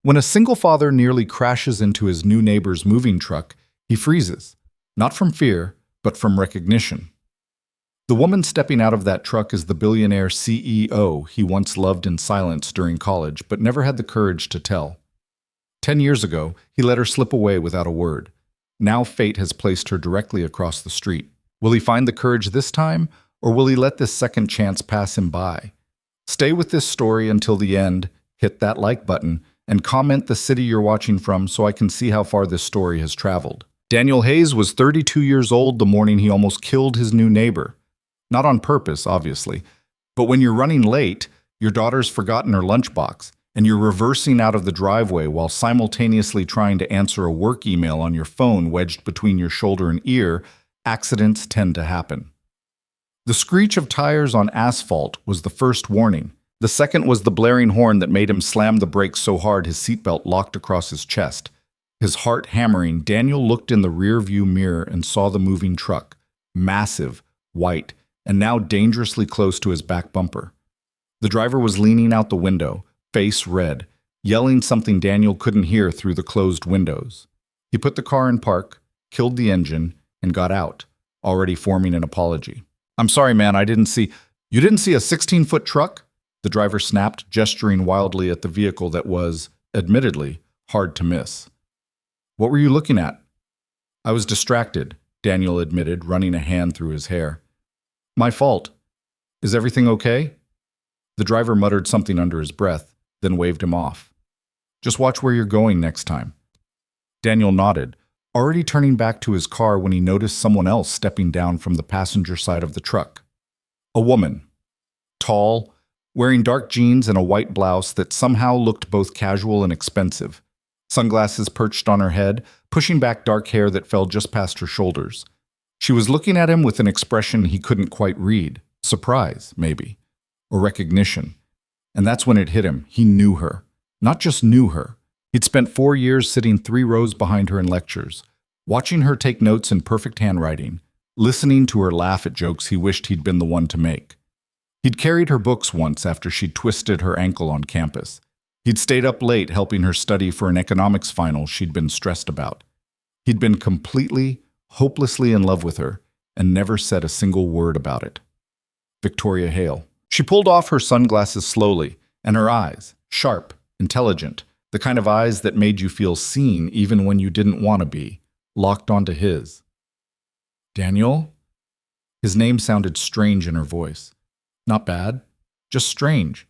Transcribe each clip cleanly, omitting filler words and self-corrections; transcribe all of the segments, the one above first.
When a single father nearly crashes into his new neighbor's moving truck, he freezes, not from fear, but from recognition. The woman stepping out of that truck is the billionaire CEO he once loved in silence during college, but never had the courage to tell. 10 years ago, he let her slip away without a word. Now fate has placed her directly across the street. Will he find the courage this time, or will he let this second chance pass him by? Stay with this story until the end, hit that like button, and comment the city you're watching from so I can see how far this story has traveled. Daniel Hayes was 32 years old the morning he almost killed his new neighbor. Not on purpose, obviously, but when you're running late, your daughter's forgotten her lunchbox, and you're reversing out of the driveway while simultaneously trying to answer a work email on your phone wedged between your shoulder and ear, accidents tend to happen. The screech of tires on asphalt was the first warning. The second was the blaring horn that made him slam the brakes so hard his seatbelt locked across his chest. His heart hammering, Daniel looked in the rear-view mirror and saw the moving truck, massive, white, and now dangerously close to his back bumper. The driver was leaning out the window, face red, yelling something Daniel couldn't hear through the closed windows. He put the car in park, killed the engine, and got out, already forming an apology. "I'm sorry, man, I didn't see—" "You didn't see a 16-foot truck?" The driver snapped, gesturing wildly at the vehicle that was, admittedly, hard to miss. "What were you looking at?" "I was distracted," Daniel admitted, running a hand through his hair. "My fault. Is everything okay?" The driver muttered something under his breath, then waved him off. "Just watch where you're going next time." Daniel nodded, already turning back to his car when he noticed someone else stepping down from the passenger side of the truck. A woman. Tall, wearing dark jeans and a white blouse that somehow looked both casual and expensive. Sunglasses perched on her head, pushing back dark hair that fell just past her shoulders. She was looking at him with an expression he couldn't quite read. Surprise, maybe. Or recognition. And that's when it hit him. He knew her. Not just knew her. He'd spent 4 years sitting 3 rows behind her in lectures, watching her take notes in perfect handwriting, listening to her laugh at jokes he wished he'd been the one to make. He'd carried her books once after she'd twisted her ankle on campus. He'd stayed up late helping her study for an economics final she'd been stressed about. He'd been completely, hopelessly in love with her, and never said a single word about it. Victoria Hale. She pulled off her sunglasses slowly, and her eyes, sharp, intelligent, the kind of eyes that made you feel seen even when you didn't want to be, locked onto his. "Daniel?" His name sounded strange in her voice. Not bad, just strange,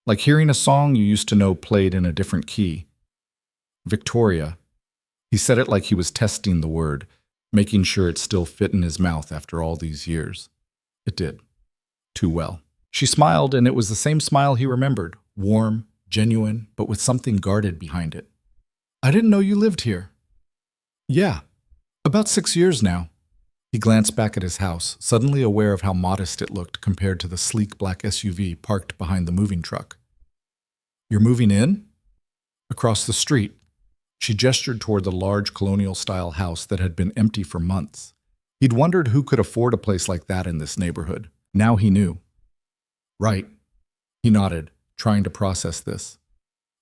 like hearing a song you used to know played in a different key. "Victoria." He said it like he was testing the word, making sure it still fit in his mouth after all these years. It did. Too well. She smiled, and it was the same smile he remembered, warm, genuine, but with something guarded behind it. "I didn't know you lived here." "Yeah, about 6 years now." He glanced back at his house, suddenly aware of how modest it looked compared to the sleek black SUV parked behind the moving truck. "You're moving in?" "Across the street." She gestured toward the large colonial-style house that had been empty for months. He'd wondered who could afford a place like that in this neighborhood. Now he knew. "Right." He nodded, trying to process this.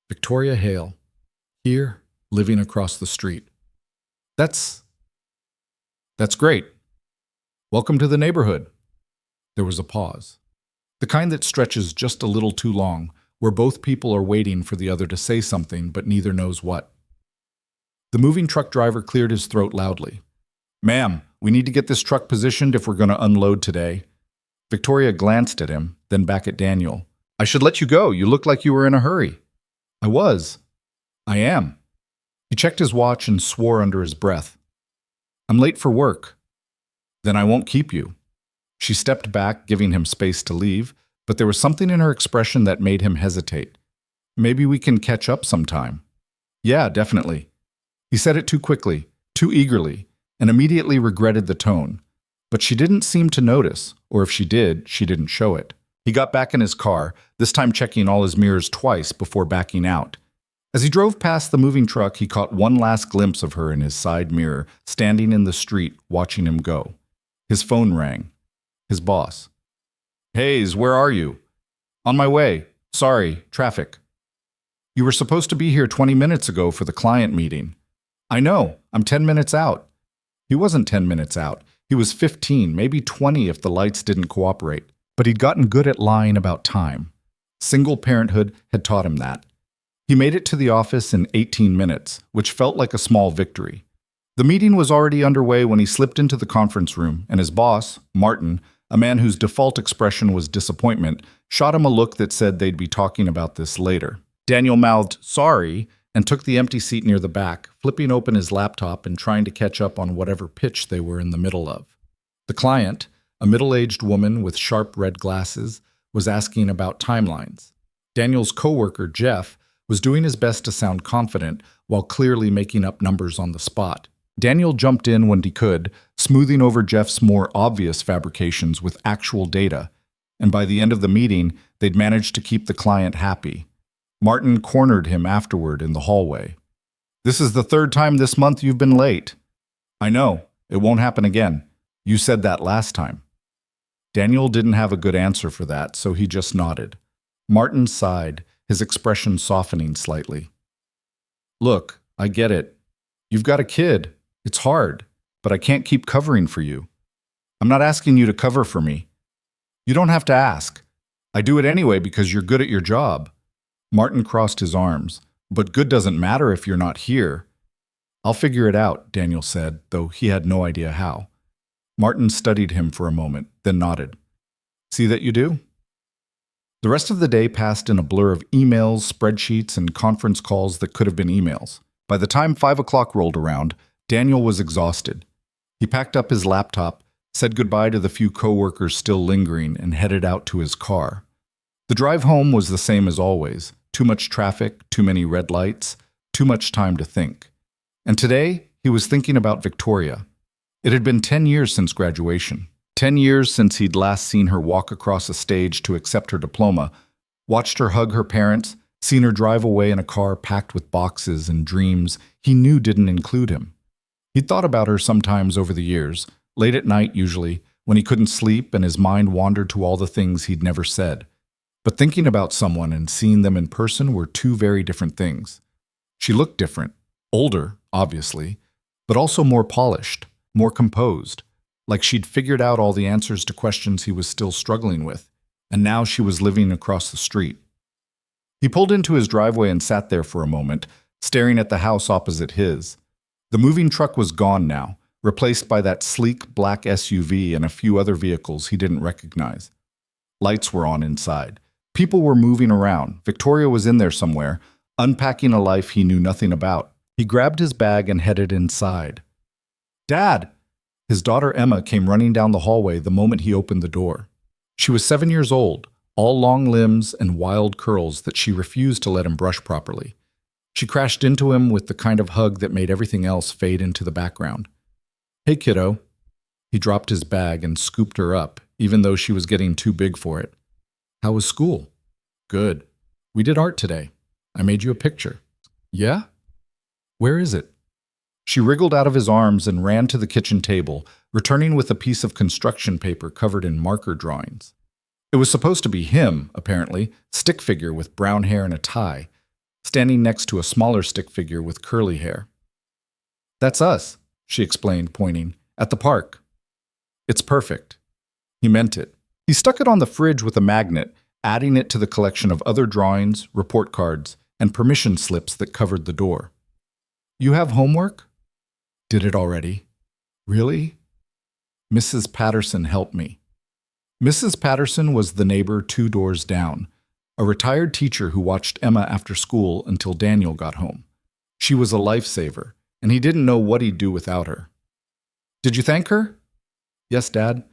Victoria Hale. Here, living across the street. That's great. Welcome to the neighborhood." There was a pause. The kind that stretches just a little too long, where both people are waiting for the other to say something, but neither knows what. The moving truck driver cleared his throat loudly. "Ma'am, we need to get this truck positioned if we're going to unload today." Victoria glanced at him, then back at Daniel. "I should let you go. You looked like you were in a hurry." "I was. I am." He checked his watch and swore under his breath. "I'm late for work." "Then I won't keep you." She stepped back, giving him space to leave, but there was something in her expression that made him hesitate. "Maybe we can catch up sometime." "Yeah, definitely." He said it too quickly, too eagerly, and immediately regretted the tone. But she didn't seem to notice, or if she did, she didn't show it. He got back in his car, this time checking all his mirrors twice before backing out. As he drove past the moving truck, he caught one last glimpse of her in his side mirror, standing in the street, watching him go. His phone rang. His boss. "Hayes, where are you?" "On my way. Sorry, traffic." You were supposed to be here 20 minutes ago for the client meeting. I know, I'm 10 minutes out. He wasn't 10 minutes out. He was 15, maybe 20 if the lights didn't cooperate. But he'd gotten good at lying about time. Single parenthood had taught him that. He made it to the office in 18 minutes, which felt like a small victory. The meeting was already underway when he slipped into the conference room, and his boss, Martin, a man whose default expression was disappointment, shot him a look that said they'd be talking about this later. Daniel mouthed, "Sorry," and took the empty seat near the back, flipping open his laptop and trying to catch up on whatever pitch they were in the middle of. The client, a middle-aged woman with sharp red glasses, was asking about timelines. Daniel's coworker, Jeff, was doing his best to sound confident while clearly making up numbers on the spot. Daniel jumped in when he could, smoothing over Jeff's more obvious fabrications with actual data, and by the end of the meeting, they'd managed to keep the client happy. Martin cornered him afterward in the hallway. "This is the third time this month you've been late." "I know. It won't happen again. You said that last time." Daniel didn't have a good answer for that, so he just nodded. Martin sighed, his expression softening slightly. "Look, I get it. You've got a kid. It's hard, but I can't keep covering for you. I'm not asking you to cover for me. You don't have to ask. I do it anyway because you're good at your job." Martin crossed his arms. "But good doesn't matter if you're not here." "I'll figure it out," Daniel said, though he had no idea how. Martin studied him for a moment, then nodded. "See that you do?" The rest of the day passed in a blur of emails, spreadsheets, and conference calls that could have been emails. By the time 5 o'clock rolled around, Daniel was exhausted. He packed up his laptop, said goodbye to the few coworkers still lingering, and headed out to his car. The drive home was the same as always. Too much traffic, too many red lights, too much time to think. And today, he was thinking about Victoria. It had been 10 years since graduation. 10 years since he'd last seen her walk across a stage to accept her diploma, watched her hug her parents, seen her drive away in a car packed with boxes and dreams he knew didn't include him. He'd thought about her sometimes over the years, late at night usually, when he couldn't sleep and his mind wandered to all the things he'd never said. But thinking about someone and seeing them in person were two very different things. She looked different, older, obviously, but also more polished, more composed, like she'd figured out all the answers to questions he was still struggling with, and now she was living across the street. He pulled into his driveway and sat there for a moment, staring at the house opposite his. The moving truck was gone now, replaced by that sleek black SUV and a few other vehicles he didn't recognize. Lights were on inside. People were moving around. Victoria was in there somewhere, unpacking a life he knew nothing about. He grabbed his bag and headed inside. "Dad!" His daughter Emma came running down the hallway the moment he opened the door. She was 7 years old, all long limbs and wild curls that she refused to let him brush properly. She crashed into him with the kind of hug that made everything else fade into the background. "Hey, kiddo." He dropped his bag and scooped her up, even though she was getting too big for it. "How was school?" "Good. We did art today. I made you a picture." "Yeah? Where is it?" She wriggled out of his arms and ran to the kitchen table, returning with a piece of construction paper covered in marker drawings. It was supposed to be him, apparently, stick figure with brown hair and a tie, standing next to a smaller stick figure with curly hair. "That's us," she explained, pointing, "at the park." "It's perfect." He meant it. He stuck it on the fridge with a magnet, adding it to the collection of other drawings, report cards, and permission slips that covered the door. "You have homework?" "Did it already." "Really?" "Mrs. Patterson helped me." Mrs. Patterson was the neighbor 2 doors down, a retired teacher who watched Emma after school until Daniel got home. She was a lifesaver, and he didn't know what he'd do without her. "Did you thank her?" "Yes, Dad."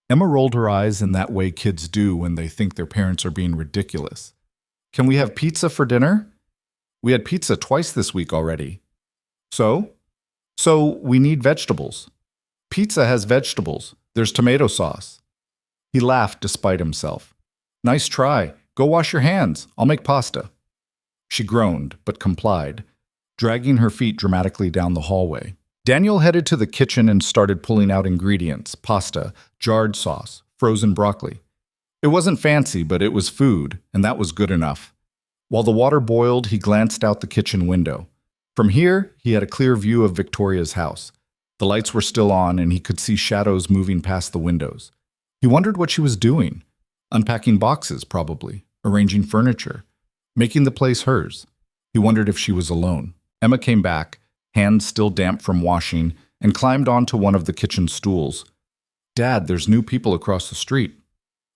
Emma rolled her eyes in that way kids do when they think their parents are being ridiculous. "Can we have pizza for dinner?" "We had pizza twice this week already." So we need vegetables." "Pizza has vegetables. There's tomato sauce." He laughed despite himself. "Nice try. Go wash your hands. I'll make pasta." She groaned, but complied, dragging her feet dramatically down the hallway. Daniel headed to the kitchen and started pulling out ingredients: pasta, jarred sauce, frozen broccoli. It wasn't fancy, but it was food, and that was good enough. While the water boiled, he glanced out the kitchen window. From here, he had a clear view of Victoria's house. The lights were still on, and he could see shadows moving past the windows. He wondered what she was doing. Unpacking boxes, probably. Arranging furniture. Making the place hers. He wondered if she was alone. Emma came back, hands still damp from washing, and climbed onto one of the kitchen stools. "Dad, there's new people across the street."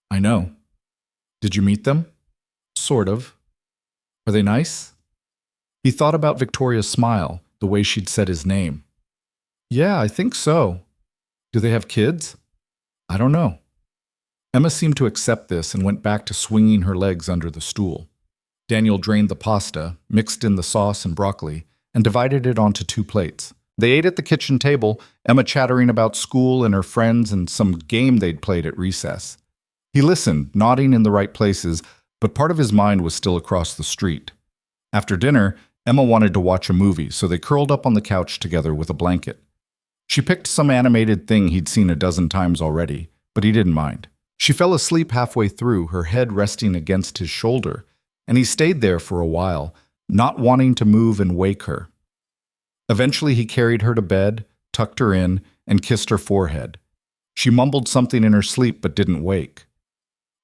"I know." "Did you meet them?" "Sort of." "Are they nice?" He thought about Victoria's smile, the way she'd said his name. "Yeah, I think so." "Do they have kids?" "I don't know." Emma seemed to accept this and went back to swinging her legs under the stool. Daniel drained the pasta, mixed in the sauce and broccoli, and divided it onto 2 plates. They ate at the kitchen table, Emma chattering about school and her friends and some game they'd played at recess. He listened, nodding in the right places, but part of his mind was still across the street. After dinner, Emma wanted to watch a movie, so they curled up on the couch together with a blanket. She picked some animated thing he'd seen a dozen times already, but he didn't mind. She fell asleep halfway through, her head resting against his shoulder, and he stayed there for a while, not wanting to move and wake her. Eventually he carried her to bed, tucked her in, and kissed her forehead. She mumbled something in her sleep but didn't wake.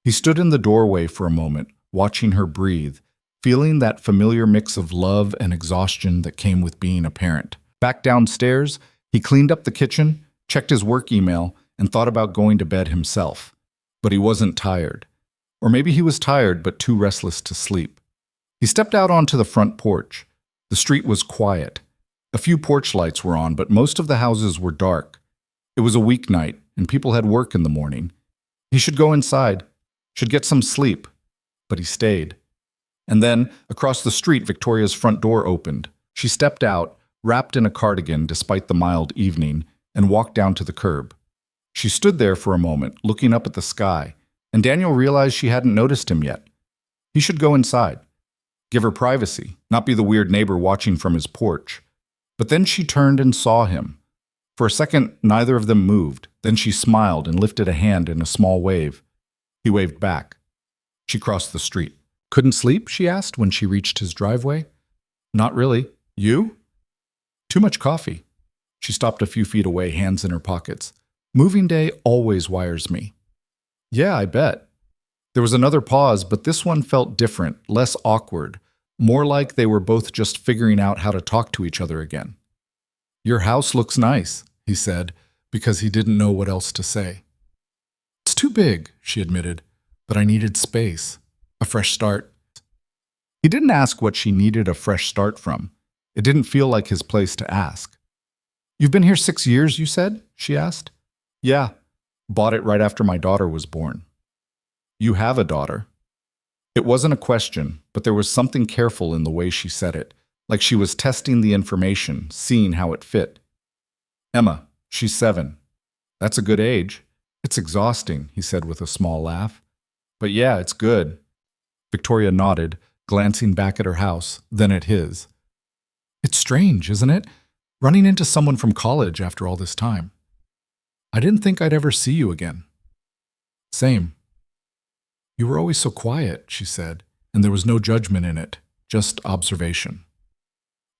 He stood in the doorway for a moment, watching her breathe, feeling that familiar mix of love and exhaustion that came with being a parent. Back downstairs, he cleaned up the kitchen, checked his work email, and thought about going to bed himself. But he wasn't tired. Or maybe he was tired but too restless to sleep. He stepped out onto the front porch. The street was quiet. A few porch lights were on, but most of the houses were dark. It was a weeknight, and people had work in the morning. He should go inside, should get some sleep. But he stayed. And then, across the street, Victoria's front door opened. She stepped out, wrapped in a cardigan despite the mild evening, and walked down to the curb. She stood there for a moment, looking up at the sky, and Daniel realized she hadn't noticed him yet. He should go inside. Give her privacy, not be the weird neighbor watching from his porch. But then she turned and saw him. For a second, neither of them moved. Then she smiled and lifted a hand in a small wave. He waved back. She crossed the street. "Couldn't sleep?" she asked when she reached his driveway. "Not really. You?" "Too much coffee." She stopped a few feet away, hands in her pockets. "Moving day always wires me." "Yeah, I bet." There was another pause, but this one felt different, less awkward, more like they were both just figuring out how to talk to each other again. "Your house looks nice," he said, because he didn't know what else to say. "It's too big," she admitted, "but I needed space. A fresh start." He didn't ask what she needed a fresh start from. It didn't feel like his place to ask. "You've been here 6 years, you said?" she asked. "Yeah. Bought it right after my daughter was born." "You have a daughter." It wasn't a question, but there was something careful in the way she said it, like she was testing the information, seeing how it fit. "Emma, she's 7. That's a good age." "It's exhausting," he said with a small laugh. "But yeah, it's good." Victoria nodded, glancing back at her house, then at his. "It's strange, isn't it? Running into someone from college after all this time. I didn't think I'd ever see you again." "Same." "You were always so quiet," she said, and there was no judgment in it, just observation.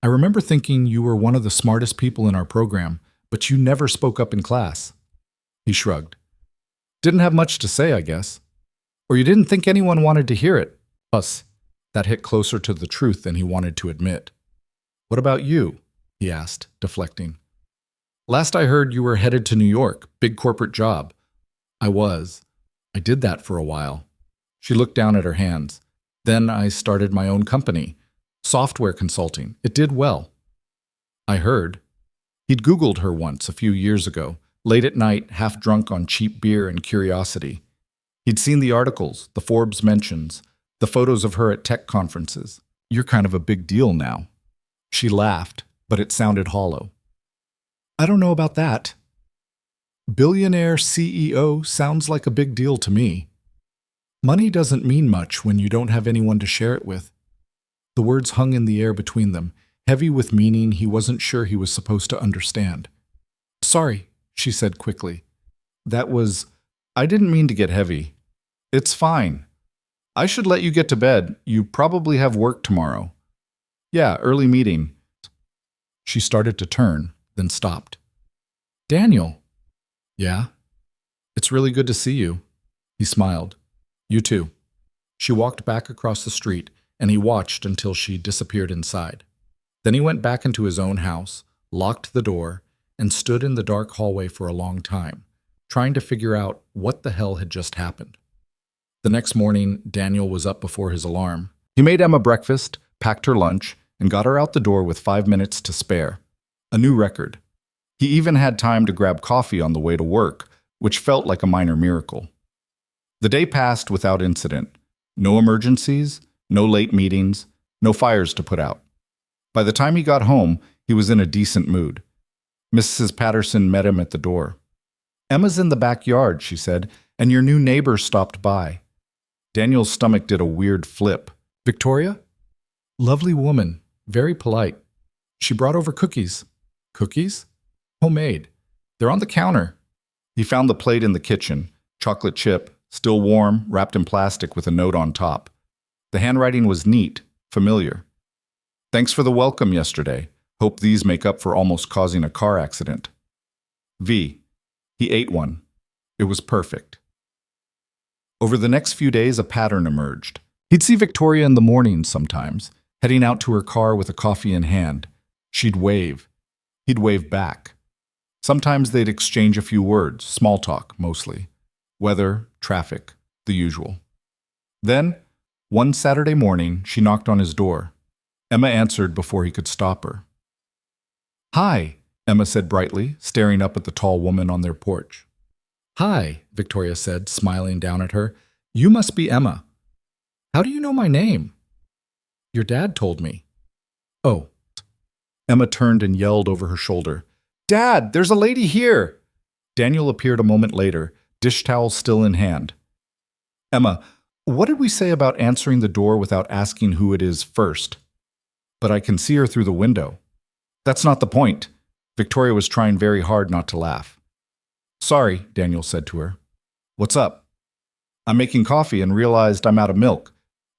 "I remember thinking you were one of the smartest people in our program, but you never spoke up in class." He shrugged. "Didn't have much to say, I guess. Or you didn't think anyone wanted to hear it." Us. That hit closer to the truth than he wanted to admit. "What about you?" he asked, deflecting. "Last I heard you were headed to New York, big corporate job." "I was. I did that for a while." She looked down at her hands. "Then I started my own company. Software consulting. It did well." "I heard." He'd Googled her once a few years ago, late at night, half drunk on cheap beer and curiosity. He'd seen the articles, the Forbes mentions, the photos of her at tech conferences. "You're kind of a big deal now." She laughed, but it sounded hollow. "I don't know about that." "Billionaire CEO sounds like a big deal to me." "Money doesn't mean much when you don't have anyone to share it with." The words hung in the air between them, heavy with meaning he wasn't sure he was supposed to understand. "Sorry," she said quickly. I didn't mean to get heavy." "It's fine." I should let you get to bed. You probably have work tomorrow. Yeah, early meeting. She started to turn, then stopped. Daniel. Yeah? It's really good to see you. He smiled. You too. She walked back across the street, and he watched until she disappeared inside. Then he went back into his own house, locked the door, and stood in the dark hallway for a long time, trying to figure out what the hell had just happened. The next morning, Daniel was up before his alarm. He made Emma breakfast, packed her lunch, and got her out the door with 5 minutes to spare. A new record. He even had time to grab coffee on the way to work, which felt like a minor miracle. The day passed without incident. No emergencies, no late meetings, no fires to put out. By the time he got home, he was in a decent mood. Mrs. Patterson met him at the door. Emma's in the backyard, she said, and your new neighbor stopped by. Daniel's stomach did a weird flip. Victoria? Lovely woman, very polite. She brought over cookies. Cookies? Homemade. They're on the counter. He found the plate in the kitchen, chocolate chip, still warm, wrapped in plastic with a note on top. The handwriting was neat, familiar. Thanks for the welcome yesterday. Hope these make up for almost causing a car accident. V. He ate one. It was perfect. Over the next few days, a pattern emerged. He'd see Victoria in the mornings sometimes, heading out to her car with a coffee in hand. She'd wave. He'd wave back. Sometimes they'd exchange a few words, small talk mostly. Weather, traffic, the usual. Then, one Saturday morning, she knocked on his door. Emma answered before he could stop her. Hi, Emma said brightly, staring up at the tall woman on their porch. Hi, Victoria said, smiling down at her. You must be Emma. How do you know my name? Your dad told me. Oh. Emma turned and yelled over her shoulder. Dad, there's a lady here! Daniel appeared a moment later, dish towel still in hand. Emma, what did we say about answering the door without asking who it is first? But I can see her through the window. That's not the point. Victoria was trying very hard not to laugh. Sorry, Daniel said to her. What's up? I'm making coffee and realized I'm out of milk.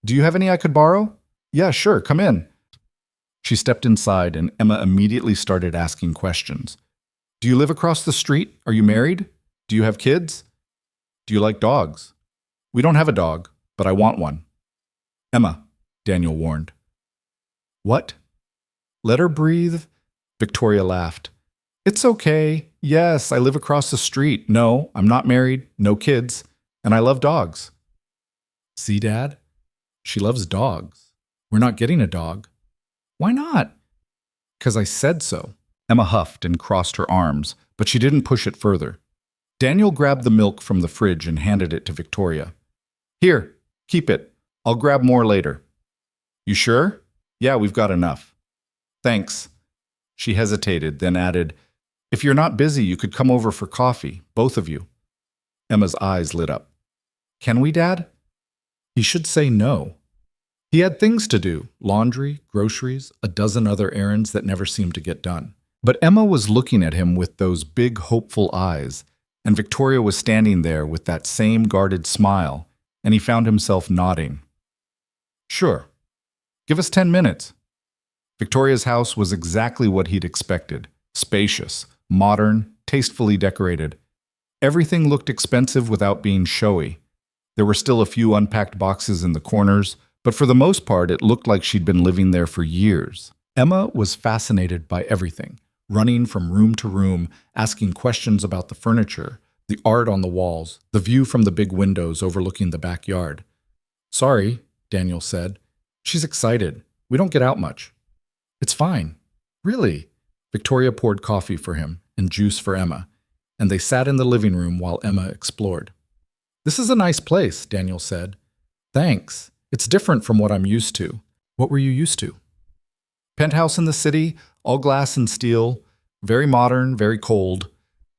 Do you have any I could borrow? Yeah, sure, come in. She stepped inside and Emma immediately started asking questions. Do you live across the street? Are you married? Do you have kids? Do you like dogs? We don't have a dog, but I want one. Emma, Daniel warned. What? Let her breathe. Victoria laughed. It's okay. Yes, I live across the street. No, I'm not married, no kids, and I love dogs. See, Dad? She loves dogs. We're not getting a dog. Why not? 'Cause I said so. Emma huffed and crossed her arms, but she didn't push it further. Daniel grabbed the milk from the fridge and handed it to Victoria. Here, keep it. I'll grab more later. You sure? Yeah, we've got enough. Thanks. She hesitated, then added, If you're not busy, you could come over for coffee, both of you. Emma's eyes lit up. Can we, Dad? He should say no. He had things to do, laundry, groceries, a dozen other errands that never seemed to get done. But Emma was looking at him with those big, hopeful eyes, and Victoria was standing there with that same guarded smile, and he found himself nodding. Sure. Give us 10 minutes. Victoria's house was exactly what he'd expected. Spacious, modern, tastefully decorated. Everything looked expensive without being showy. There were still a few unpacked boxes in the corners, but for the most part it looked like she'd been living there for years. Emma was fascinated by everything, running from room to room, asking questions about the furniture, the art on the walls, the view from the big windows overlooking the backyard. Sorry, Daniel said. She's excited. We don't get out much. It's fine. Really? Victoria poured coffee for him and juice for Emma, and they sat in the living room while Emma explored. This is a nice place, Daniel said. Thanks. It's different from what I'm used to. What were you used to? Penthouse in the city, all glass and steel, very modern, very cold.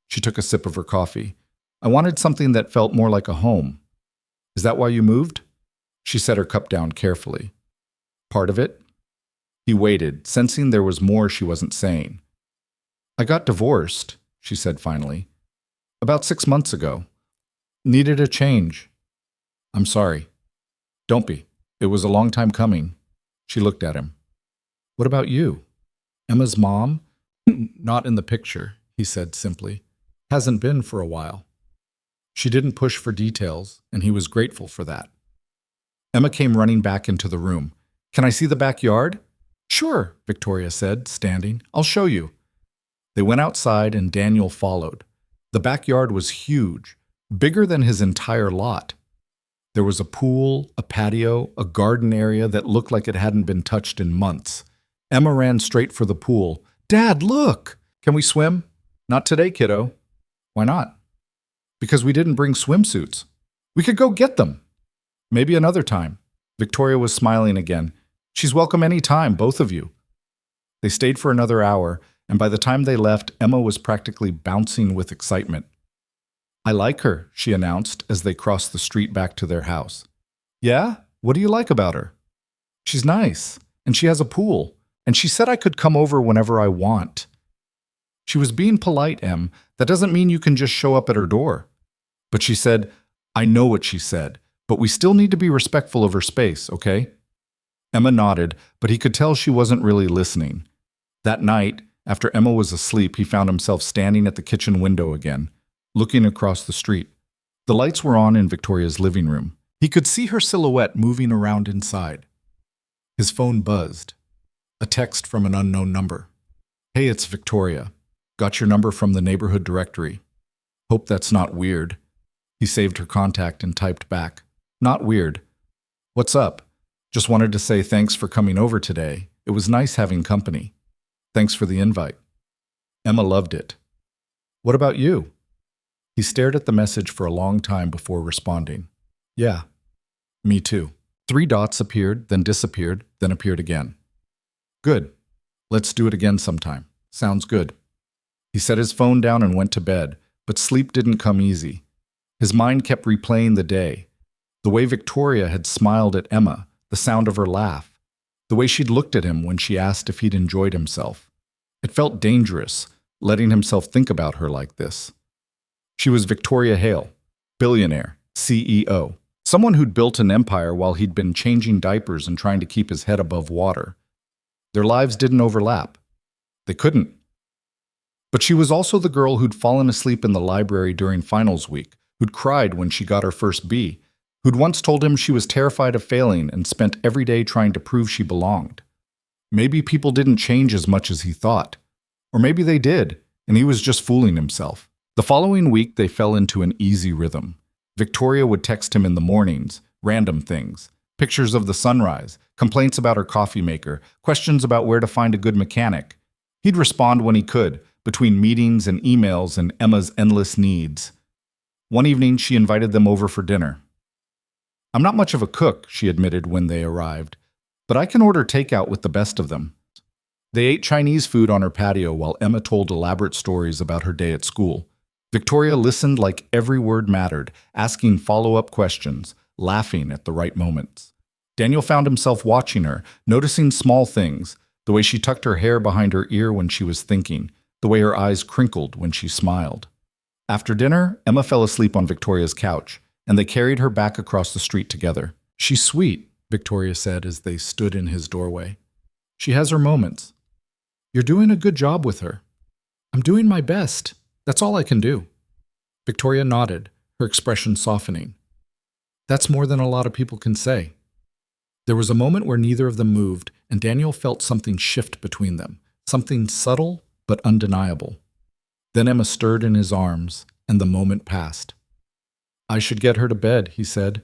She took a sip of her coffee. I wanted something that felt more like a home. Is that why you moved? She set her cup down carefully. Part of it? He waited, sensing there was more she wasn't saying. I got divorced, she said finally. About 6 months ago. Needed a change. I'm sorry. Don't be. It was a long time coming. She looked at him. What about you? Emma's mom? Not in the picture, he said simply. Hasn't been for a while. She didn't push for details, and he was grateful for that. Emma came running back into the room. Can I see the backyard? Sure, Victoria said, standing. I'll show you. They went outside and Daniel followed. The backyard was huge, bigger than his entire lot. There was a pool, a patio, a garden area that looked like it hadn't been touched in months. Emma ran straight for the pool. Dad, look! Can we swim? Not today, kiddo. Why not? Because we didn't bring swimsuits. We could go get them. Maybe another time. Victoria was smiling again. She's welcome any time, both of you. They stayed for another hour, and by the time they left, Emma was practically bouncing with excitement. I like her, she announced as they crossed the street back to their house. Yeah? What do you like about her? She's nice, and she has a pool, and she said I could come over whenever I want. She was being polite, Em. That doesn't mean you can just show up at her door. But she said, I know what she said, but we still need to be respectful of her space, okay? Emma nodded, but he could tell she wasn't really listening. That night, after Emma was asleep, he found himself standing at the kitchen window again, looking across the street. The lights were on in Victoria's living room. He could see her silhouette moving around inside. His phone buzzed. A text from an unknown number. Hey, it's Victoria. Got your number from the neighborhood directory. Hope that's not weird. He saved her contact and typed back. Not weird. What's up? Just wanted to say thanks for coming over today. It was nice having company. Thanks for the invite. Emma loved it. What about you? He stared at the message for a long time before responding. Yeah, me too. 3 dots appeared, then disappeared, then appeared again. Good. Let's do it again sometime. Sounds good. He set his phone down and went to bed, but sleep didn't come easy. His mind kept replaying the day. The way Victoria had smiled at Emma, the sound of her laugh, the way she'd looked at him when she asked if he'd enjoyed himself. It felt dangerous, letting himself think about her like this. She was Victoria Hale, billionaire, CEO, someone who'd built an empire while he'd been changing diapers and trying to keep his head above water. Their lives didn't overlap. They couldn't. But she was also the girl who'd fallen asleep in the library during finals week, who'd cried when she got her first B, who'd once told him she was terrified of failing and spent every day trying to prove she belonged. Maybe people didn't change as much as he thought. Or maybe they did, and he was just fooling himself. The following week, they fell into an easy rhythm. Victoria would text him in the mornings, random things, pictures of the sunrise, complaints about her coffee maker, questions about where to find a good mechanic. He'd respond when he could, between meetings and emails and Emma's endless needs. One evening, she invited them over for dinner. I'm not much of a cook, she admitted when they arrived, but I can order takeout with the best of them. They ate Chinese food on her patio while Emma told elaborate stories about her day at school. Victoria listened like every word mattered, asking follow-up questions, laughing at the right moments. Daniel found himself watching her, noticing small things, the way she tucked her hair behind her ear when she was thinking, the way her eyes crinkled when she smiled. After dinner, Emma fell asleep on Victoria's couch, and they carried her back across the street together. She's sweet, Victoria said as they stood in his doorway. She has her moments. You're doing a good job with her. I'm doing my best. That's all I can do. Victoria nodded, her expression softening. That's more than a lot of people can say. There was a moment where neither of them moved, and Daniel felt something shift between them, something subtle but undeniable. Then Emma stirred in his arms, and the moment passed. I should get her to bed, he said.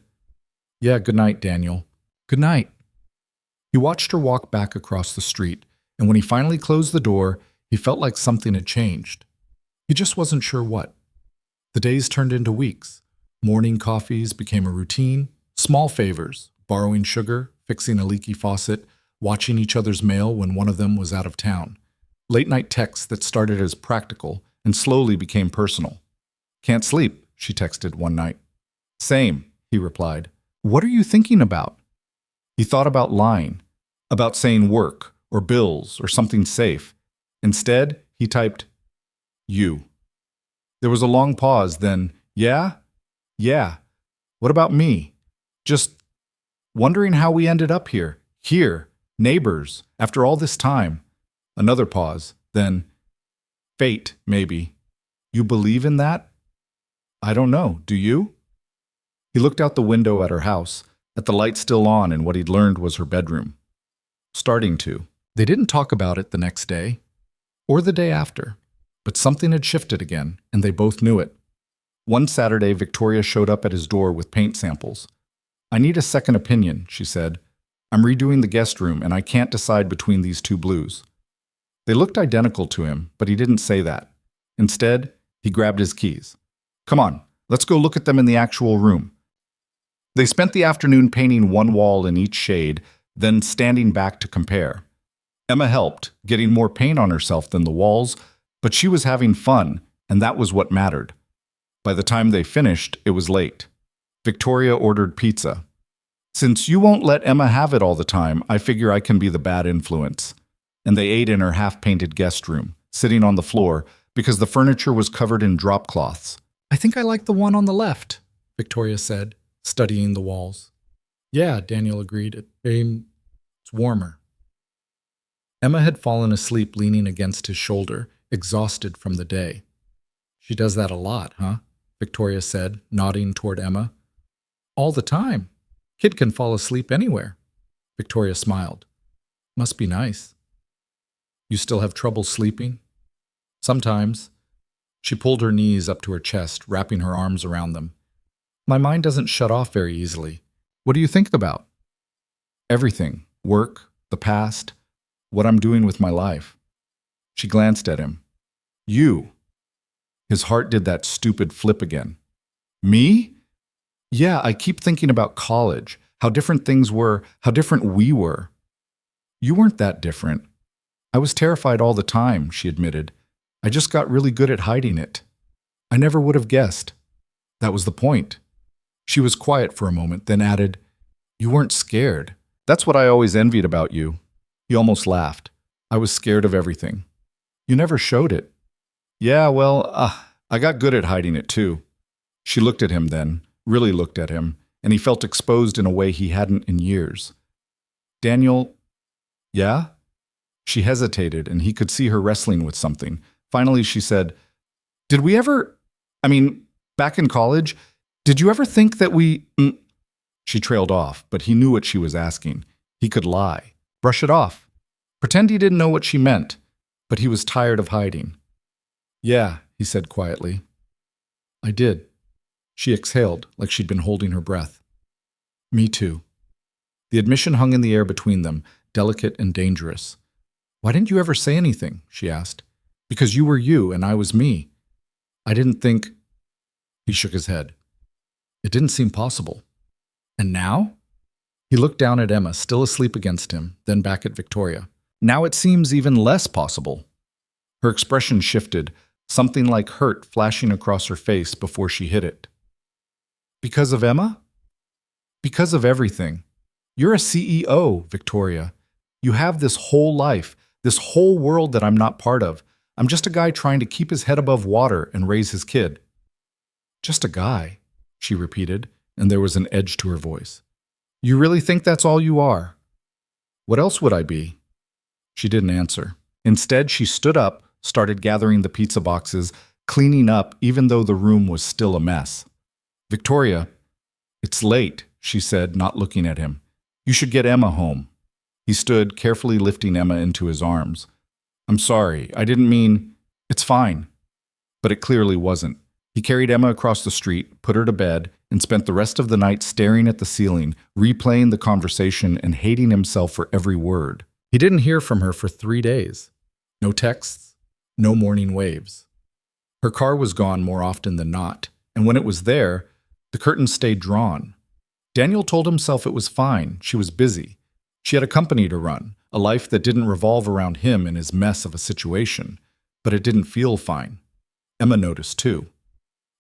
Yeah, good night, Daniel. Good night. He watched her walk back across the street, and when he finally closed the door, he felt like something had changed. He just wasn't sure what. The days turned into weeks. Morning coffees became a routine, small favors, borrowing sugar, fixing a leaky faucet, watching each other's mail when one of them was out of town. Late-night texts that started as practical and slowly became personal. Can't sleep, she texted one night. Same, he replied. What are you thinking about? He thought about lying, about saying work or bills or something safe. Instead, he typed, you. There was a long pause, then, yeah? Yeah. What about me? Just Wondering how we ended up here. Here, neighbors, after all this time. Another pause. Then, fate, maybe. You believe in that? I don't know. Do you? He looked out the window at her house, at the light still on in what he'd learned was her bedroom. Starting to. They didn't talk about it the next day, or the day after, but something had shifted again, and they both knew it. One Saturday, Victoria showed up at his door with paint samples. I need a second opinion, she said. I'm redoing the guest room, and I can't decide between these two blues. They looked identical to him, but he didn't say that. Instead, he grabbed his keys. Come on, let's go look at them in the actual room. They spent the afternoon painting one wall in each shade, then standing back to compare. Emma helped, getting more paint on herself than the walls, but she was having fun, and that was what mattered. By the time they finished, it was late. Victoria ordered pizza. Since you won't let Emma have it all the time, I figure I can be the bad influence. And they ate in her half-painted guest room, sitting on the floor, because the furniture was covered in drop cloths. I think I like the one on the left, Victoria said, studying the walls. Yeah, Daniel agreed. It's warmer. Emma had fallen asleep leaning against his shoulder, exhausted from the day. She does that a lot, huh? Victoria said, nodding toward Emma. All the time. Kid can fall asleep anywhere. Victoria smiled. Must be nice. You still have trouble sleeping? Sometimes. She pulled her knees up to her chest, wrapping her arms around them. My mind doesn't shut off very easily. What do you think about? Everything. Work, the past, what I'm doing with my life. She glanced at him. You. His heart did that stupid flip again. Me? Yeah, I keep thinking about college, how different things were, how different we were. You weren't that different. I was terrified all the time, she admitted. I just got really good at hiding it. I never would have guessed. That was the point. She was quiet for a moment, then added, You weren't scared. That's what I always envied about you. He almost laughed. I was scared of everything. You never showed it. Yeah, well, I got good at hiding it too. She looked at him then, really looked at him, and he felt exposed in a way he hadn't in years. Daniel, yeah? She hesitated, and he could see her wrestling with something. Finally, she said, Did we ever, back in college, did you ever think that we… She trailed off, but he knew what she was asking. He could lie, brush it off, pretend he didn't know what she meant, but he was tired of hiding. Yeah, he said quietly. I did. She exhaled, like she'd been holding her breath. Me too. The admission hung in the air between them, delicate and dangerous. Why didn't you ever say anything? She asked. Because you were you and I was me. I didn't think… He shook his head. It didn't seem possible. And now? He looked down at Emma, still asleep against him, then back at Victoria. Now it seems even less possible. Her expression shifted, something like hurt flashing across her face before she hit it. Because of Emma? Because of everything. You're a CEO, Victoria. You have this whole life, this whole world that I'm not part of. I'm just a guy trying to keep his head above water and raise his kid. Just a guy, she repeated, and there was an edge to her voice. You really think that's all you are? What else would I be? She didn't answer. Instead, she stood up, started gathering the pizza boxes, cleaning up even though the room was still a mess. Victoria, it's late, she said, not looking at him. You should get Emma home. He stood, carefully lifting Emma into his arms. I'm sorry, I didn't mean… It's fine. But it clearly wasn't. He carried Emma across the street, put her to bed, and spent the rest of the night staring at the ceiling, replaying the conversation and hating himself for every word. He didn't hear from her for 3 days. No texts, no morning waves. Her car was gone more often than not, and when it was there, the curtains stayed drawn. Daniel told himself it was fine, she was busy. She had a company to run, a life that didn't revolve around him and his mess of a situation, but it didn't feel fine. Emma noticed too.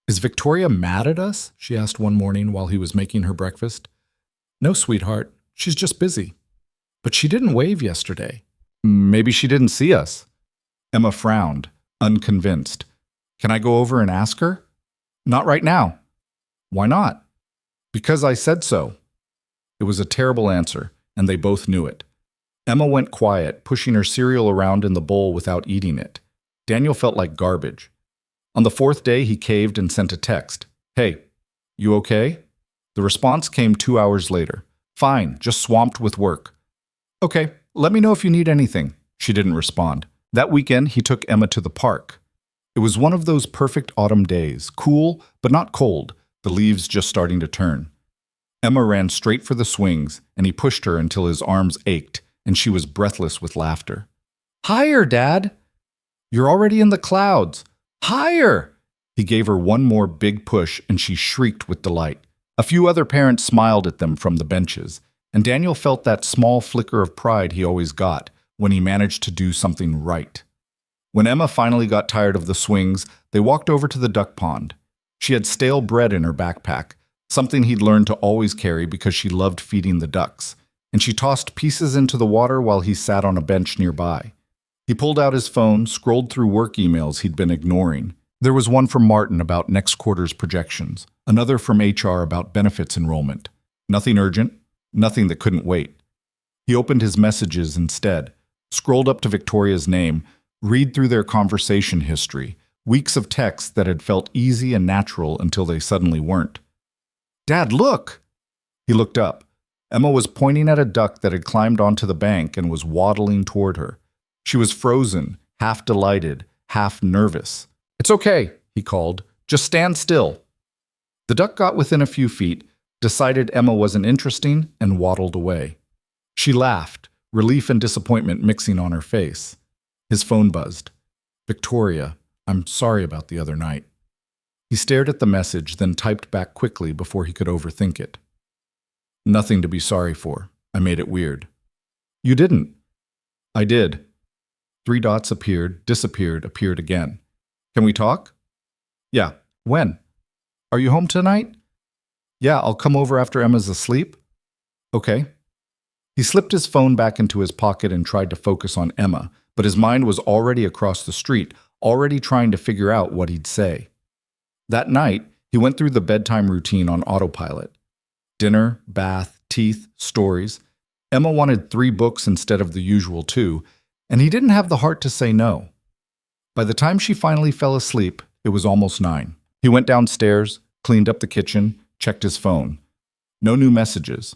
Is Victoria mad at us? She asked one morning while he was making her breakfast. No, sweetheart, she's just busy. But she didn't wave yesterday. Maybe she didn't see us. Emma frowned, unconvinced. Can I go over and ask her? Not right now. Why not? Because I said so. It was a terrible answer, and they both knew it. Emma went quiet, pushing her cereal around in the bowl without eating it. Daniel felt like garbage. On the fourth day, he caved and sent a text. "Hey, you okay?" The response came 2 hours later. "Fine, just swamped with work." "Okay, let me know if you need anything." She didn't respond. That weekend, he took Emma to the park. It was one of those perfect autumn days, cool, but not cold, the leaves just starting to turn. Emma ran straight for the swings, and he pushed her until his arms ached, and she was breathless with laughter. "Higher, Dad!" "You're already in the clouds." "Higher!" He gave her one more big push, and she shrieked with delight. A few other parents smiled at them from the benches, and Daniel felt that small flicker of pride he always got when he managed to do something right. When Emma finally got tired of the swings, they walked over to the duck pond. She had stale bread in her backpack, something he'd learned to always carry because she loved feeding the ducks, and she tossed pieces into the water while he sat on a bench nearby. He pulled out his phone, scrolled through work emails he'd been ignoring. There was one from Martin about next quarter's projections, another from HR about benefits enrollment. Nothing urgent, nothing that couldn't wait. He opened his messages instead, scrolled up to Victoria's name, read through their conversation history, weeks of texts that had felt easy and natural until they suddenly weren't. "Dad, look!" He looked up. Emma was pointing at a duck that had climbed onto the bank and was waddling toward her. She was frozen, half delighted, half nervous. "It's okay," he called. "Just stand still." The duck got within a few feet, decided Emma wasn't interesting, and waddled away. She laughed, relief and disappointment mixing on her face. His phone buzzed. "Victoria, I'm sorry about the other night." He stared at the message, then typed back quickly before he could overthink it. "Nothing to be sorry for. I made it weird." "You didn't." "I did." 3 dots appeared, disappeared, appeared again. "Can we talk?" "Yeah. When?" "Are you home tonight?" "Yeah, I'll come over after Emma's asleep." "Okay." He slipped his phone back into his pocket and tried to focus on Emma, but his mind was already across the street, already trying to figure out what he'd say. That night, he went through the bedtime routine on autopilot. Dinner, bath, teeth, stories. Emma wanted 3 books instead of the usual 2, and he didn't have the heart to say no. By the time she finally fell asleep, it was almost 9. He went downstairs, cleaned up the kitchen, checked his phone. No new messages.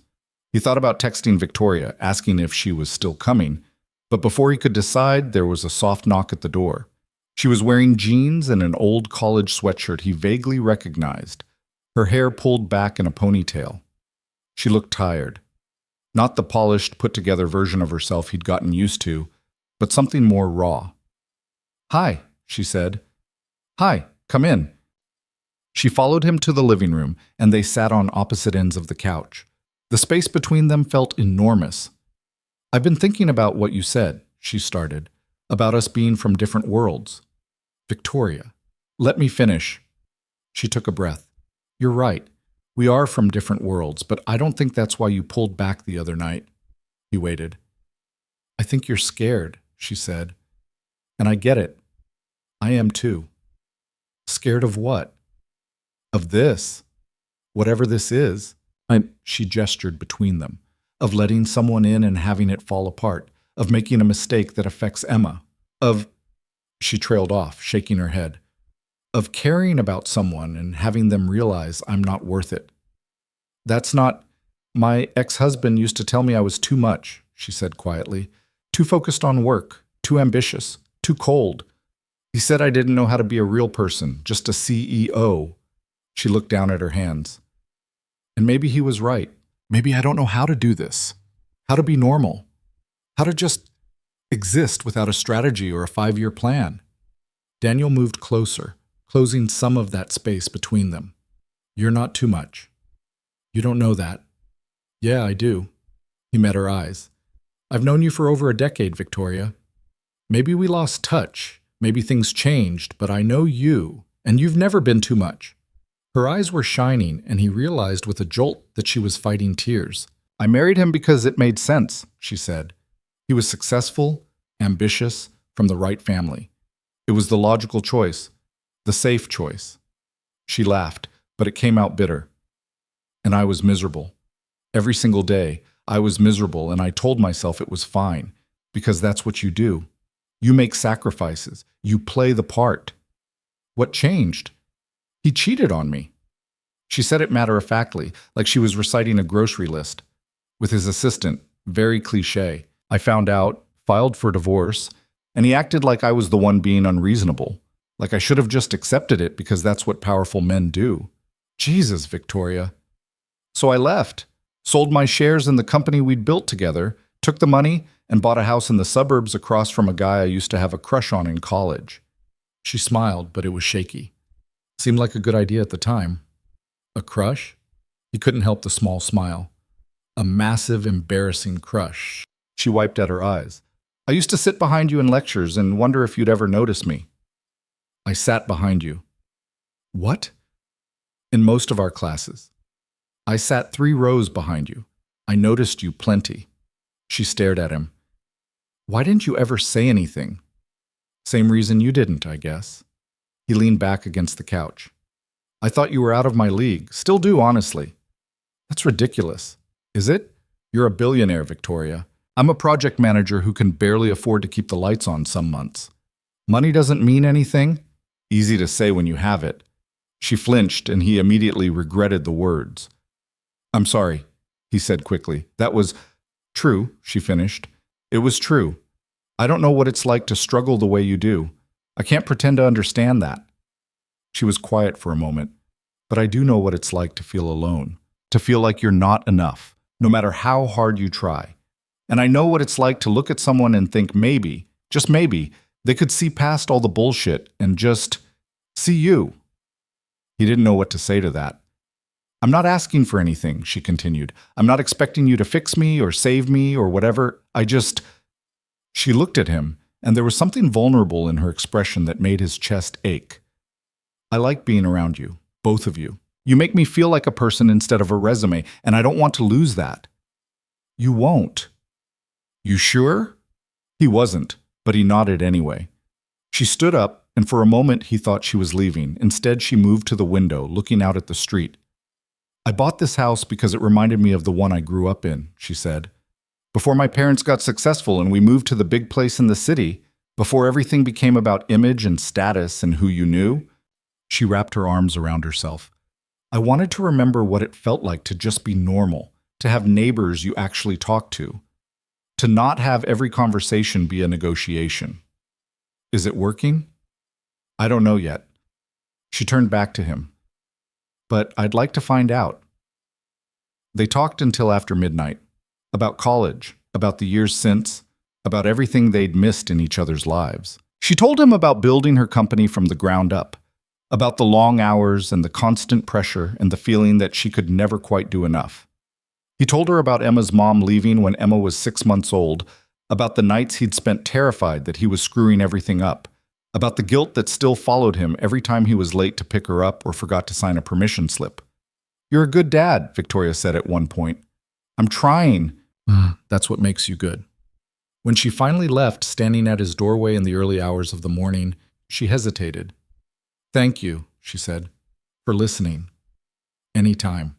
He thought about texting Victoria, asking if she was still coming, but before he could decide, there was a soft knock at the door. She was wearing jeans and an old college sweatshirt he vaguely recognized, her hair pulled back in a ponytail. She looked tired. Not the polished, put-together version of herself he'd gotten used to, but something more raw. "Hi," she said. "Hi, come in." She followed him to the living room, and they sat on opposite ends of the couch. The space between them felt enormous. "I've been thinking about what you said," she started, "about us being from different worlds." "Victoria, let me finish." She took a breath. "You're right. We are from different worlds, but I don't think that's why you pulled back the other night." He waited. "I think you're scared," she said. "And I get it. I am too." "Scared of what?" "Of this. Whatever this is." She gestured between them. "Of letting someone in and having it fall apart. Of making a mistake that affects Emma. Of..." She trailed off, shaking her head. "Of caring about someone and having them realize I'm not worth it." "That's not... My ex-husband used to tell me I was too much," she said quietly. "Too focused on work, too ambitious, too cold. He said I didn't know how to be a real person, just a CEO. She looked down at her hands. "And maybe he was right. Maybe I don't know how to do this. How to be normal. How to just exist without a strategy or a 5-year plan." Daniel moved closer, closing some of that space between them. "You're not too much." "You don't know that." "Yeah, I do." He met her eyes. "I've known you for over a decade, Victoria. Maybe we lost touch, maybe things changed, but I know you, and you've never been too much." Her eyes were shining, and he realized with a jolt that she was fighting tears. "I married him because it made sense," she said. "He was successful, ambitious, from the right family. It was the logical choice, the safe choice." She laughed, but it came out bitter. "And I was miserable." Every single day, I was miserable and I told myself it was fine, because that's what you do. You make sacrifices. You play the part. What changed? He cheated on me. She said it matter-of-factly, like she was reciting a grocery list. With his assistant, very cliché. I found out, filed for divorce, and he acted like I was the one being unreasonable, like I should have just accepted it because that's what powerful men do. Jesus, Victoria. So I left, sold my shares in the company we'd built together, took the money, and bought a house in the suburbs across from a guy I used to have a crush on in college. She smiled, but it was shaky. Seemed like a good idea at the time. A crush? He couldn't help the small smile. A massive, embarrassing crush. She wiped at her eyes. I used to sit behind you in lectures and wonder if you'd ever notice me. I sat behind you. What? In most of our classes. I sat 3 rows behind you. I noticed you plenty. She stared at him. Why didn't you ever say anything? Same reason you didn't, I guess. He leaned back against the couch. I thought you were out of my league. Still do, honestly. That's ridiculous. Is it? You're a billionaire, Victoria. I'm a project manager who can barely afford to keep the lights on some months. Money doesn't mean anything? Easy to say when you have it. She flinched, and he immediately regretted the words. I'm sorry, he said quickly. That was true, she finished. It was true. I don't know what it's like to struggle the way you do. I can't pretend to understand that. She was quiet for a moment. But I do know what it's like to feel alone, to feel like you're not enough, no matter how hard you try. And I know what it's like to look at someone and think maybe, just maybe, they could see past all the bullshit and just see you. He didn't know what to say to that. I'm not asking for anything, she continued. I'm not expecting you to fix me or save me or whatever. She looked at him, and there was something vulnerable in her expression that made his chest ache. I like being around you, both of you. You make me feel like a person instead of a resume, and I don't want to lose that. You won't. You sure? He wasn't, but he nodded anyway. She stood up, and for a moment he thought she was leaving. Instead, she moved to the window, looking out at the street. I bought this house because it reminded me of the one I grew up in, she said. Before my parents got successful and we moved to the big place in the city, before everything became about image and status and who you knew, she wrapped her arms around herself. I wanted to remember what it felt like to just be normal, to have neighbors you actually talk to not have every conversation be a negotiation. Is it working? I don't know yet. She turned back to him. But I'd like to find out. They talked until after midnight. About college, about the years since, about everything they'd missed in each other's lives. She told him about building her company from the ground up, about the long hours and the constant pressure and the feeling that she could never quite do enough. He told her about Emma's mom leaving when Emma was 6 months old, about the nights he'd spent terrified that he was screwing everything up, about the guilt that still followed him every time he was late to pick her up or forgot to sign a permission slip. You're a good dad, Victoria said at one point. I'm trying. That's what makes you good. When she finally left, standing at his doorway in the early hours of the morning, she hesitated. Thank you, she said, for listening. Anytime.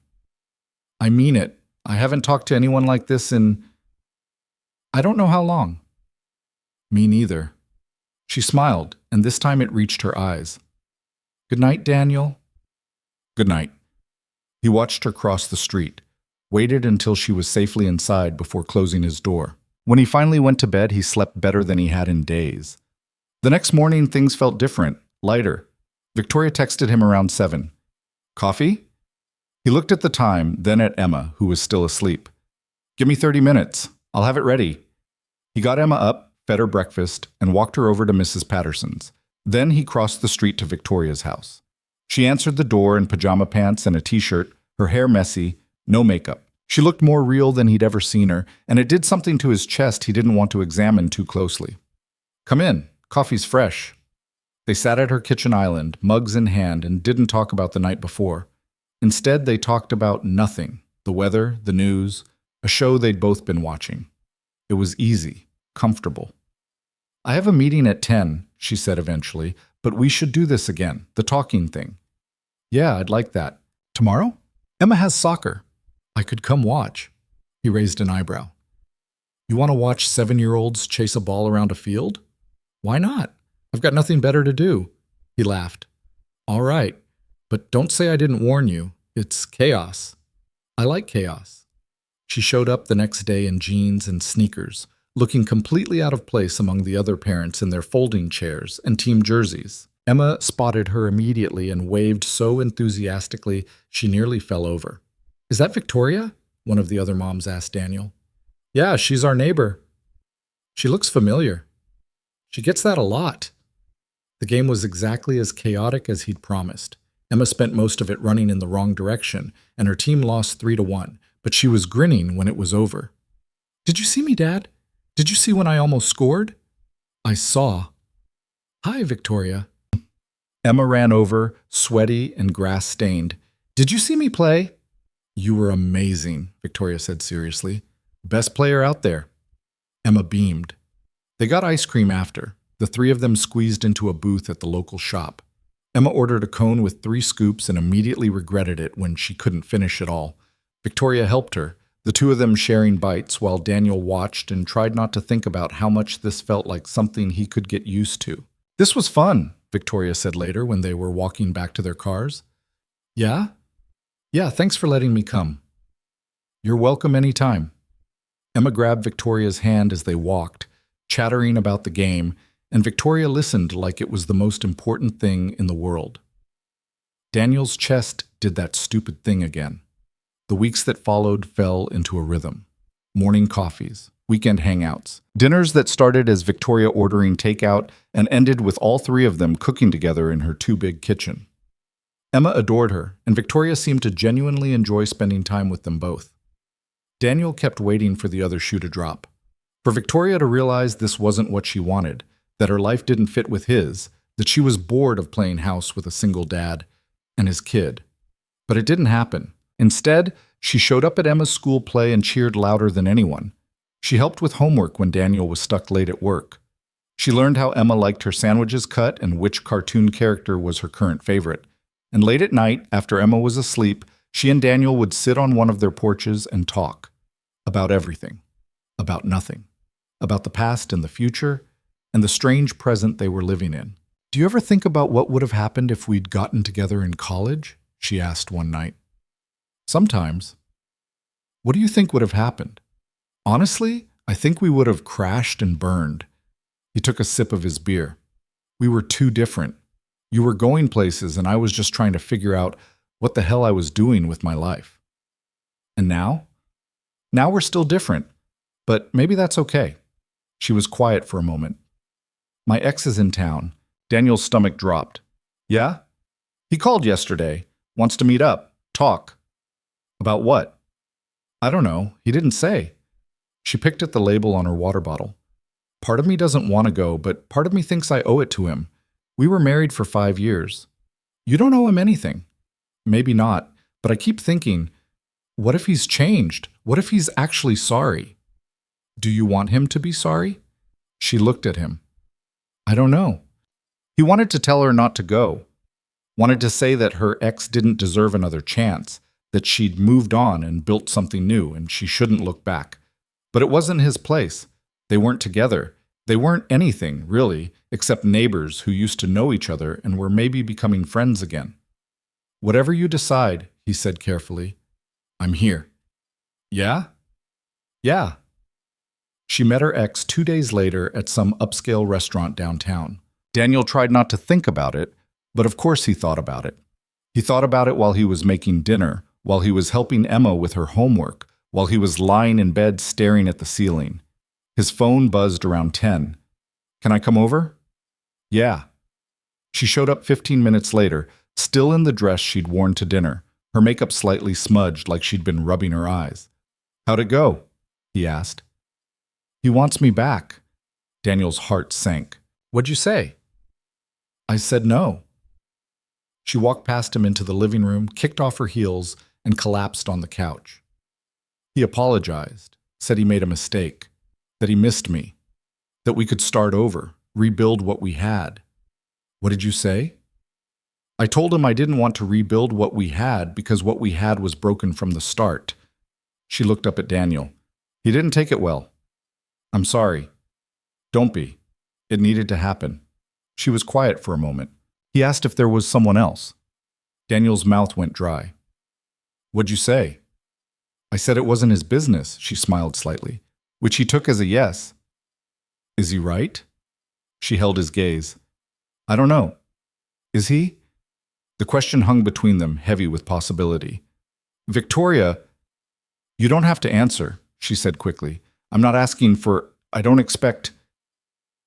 I mean it. I haven't talked to anyone like this in I don't know how long. Me neither. She smiled, and this time it reached her eyes. Good night, Daniel. Good night. He watched her cross the street, waited until she was safely inside before closing his door. When he finally went to bed, he slept better than he had in days. The next morning, things felt different, lighter. Victoria texted him around 7. Coffee? He looked at the time, then at Emma, who was still asleep. Give me 30 minutes. I'll have it ready. He got Emma up, fed her breakfast, and walked her over to Mrs. Patterson's. Then he crossed the street to Victoria's house. She answered the door in pajama pants and a t-shirt, her hair messy, no makeup. She looked more real than he'd ever seen her, and it did something to his chest he didn't want to examine too closely. Come in. Coffee's fresh. They sat at her kitchen island, mugs in hand, and didn't talk about the night before. Instead, they talked about nothing. The weather, the news, a show they'd both been watching. It was easy, comfortable. I have a meeting at 10, she said eventually, but we should do this again, the talking thing. Yeah, I'd like that. Tomorrow? Emma has soccer. I could come watch. He raised an eyebrow. You want to watch 7-year-olds chase a ball around a field? Why not? I've got nothing better to do. He laughed. All right, but don't say I didn't warn you. It's chaos. I like chaos. She showed up the next day in jeans and sneakers, looking completely out of place among the other parents in their folding chairs and team jerseys. Emma spotted her immediately and waved so enthusiastically she nearly fell over. Is that Victoria? One of the other moms asked Daniel. Yeah, she's our neighbor. She looks familiar. She gets that a lot. The game was exactly as chaotic as he'd promised. Emma spent most of it running in the wrong direction, and her team lost 3-1, but she was grinning when it was over. Did you see me, Dad? Did you see when I almost scored? I saw. Hi, Victoria. Emma ran over, sweaty and grass-stained. Did you see me play? You were amazing, Victoria said seriously. Best player out there. Emma beamed. They got ice cream after. The three of them squeezed into a booth at the local shop. Emma ordered a cone with 3 scoops and immediately regretted it when she couldn't finish it all. Victoria helped her, the two of them sharing bites while Daniel watched and tried not to think about how much this felt like something he could get used to. This was fun, Victoria said later when they were walking back to their cars. Yeah? Yeah, thanks for letting me come. You're welcome anytime. Emma grabbed Victoria's hand as they walked, chattering about the game, and Victoria listened like it was the most important thing in the world. Daniel's chest did that stupid thing again. The weeks that followed fell into a rhythm. Morning coffees, weekend hangouts, dinners that started as Victoria ordering takeout and ended with all 3 of them cooking together in her too-big kitchen. Emma adored her, and Victoria seemed to genuinely enjoy spending time with them both. Daniel kept waiting for the other shoe to drop. For Victoria to realize this wasn't what she wanted, that her life didn't fit with his, that she was bored of playing house with a single dad and his kid. But it didn't happen. Instead, she showed up at Emma's school play and cheered louder than anyone. She helped with homework when Daniel was stuck late at work. She learned how Emma liked her sandwiches cut and which cartoon character was her current favorite. And late at night, after Emma was asleep, she and Daniel would sit on one of their porches and talk. About everything. About nothing. About the past and the future, and the strange present they were living in. Do you ever think about what would have happened if we'd gotten together in college? She asked one night. Sometimes. What do you think would have happened? Honestly, I think we would have crashed and burned. He took a sip of his beer. We were too different. You were going places and I was just trying to figure out what the hell I was doing with my life. And now? Now we're still different, but maybe that's okay. She was quiet for a moment. My ex is in town. Daniel's stomach dropped. Yeah? He called yesterday. Wants to meet up. Talk. About what? I don't know. He didn't say. She picked at the label on her water bottle. Part of me doesn't want to go, but part of me thinks I owe it to him. We were married for 5 years. You don't owe him anything. Maybe not, but I keep thinking, what if he's changed? What if he's actually sorry? Do you want him to be sorry? She looked at him. I don't know. He wanted to tell her not to go. Wanted to say that her ex didn't deserve another chance, that she'd moved on and built something new and she shouldn't look back. But it wasn't his place. They weren't together. They weren't anything, really, except neighbors who used to know each other and were maybe becoming friends again. Whatever you decide, he said carefully, I'm here. Yeah? Yeah. She met her ex 2 days later at some upscale restaurant downtown. Daniel tried not to think about it, but of course he thought about it. He thought about it while he was making dinner, while he was helping Emma with her homework, while he was lying in bed staring at the ceiling. His phone buzzed around 10. Can I come over? Yeah. She showed up 15 minutes later, still in the dress she'd worn to dinner, her makeup slightly smudged like she'd been rubbing her eyes. How'd it go? He asked. He wants me back. Daniel's heart sank. What'd you say? I said no. She walked past him into the living room, kicked off her heels, and collapsed on the couch. He apologized, said he made a mistake, that he missed me, that we could start over, rebuild what we had. What did you say? I told him I didn't want to rebuild what we had because what we had was broken from the start. She looked up at Daniel. He didn't take it well. I'm sorry. Don't be. It needed to happen. She was quiet for a moment. He asked if there was someone else. Daniel's mouth went dry. What'd you say? I said it wasn't his business, she smiled slightly, which he took as a yes. Is he right? She held his gaze. I don't know. Is he? The question hung between them, heavy with possibility. Victoria, you don't have to answer, she said quickly. I'm not asking for, I don't expect.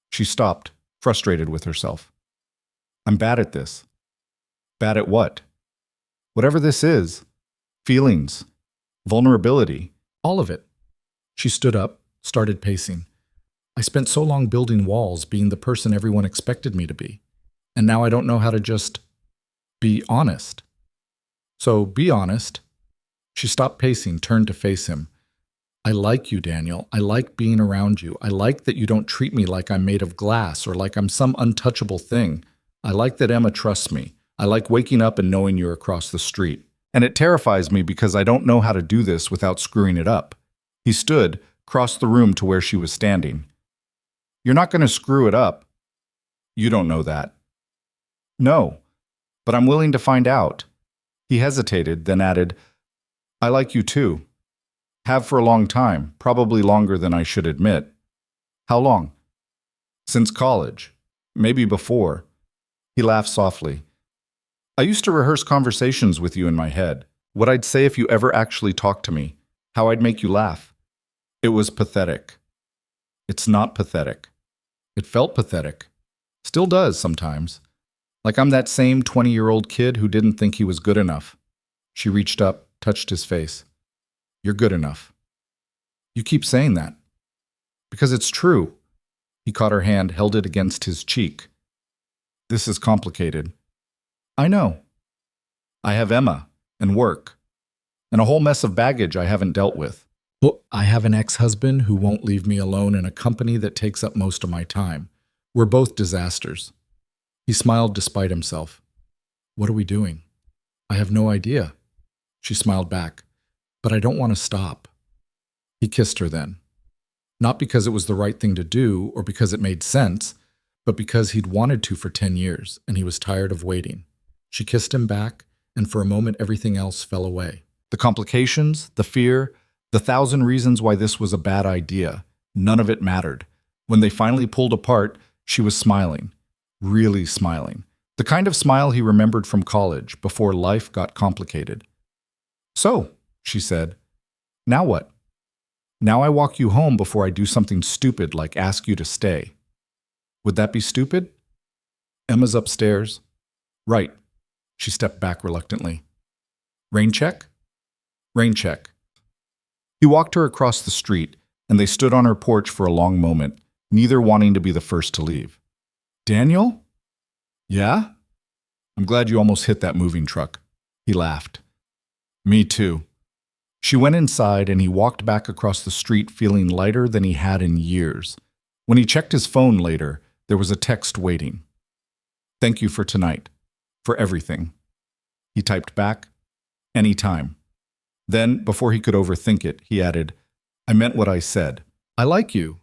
She stopped, frustrated with herself. I'm bad at this. Bad at what? Whatever this is. Feelings. Vulnerability. All of it. She stood up, started pacing. I spent so long building walls, being the person everyone expected me to be. And now I don't know how to just be honest. So be honest. She stopped pacing, turned to face him. I like you, Daniel. I like being around you. I like that you don't treat me like I'm made of glass or like I'm some untouchable thing. I like that Emma trusts me. I like waking up and knowing you're across the street. And it terrifies me because I don't know how to do this without screwing it up. He stood, crossed the room to where she was standing. You're not going to screw it up. You don't know that. No, but I'm willing to find out. He hesitated, then added, I like you too. Have for a long time, probably longer than I should admit. How long? Since college. Maybe before. He laughed softly. I used to rehearse conversations with you in my head. What I'd say if you ever actually talked to me. How I'd make you laugh. It was pathetic. It's not pathetic. It felt pathetic. Still does sometimes. Like I'm that same 20-year-old kid who didn't think he was good enough. She reached up, touched his face. You're good enough. You keep saying that. Because it's true. He caught her hand, held it against his cheek. This is complicated. I know. I have Emma, and work, and a whole mess of baggage I haven't dealt with. Well, I have an ex-husband who won't leave me alone in a company that takes up most of my time. We're both disasters. He smiled despite himself. What are we doing? I have no idea. She smiled back. But I don't want to stop. He kissed her then. Not because it was the right thing to do or because it made sense, but because he'd wanted to for 10 years and he was tired of waiting. She kissed him back, and for a moment everything else fell away. The complications, the fear, the 1,000 reasons why this was a bad idea, none of it mattered. When they finally pulled apart, she was smiling. Really smiling. The kind of smile he remembered from college, before life got complicated. So, she said, now what? Now I walk you home before I do something stupid like ask you to stay. Would that be stupid? Emma's upstairs. Right. She stepped back reluctantly. Rain check? Rain check. He walked her across the street, and they stood on her porch for a long moment, neither wanting to be the first to leave. Daniel? Yeah? I'm glad you almost hit that moving truck. He laughed. Me too. She went inside, and he walked back across the street feeling lighter than he had in years. When he checked his phone later, there was a text waiting. Thank you for tonight. For everything. He typed back, anytime. Then, before he could overthink it, he added, I meant what I said. I like you.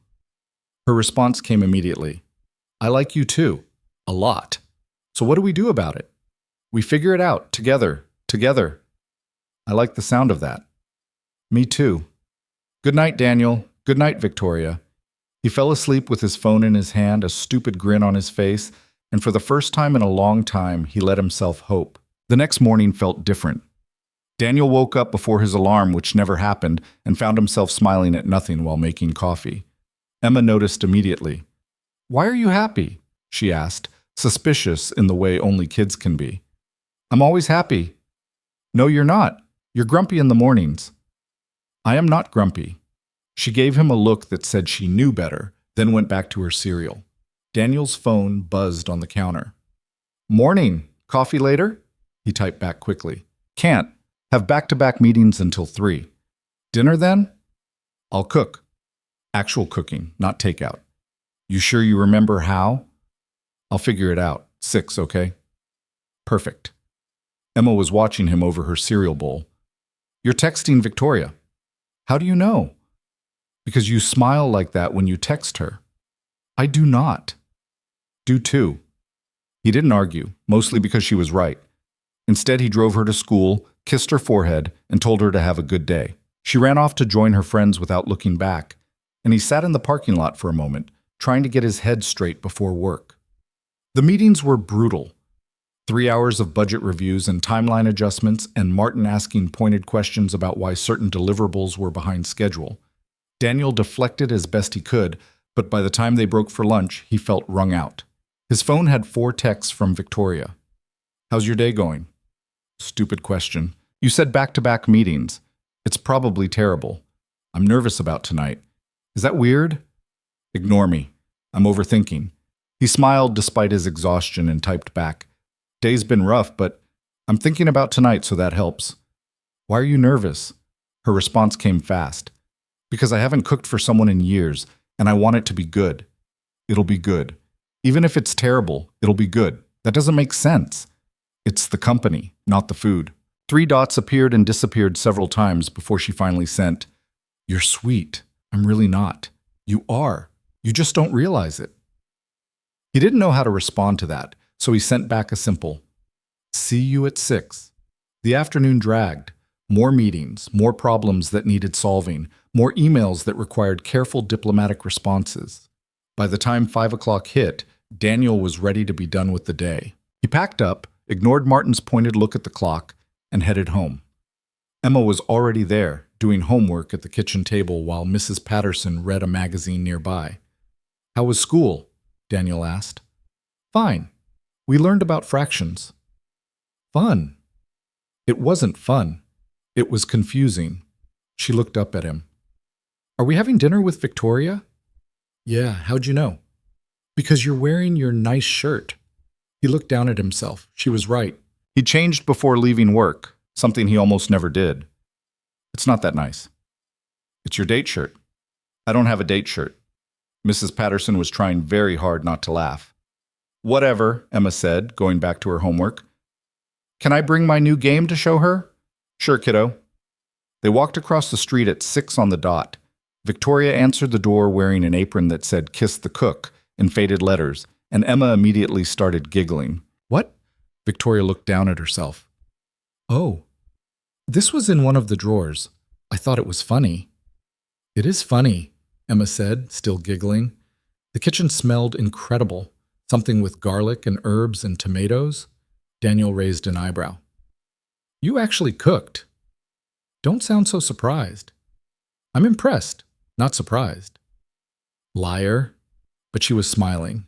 Her response came immediately. I like you too. A lot. So what do we do about it? We figure it out, together. I like the sound of that. Me too. Good night, Daniel. Good night, Victoria. He fell asleep with his phone in his hand, a stupid grin on his face, and for the first time in a long time, he let himself hope. The next morning felt different. Daniel woke up before his alarm, which never happened, and found himself smiling at nothing while making coffee. Emma noticed immediately. Why are you happy? She asked, suspicious in the way only kids can be. I'm always happy. No, you're not. You're grumpy in the mornings. I am not grumpy. She gave him a look that said she knew better, then went back to her cereal. Daniel's phone buzzed on the counter. Morning. Coffee later? He typed back quickly. Can't. Have back-to-back meetings until 3. Dinner then? I'll cook. Actual cooking, not takeout. You sure you remember how? I'll figure it out. 6, okay? Perfect. Emma was watching him over her cereal bowl. You're texting Victoria. How do you know? Because you smile like that when you text her. I do not. Do too. He didn't argue, mostly because she was right. Instead, he drove her to school, kissed her forehead, and told her to have a good day. She ran off to join her friends without looking back, and he sat in the parking lot for a moment, trying to get his head straight before work. The meetings were brutal. 3 hours of budget reviews and timeline adjustments, and Martin asking pointed questions about why certain deliverables were behind schedule. Daniel deflected as best he could, but by the time they broke for lunch, he felt wrung out. His phone had 4 texts from Victoria. How's your day going? Stupid question. You said back-to-back meetings. It's probably terrible. I'm nervous about tonight. Is that weird? Ignore me. I'm overthinking. He smiled despite his exhaustion and typed back. Day's been rough, but I'm thinking about tonight, so that helps. Why are you nervous? Her response came fast. Because I haven't cooked for someone in years, and I want it to be good. It'll be good. Even if it's terrible, it'll be good. That doesn't make sense. It's the company, not the food. 3 dots appeared and disappeared several times before she finally sent, You're sweet. I'm really not. You are. You just don't realize it. He didn't know how to respond to that, so he sent back a simple, See you at 6. The afternoon dragged. More meetings, more problems that needed solving, more emails that required careful diplomatic responses. By the time 5 o'clock hit, Daniel was ready to be done with the day. He packed up, ignored Martin's pointed look at the clock, and headed home. Emma was already there, doing homework at the kitchen table while Mrs. Patterson read a magazine nearby. How was school? Daniel asked. Fine. We learned about fractions. Fun. It wasn't fun. It was confusing. She looked up at him. Are we having dinner with Victoria? Yeah, how'd you know? Because you're wearing your nice shirt. He looked down at himself. She was right. He changed before leaving work, something he almost never did. It's not that nice. It's your date shirt. I don't have a date shirt. Mrs. Patterson was trying very hard not to laugh. Whatever, Emma said, going back to her homework. Can I bring my new game to show her? Sure, kiddo. They walked across the street at 6 on the dot. Victoria answered the door wearing an apron that said Kiss the Cook in faded letters, and Emma immediately started giggling. What? Victoria looked down at herself. Oh. This was in one of the drawers. I thought it was funny. It is funny, Emma said, still giggling. The kitchen smelled incredible, something with garlic and herbs and tomatoes. Daniel raised an eyebrow. You actually cooked. Don't sound so surprised. I'm impressed, not surprised. Liar. But she was smiling.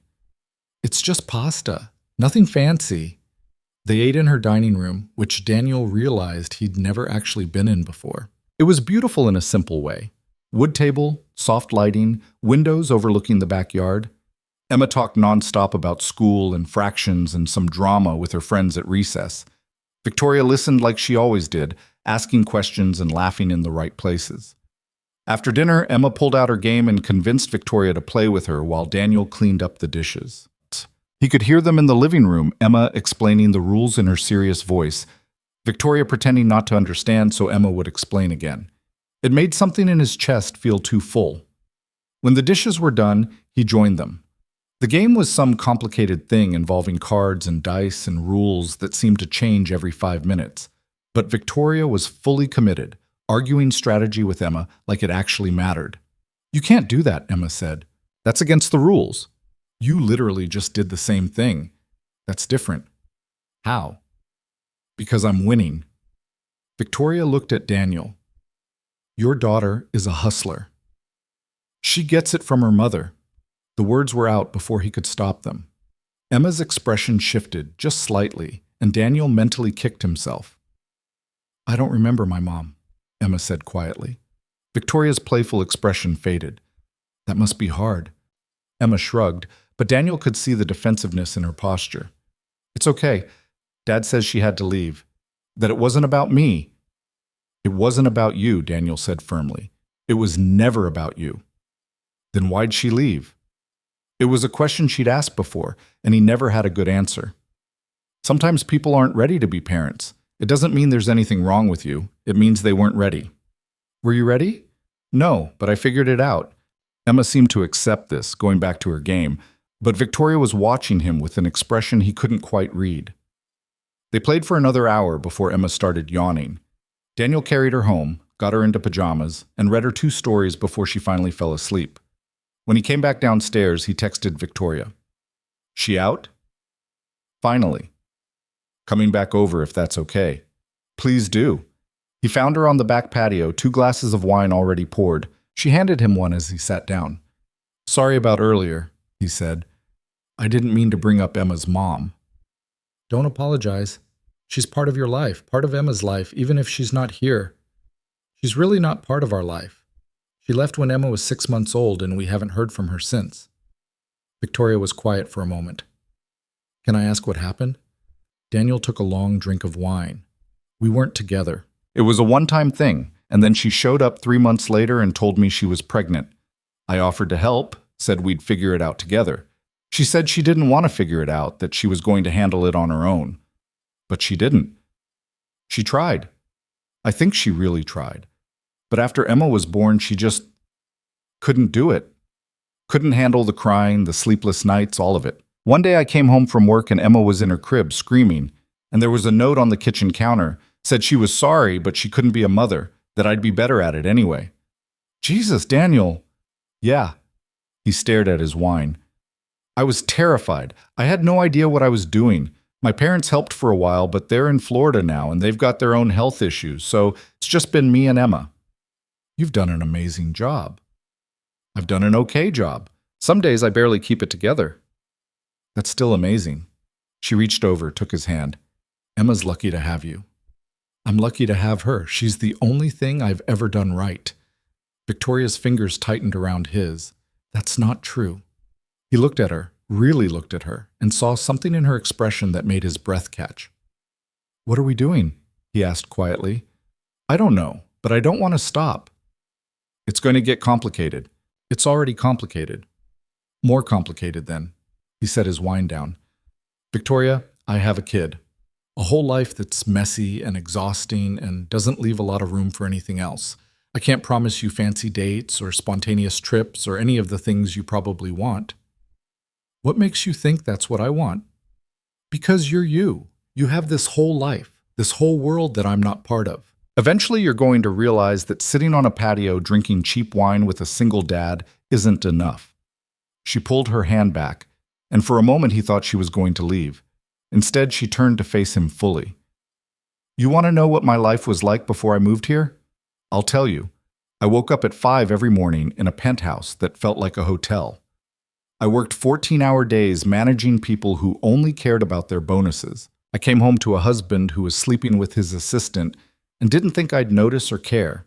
It's just pasta, nothing fancy. They ate in her dining room, which Daniel realized he'd never actually been in before. It was beautiful in a simple way. Wood table, soft lighting, windows overlooking the backyard. Emma talked nonstop about school and fractions and some drama with her friends at recess. Victoria listened like she always did, asking questions and laughing in the right places. After dinner, Emma pulled out her game and convinced Victoria to play with her while Daniel cleaned up the dishes. He could hear them in the living room, Emma explaining the rules in her serious voice, Victoria pretending not to understand so Emma would explain again. It made something in his chest feel too full. When the dishes were done, he joined them. The game was some complicated thing involving cards and dice and rules that seemed to change every 5 minutes. But Victoria was fully committed, arguing strategy with Emma like it actually mattered. You can't do that, Emma said. That's against the rules. You literally just did the same thing. That's different. How? Because I'm winning. Victoria looked at Daniel. Your daughter is a hustler. She gets it from her mother. The words were out before he could stop them. Emma's expression shifted just slightly, and Daniel mentally kicked himself. I don't remember my mom, Emma said quietly. Victoria's playful expression faded. That must be hard. Emma shrugged, but Daniel could see the defensiveness in her posture. It's okay. Dad says she had to leave. That it wasn't about me. It wasn't about you, Daniel said firmly. It was never about you. Then why'd she leave? It was a question she'd asked before, and he never had a good answer. Sometimes people aren't ready to be parents. It doesn't mean there's anything wrong with you. It means they weren't ready. Were you ready? No, but I figured it out. Emma seemed to accept this, going back to her game, but Victoria was watching him with an expression he couldn't quite read. They played for another hour before Emma started yawning. Daniel carried her home, got her into pajamas, and read her 2 stories before she finally fell asleep. When he came back downstairs, he texted Victoria. "She out?" "Finally. Coming back over if that's okay." "Please do." He found her on the back patio, 2 glasses of wine already poured. She handed him one as he sat down. "Sorry about earlier," he said. "I didn't mean to bring up Emma's mom." "Don't apologize. She's part of your life, part of Emma's life, even if she's not here. She's really not part of our life. She left when Emma was 6 months old, and we haven't heard from her since." Victoria was quiet for a moment. "Can I ask what happened?" Daniel took a long drink of wine. "We weren't together. It was a one-time thing, and then she showed up 3 months later and told me she was pregnant. I offered to help, said we'd figure it out together. She said she didn't want to figure it out, that she was going to handle it on her own. But she didn't. She tried. I think she really tried. But after Emma was born, she just couldn't do it. Couldn't handle the crying, the sleepless nights, all of it. One day I came home from work and Emma was in her crib screaming, and there was a note on the kitchen counter, said she was sorry, but she couldn't be a mother, that I'd be better at it anyway. Jesus, Daniel. Yeah. He stared at his wine. I was terrified. I had no idea what I was doing. My parents helped for a while, but they're in Florida now, and they've got their own health issues, so it's just been me and Emma. You've done an amazing job. I've done an okay job. Some days I barely keep it together. That's still amazing. She reached over, took his hand. Emma's lucky to have you. I'm lucky to have her. She's the only thing I've ever done right. Victoria's fingers tightened around his. That's not true. He looked at her, really looked at her, and saw something in her expression that made his breath catch. What are we doing? He asked quietly. I don't know, but I don't want to stop. It's going to get complicated. It's already complicated. More complicated then. He set his wine down. Victoria, I have a kid. A whole life that's messy and exhausting and doesn't leave a lot of room for anything else. I can't promise you fancy dates or spontaneous trips or any of the things you probably want. What makes you think that's what I want? Because you're you. You have this whole life, this whole world that I'm not part of. Eventually you're going to realize that sitting on a patio drinking cheap wine with a single dad isn't enough. She pulled her hand back, and for a moment he thought she was going to leave. Instead, she turned to face him fully. You want to know what my life was like before I moved here? I'll tell you. I woke up at 5 every morning in a penthouse that felt like a hotel. I worked 14-hour days managing people who only cared about their bonuses. I came home to a husband who was sleeping with his assistant and didn't think I'd notice or care.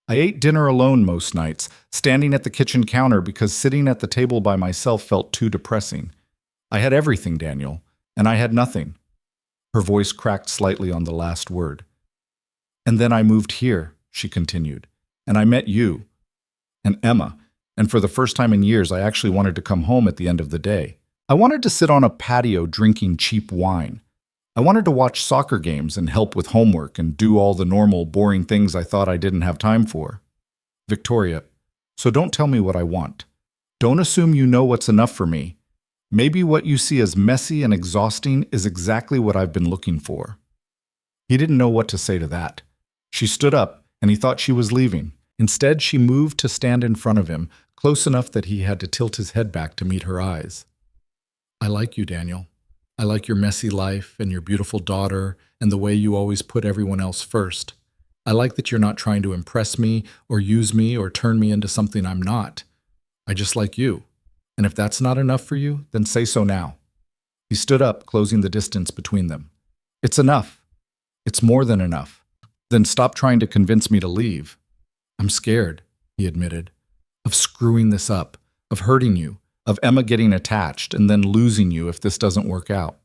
I ate dinner alone most nights, standing at the kitchen counter because sitting at the table by myself felt too depressing. I had everything, Daniel. And I had nothing. Her voice cracked slightly on the last word. And then I moved here, she continued, and I met you and Emma, and for the first time in years I actually wanted to come home at the end of the day. I wanted to sit on a patio drinking cheap wine. I wanted to watch soccer games and help with homework and do all the normal, boring things I thought I didn't have time for. Victoria, so don't tell me what I want. Don't assume you know what's enough for me. Maybe what you see as messy and exhausting is exactly what I've been looking for. He didn't know what to say to that. She stood up, and he thought she was leaving. Instead, she moved to stand in front of him, close enough that he had to tilt his head back to meet her eyes. I like you, Daniel. I like your messy life and your beautiful daughter and the way you always put everyone else first. I like that you're not trying to impress me or use me or turn me into something I'm not. I just like you. And if that's not enough for you, then say so now. He stood up, closing the distance between them. It's enough. It's more than enough. Then stop trying to convince me to leave. I'm scared, he admitted, of screwing this up, of hurting you, of Emma getting attached and then losing you if this doesn't work out.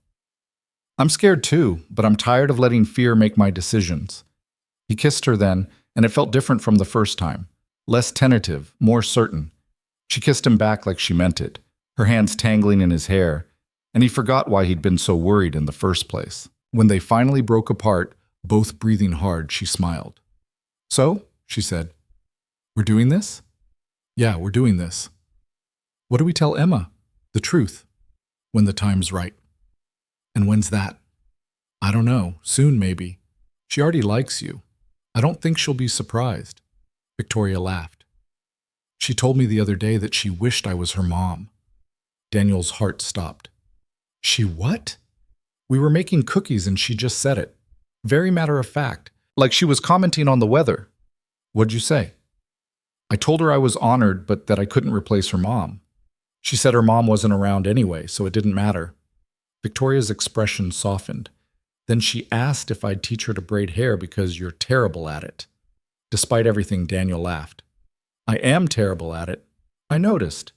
I'm scared too, but I'm tired of letting fear make my decisions. He kissed her then, and it felt different from the first time. Less tentative, more certain. She kissed him back like she meant it, her hands tangling in his hair, and he forgot why he'd been so worried in the first place. When they finally broke apart, both breathing hard, she smiled. So, she said, We're doing this? Yeah, we're doing this. What do we tell Emma? The truth. When the time's right. And when's that? I don't know. Soon, maybe. She already likes you. I don't think she'll be surprised. Victoria laughed. She told me the other day that she wished I was her mom. Daniel's heart stopped. She what? We were making cookies and she just said it. Very matter of fact, like she was commenting on the weather. What'd you say? I told her I was honored, but that I couldn't replace her mom. She said her mom wasn't around anyway, so it didn't matter. Victoria's expression softened. Then she asked if I'd teach her to braid hair because you're terrible at it. Despite everything, Daniel laughed. I am terrible at it. I noticed.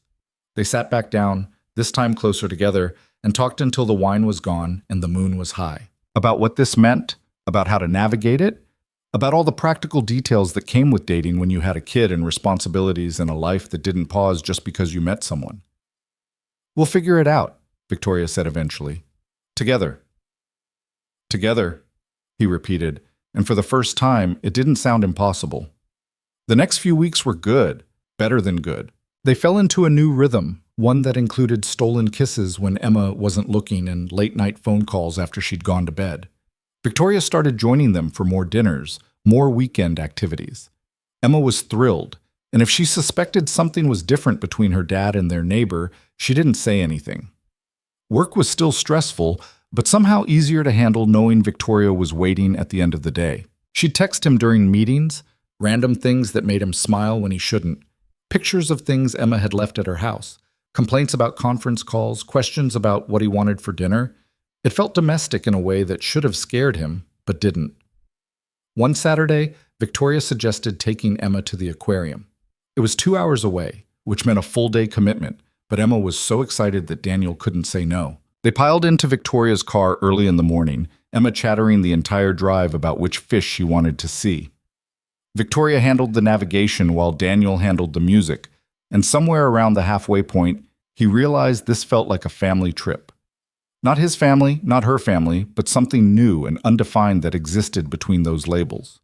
They sat back down, this time closer together, and talked until the wine was gone and the moon was high. About what this meant, about how to navigate it, about all the practical details that came with dating when you had a kid and responsibilities and a life that didn't pause just because you met someone. We'll figure it out, Victoria said eventually. Together. Together, he repeated, and for the first time, it didn't sound impossible. The next few weeks were good, better than good. They fell into a new rhythm, one that included stolen kisses when Emma wasn't looking and late-night phone calls after she'd gone to bed. Victoria started joining them for more dinners, more weekend activities. Emma was thrilled, and if she suspected something was different between her dad and their neighbor, she didn't say anything. Work was still stressful, but somehow easier to handle knowing Victoria was waiting at the end of the day. She'd text him during meetings, random things that made him smile when he shouldn't, pictures of things Emma had left at her house, complaints about conference calls, questions about what he wanted for dinner. It felt domestic in a way that should have scared him, but didn't. One Saturday, Victoria suggested taking Emma to the aquarium. It was 2 hours away, which meant a full-day commitment, but Emma was so excited that Daniel couldn't say no. They piled into Victoria's car early in the morning, Emma chattering the entire drive about which fish she wanted to see. Victoria handled the navigation while Daniel handled the music, and somewhere around the halfway point, he realized this felt like a family trip. Not his family, not her family, but something new and undefined that existed between those labels.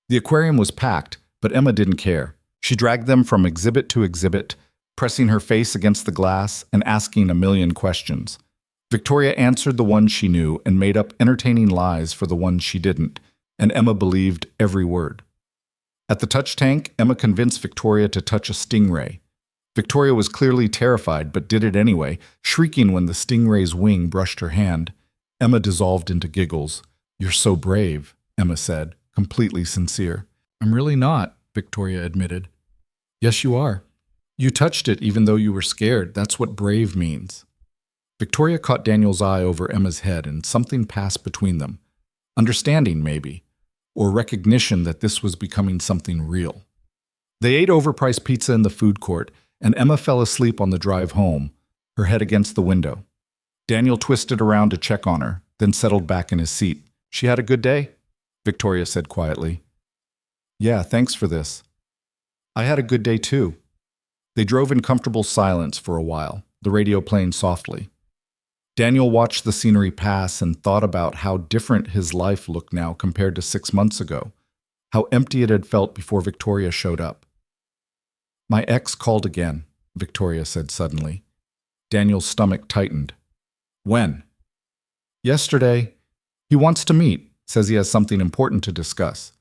The aquarium was packed, but Emma didn't care. She dragged them from exhibit to exhibit, pressing her face against the glass and asking a million questions. Victoria answered the ones she knew and made up entertaining lies for the ones she didn't, and Emma believed every word. At the touch tank, Emma convinced Victoria to touch a stingray. Victoria was clearly terrified, but did it anyway, shrieking when the stingray's wing brushed her hand. Emma dissolved into giggles. "You're so brave," Emma said, completely sincere. "I'm really not," Victoria admitted. "Yes, you are. You touched it even though you were scared. That's what brave means." Victoria caught Daniel's eye over Emma's head, and something passed between them. Understanding, maybe, or recognition that this was becoming something real. They ate overpriced pizza in the food court, and Emma fell asleep on the drive home, her head against the window. Daniel twisted around to check on her, then settled back in his seat. "She had a good day?" Victoria said quietly. "Yeah, thanks for this." "I had a good day too." They drove in comfortable silence for a while, the radio playing softly. Daniel watched the scenery pass and thought about how different his life looked now compared to 6 months ago, how empty it had felt before Victoria showed up. "My ex called again," Victoria said suddenly. Daniel's stomach tightened. "When?" "Yesterday. He wants to meet, says he has something important to discuss."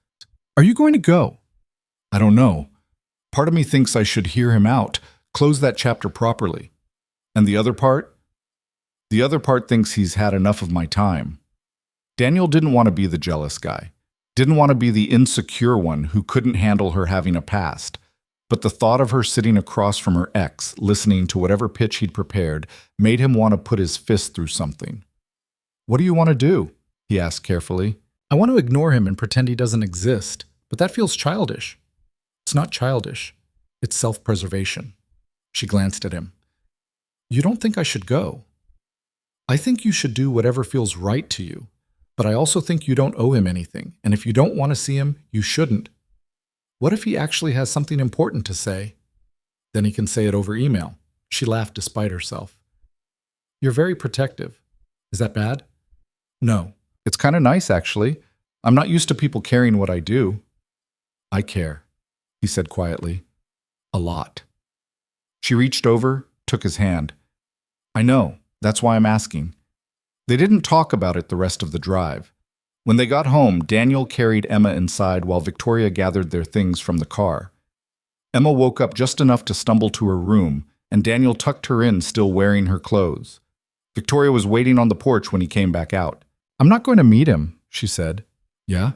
"Are you going to go?" "I don't know. Part of me thinks I should hear him out, close that chapter properly. And the other part? The other part thinks he's had enough of my time." Daniel didn't want to be the jealous guy, didn't want to be the insecure one who couldn't handle her having a past. But the thought of her sitting across from her ex, listening to whatever pitch he'd prepared, made him want to put his fist through something. "What do you want to do?" he asked carefully. "I want to ignore him and pretend he doesn't exist, but that feels childish." "It's not childish. It's self-preservation." She glanced at him. "You don't think I should go?" "I think you should do whatever feels right to you, but I also think you don't owe him anything, and if you don't want to see him, you shouldn't. What if he actually has something important to say? Then he can say it over email." She laughed despite herself. "You're very protective. Is that bad?" "No. It's kind of nice, actually. I'm not used to people caring what I do." "I care," he he said quietly. A lot. She reached over, took his hand. I know, that's why I'm asking. They didn't talk about it the rest of the drive. When they got home, Daniel carried Emma inside while Victoria gathered their things from the car. Emma woke up just enough to stumble to her room, and Daniel tucked her in, still wearing her clothes. Victoria was waiting on the porch when he came back out. I'm not going to meet him, she said. Yeah?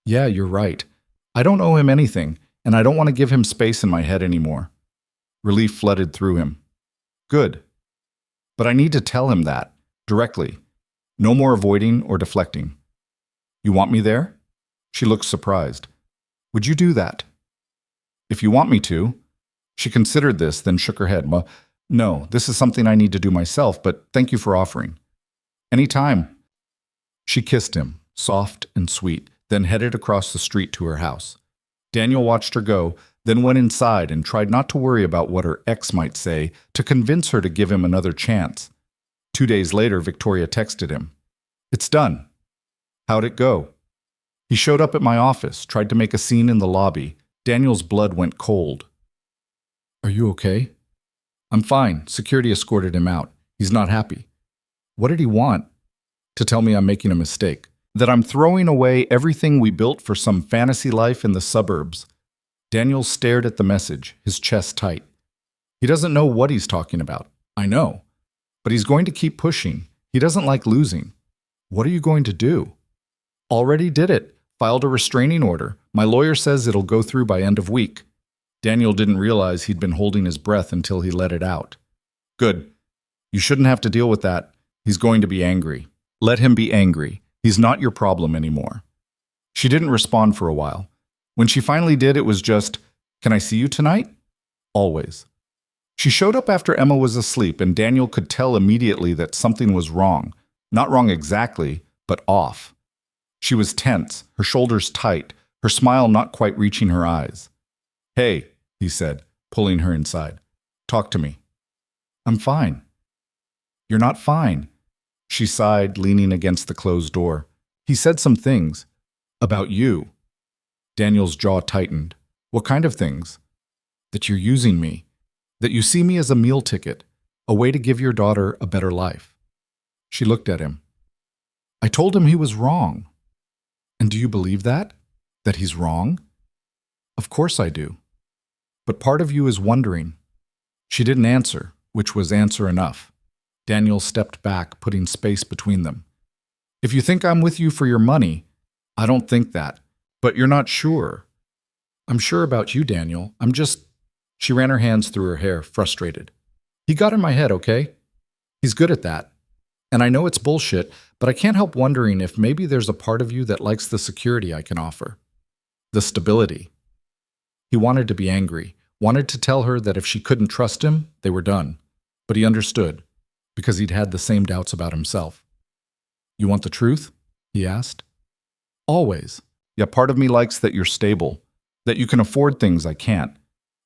Yeah, you're right. I don't owe him anything, and I don't want to give him space in my head anymore. Relief flooded through him. Good. But I need to tell him that, directly. No more avoiding or deflecting. You want me there? She looked surprised. Would you do that? If you want me to. She considered this, then shook her head. No, this is something I need to do myself, but thank you for offering. Any time. She kissed him, soft and sweet, then headed across the street to her house. Daniel watched her go, then went inside and tried not to worry about what her ex might say to convince her to give him another chance. 2 days later, Victoria texted him. It's done. How'd it go? He showed up at my office, tried to make a scene in the lobby. Daniel's blood went cold. Are you okay? I'm fine. Security escorted him out. He's not happy. What did he want? To tell me I'm making a mistake. That I'm throwing away everything we built for some fantasy life in the suburbs. Daniel stared at the message, his chest tight. He doesn't know what he's talking about. I know. But he's going to keep pushing. He doesn't like losing. What are you going to do? Already did it. Filed a restraining order. My lawyer says it'll go through by end of week. Daniel didn't realize he'd been holding his breath until he let it out. Good. You shouldn't have to deal with that. He's going to be angry. Let him be angry. He's not your problem anymore. She didn't respond for a while. When she finally did, it was just, Can I see you tonight? Always. She showed up after Emma was asleep, and Daniel could tell immediately that something was wrong. Not wrong exactly, but off. She was tense, her shoulders tight, her smile not quite reaching her eyes. Hey, he said, pulling her inside. Talk to me. I'm fine. You're not fine. She sighed, leaning against the closed door. He said some things. About you. Daniel's jaw tightened. What kind of things? That you're using me. That you see me as a meal ticket, a way to give your daughter a better life. She looked at him. I told him he was wrong. And do you believe that? That he's wrong? Of course I do. But part of you is wondering. She didn't answer, which was answer enough. Daniel stepped back, putting space between them. If you think I'm with you for your money, I don't think that. But you're not sure. I'm sure about you, Daniel. I'm just... She ran her hands through her hair, frustrated. He got in my head, okay? He's good at that. And I know it's bullshit, but I can't help wondering if maybe there's a part of you that likes the security I can offer. The stability. He wanted to be angry, wanted to tell her that if she couldn't trust him, they were done. But he understood, because he'd had the same doubts about himself. You want the truth? He asked. Always. Yeah, part of me likes that you're stable, that you can afford things I can't,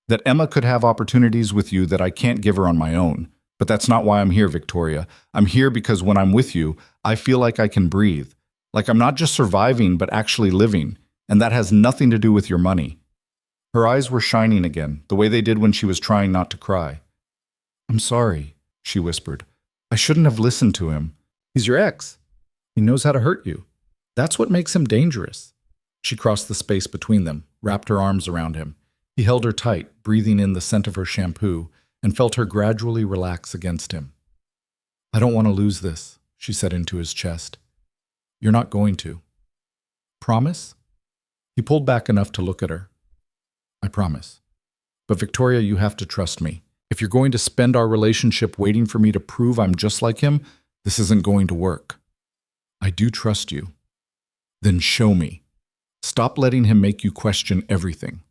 that Emma could have opportunities with you that I can't give her on my own. But that's not why I'm here, Victoria. I'm here because when I'm with you, I feel like I can breathe, like I'm not just surviving, but actually living, and that has nothing to do with your money. Her eyes were shining again, the way they did when she was trying not to cry. I'm sorry, she whispered. I shouldn't have listened to him. He's your ex. He knows how to hurt you. That's what makes him dangerous. She crossed the space between them, wrapped her arms around him. He held her tight, breathing in the scent of her shampoo, and felt her gradually relax against him. I don't want to lose this, she said into his chest. You're not going to. Promise? He pulled back enough to look at her. I promise. But Victoria, you have to trust me. If you're going to spend our relationship waiting for me to prove I'm just like him, this isn't going to work. I do trust you. Then show me. Stop letting him make you question everything.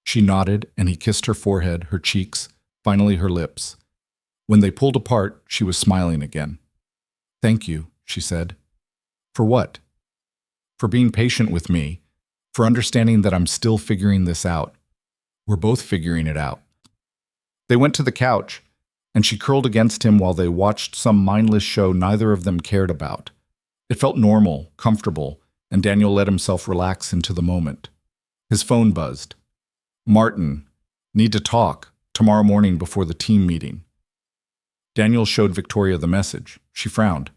She nodded, and he kissed her forehead, her cheeks, finally her lips. When they pulled apart, she was smiling again. Thank you, she said. For what? For being patient with me, for understanding that I'm still figuring this out. We're both figuring it out. They went to the couch, and she curled against him while they watched some mindless show neither of them cared about. It felt normal, comfortable, and Daniel let himself relax into the moment. His phone buzzed. Martin, need to talk tomorrow morning before the team meeting. Daniel showed Victoria the message. She frowned.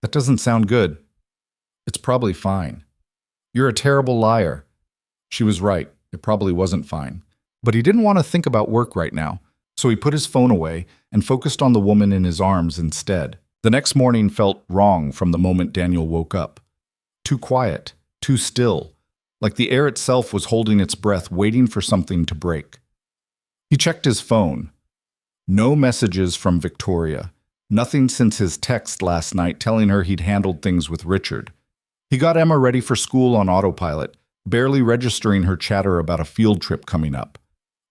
That doesn't sound good. It's probably fine. You're a terrible liar. She was right. It probably wasn't fine. But he didn't want to think about work right now, so he put his phone away and focused on the woman in his arms instead. The next morning felt wrong from the moment Daniel woke up. Too quiet, too still, like the air itself was holding its breath, waiting for something to break. He checked his phone. No messages from Victoria. Nothing since his text last night telling her he'd handled things with Richard. He got Emma ready for school on autopilot, barely registering her chatter about a field trip coming up.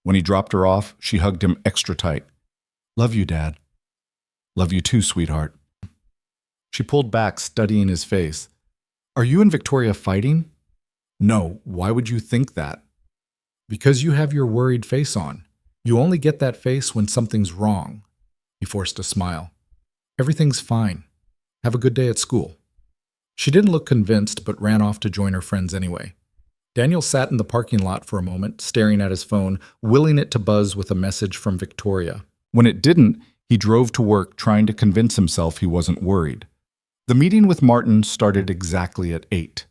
When he dropped her off, she hugged him extra tight. Love you, Dad. Love you too, sweetheart. She pulled back, studying his face. Are you and Victoria fighting? No, why would you think that? Because you have your worried face on. You only get that face when something's wrong. He forced a smile. Everything's fine. Have a good day at school. She didn't look convinced, but ran off to join her friends anyway. Daniel sat in the parking lot for a moment, staring at his phone, willing it to buzz with a message from Victoria. When it didn't, he drove to work, trying to convince himself he wasn't worried. The meeting with Martin started exactly at 8.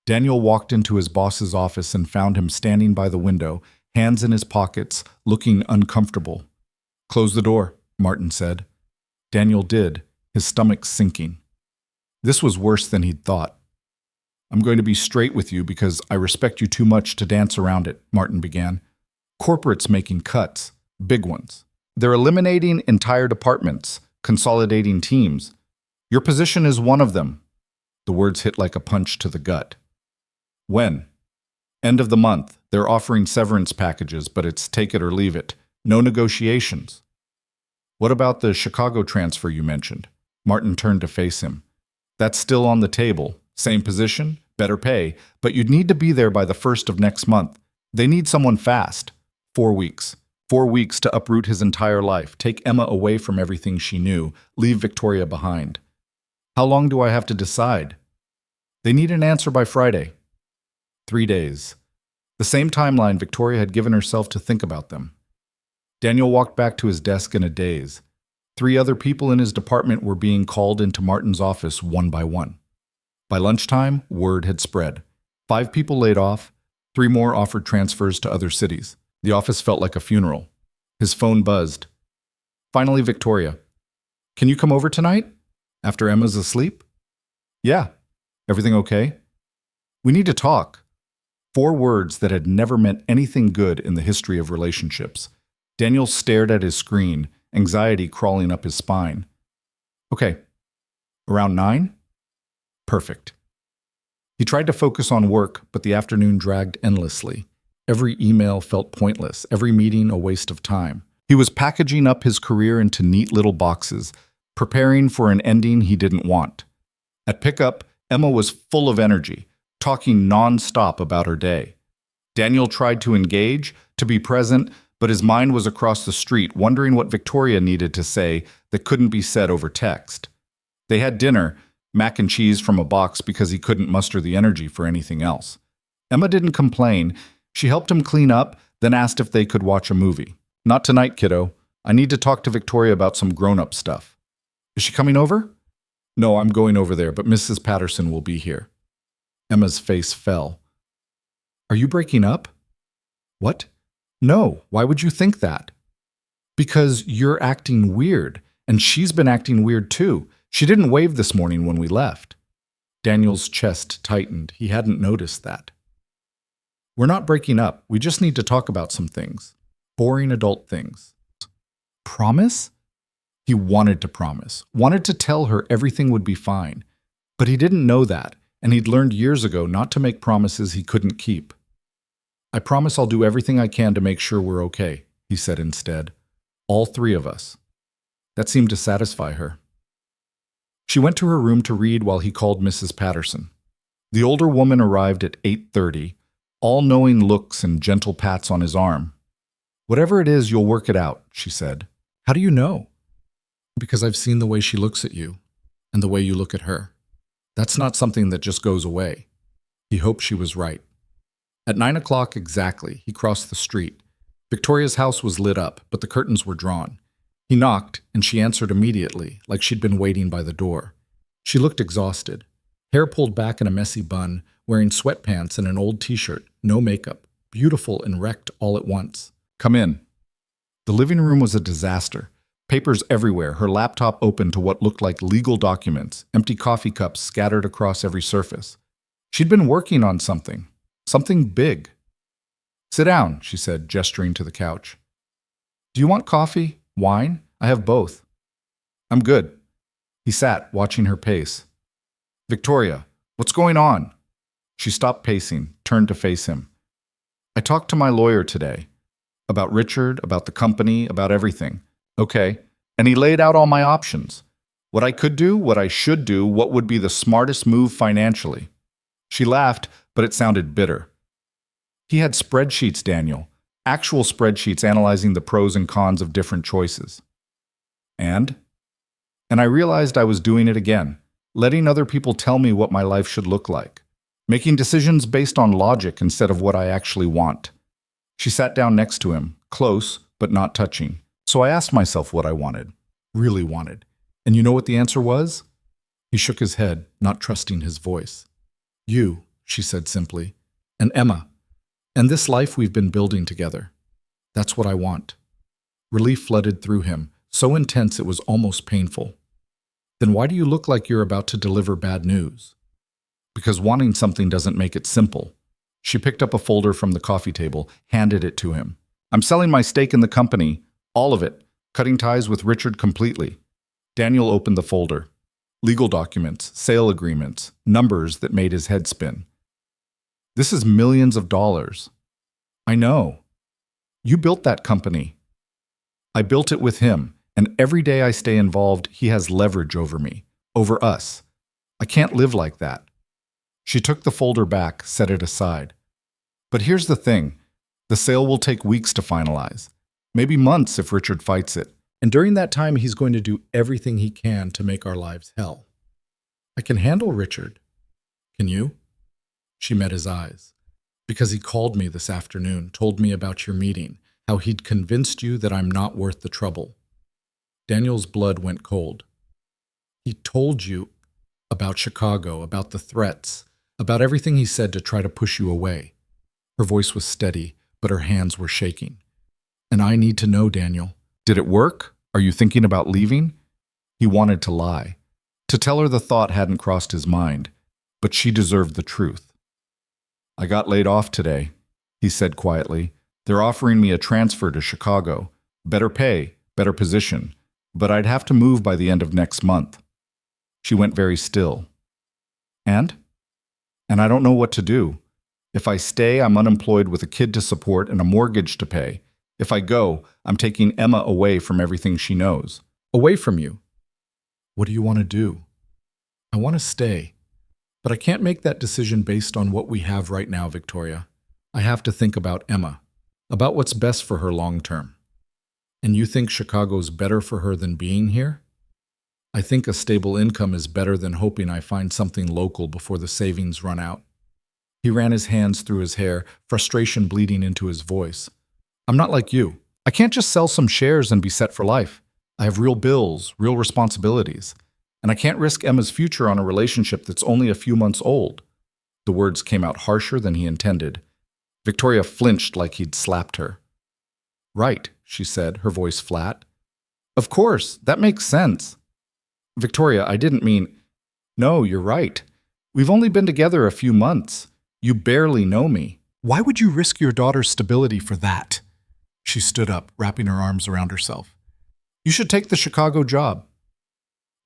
Daniel walked into his boss's office and found him standing by the window, hands in his pockets, looking uncomfortable. Close the door, Martin said. Daniel did, his stomach sinking. This was worse than he'd thought. I'm going to be straight with you because I respect you too much to dance around it, Martin began. Corporate's making cuts, big ones. They're eliminating entire departments, consolidating teams. Your position is one of them. The words hit like a punch to the gut. When? End of the month. They're offering severance packages, but it's take it or leave it. No negotiations. What about the Chicago transfer you mentioned? Martin turned to face him. That's still on the table. Same position, better pay, but you'd need to be there by the 1st of next month. They need someone fast. 4 weeks. 4 weeks to uproot his entire life, take Emma away from everything she knew, leave Victoria behind. How long do I have to decide? They need an answer by Friday. 3 days. The same timeline Victoria had given herself to think about them. Daniel walked back to his desk in a daze. 3 other people in his department were being called into Martin's office one by one. By lunchtime, word had spread. 5 people laid off, 3 more offered transfers to other cities. The office felt like a funeral. His phone buzzed. Finally, Victoria. Can you come over tonight? After Emma's asleep? Yeah. Everything okay? We need to talk. 4 words that had never meant anything good in the history of relationships. Daniel stared at his screen, anxiety crawling up his spine. Okay. Around 9? Perfect. He tried to focus on work, but the afternoon dragged endlessly. Every email felt pointless, every meeting a waste of time. He was packaging up his career into neat little boxes, preparing for an ending he didn't want. At pickup, Emma was full of energy, talking non-stop about her day. Daniel tried to engage, to be present, but his mind was across the street, wondering what Victoria needed to say that couldn't be said over text. They had dinner, mac and cheese from a box because he couldn't muster the energy for anything else. Emma didn't complain. She helped him clean up, then asked if they could watch a movie. Not tonight, kiddo. I need to talk to Victoria about some grown-up stuff. Is she coming over? No, I'm going over there, but Mrs. Patterson will be here. Emma's face fell. Are you breaking up? What? No, why would you think that? Because you're acting weird, and she's been acting weird too. She didn't wave this morning when we left. Daniel's chest tightened. He hadn't noticed that. We're not breaking up. We just need to talk about some things. Boring adult things. Promise? He wanted to promise, wanted to tell her everything would be fine. But he didn't know that, and he'd learned years ago not to make promises he couldn't keep. I promise I'll do everything I can to make sure we're okay, he said instead. All 3 of us. That seemed to satisfy her. She went to her room to read while he called Mrs. Patterson. The older woman arrived at 8:30, all-knowing looks and gentle pats on his arm. Whatever it is, you'll work it out, she said. How do you know? Because I've seen the way she looks at you, and the way you look at her. That's not something that just goes away. He hoped she was right. At 9 o'clock exactly, he crossed the street. Victoria's house was lit up, but the curtains were drawn. He knocked, and she answered immediately, like she'd been waiting by the door. She looked exhausted. Hair pulled back in a messy bun, wearing sweatpants and an old t-shirt, no makeup, beautiful and wrecked all at once. "Come in." The living room was a disaster. Papers everywhere, her laptop open to what looked like legal documents, empty coffee cups scattered across every surface. She'd been working on something big. "Sit down," she said, gesturing to the couch. "Do you want coffee? Wine? I have both." "I'm good." He sat, watching her pace. "Victoria, what's going on?" She stopped pacing, turned to face him. "I talked to my lawyer today. About Richard, about the company, about everything. Okay. And he laid out all my options. What I could do, what I should do, what would be the smartest move financially." She laughed, but it sounded bitter. "He had spreadsheets, Daniel. Actual spreadsheets analyzing the pros and cons of different choices. And I realized I was doing it again, letting other people tell me what my life should look like, making decisions based on logic instead of what I actually want." She sat down next to him, close but not touching. "So I asked myself what I wanted, really wanted. And you know what the answer was?" He shook his head, not trusting his voice. "You," she said simply, "and Emma, and this life we've been building together. That's what I want." Relief flooded through him, so intense it was almost painful. "Then why do you look like you're about to deliver bad news?" "Because wanting something doesn't make it simple." She picked up a folder from the coffee table, handed it to him. "I'm selling my stake in the company, all of it, cutting ties with Richard completely." Daniel opened the folder. Legal documents, sale agreements, numbers that made his head spin. "This is millions of dollars." "I know. You built that company." "I built it with him, and every day I stay involved, he has leverage over me, over us. I can't live like that." She took the folder back, set it aside. "But here's the thing. The sale will take weeks to finalize. Maybe months if Richard fights it. And during that time, he's going to do everything he can to make our lives hell. I can handle Richard. Can you?" She met his eyes. "Because he called me this afternoon, told me about your meeting, how he'd convinced you that I'm not worth the trouble." Daniel's blood went cold. "He told you about Chicago, about the threats, about everything he said to try to push you away." Her voice was steady, but her hands were shaking. "And I need to know, Daniel. Did it work? Are you thinking about leaving?" He wanted to lie, to tell her the thought hadn't crossed his mind, but she deserved the truth. "I got laid off today," he said quietly. "They're offering me a transfer to Chicago. Better pay, better position, but I'd have to move by the end of next month." She went very still. And I don't know what to do. If I stay, I'm unemployed with a kid to support and a mortgage to pay. If I go, I'm taking Emma away from everything she knows. Away from you." "What do you want to do?" "I want to stay. But I can't make that decision based on what we have right now, Victoria. I have to think about Emma, about what's best for her long term." "And you think Chicago's better for her than being here?" "I think a stable income is better than hoping I find something local before the savings run out." He ran his hands through his hair, frustration bleeding into his voice. "I'm not like you. I can't just sell some shares and be set for life. I have real bills, real responsibilities. And I can't risk Emma's future on a relationship that's only a few months old." The words came out harsher than he intended. Victoria flinched like he'd slapped her. "Right," she said, her voice flat. "Of course, that makes sense." "Victoria, I didn't mean—" "No, you're right. We've only been together a few months. You barely know me. Why would you risk your daughter's stability for that?" She stood up, wrapping her arms around herself. "You should take the Chicago job."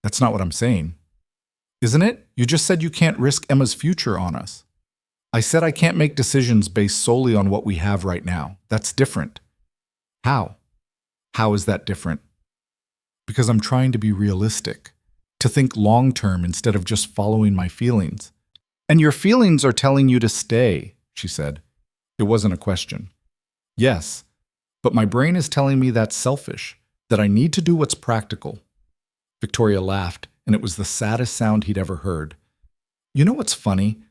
"That's not what I'm saying." "Isn't it? You just said you can't risk Emma's future on us." "I said I can't make decisions based solely on what we have right now. That's different." "How? How is that different?" "Because I'm trying to be realistic, to think long-term instead of just following my feelings." "And your feelings are telling you to stay," she said. It wasn't a question. "Yes, but my brain is telling me that's selfish, that I need to do what's practical." Victoria laughed, and it was the saddest sound he'd ever heard. "You know what's funny?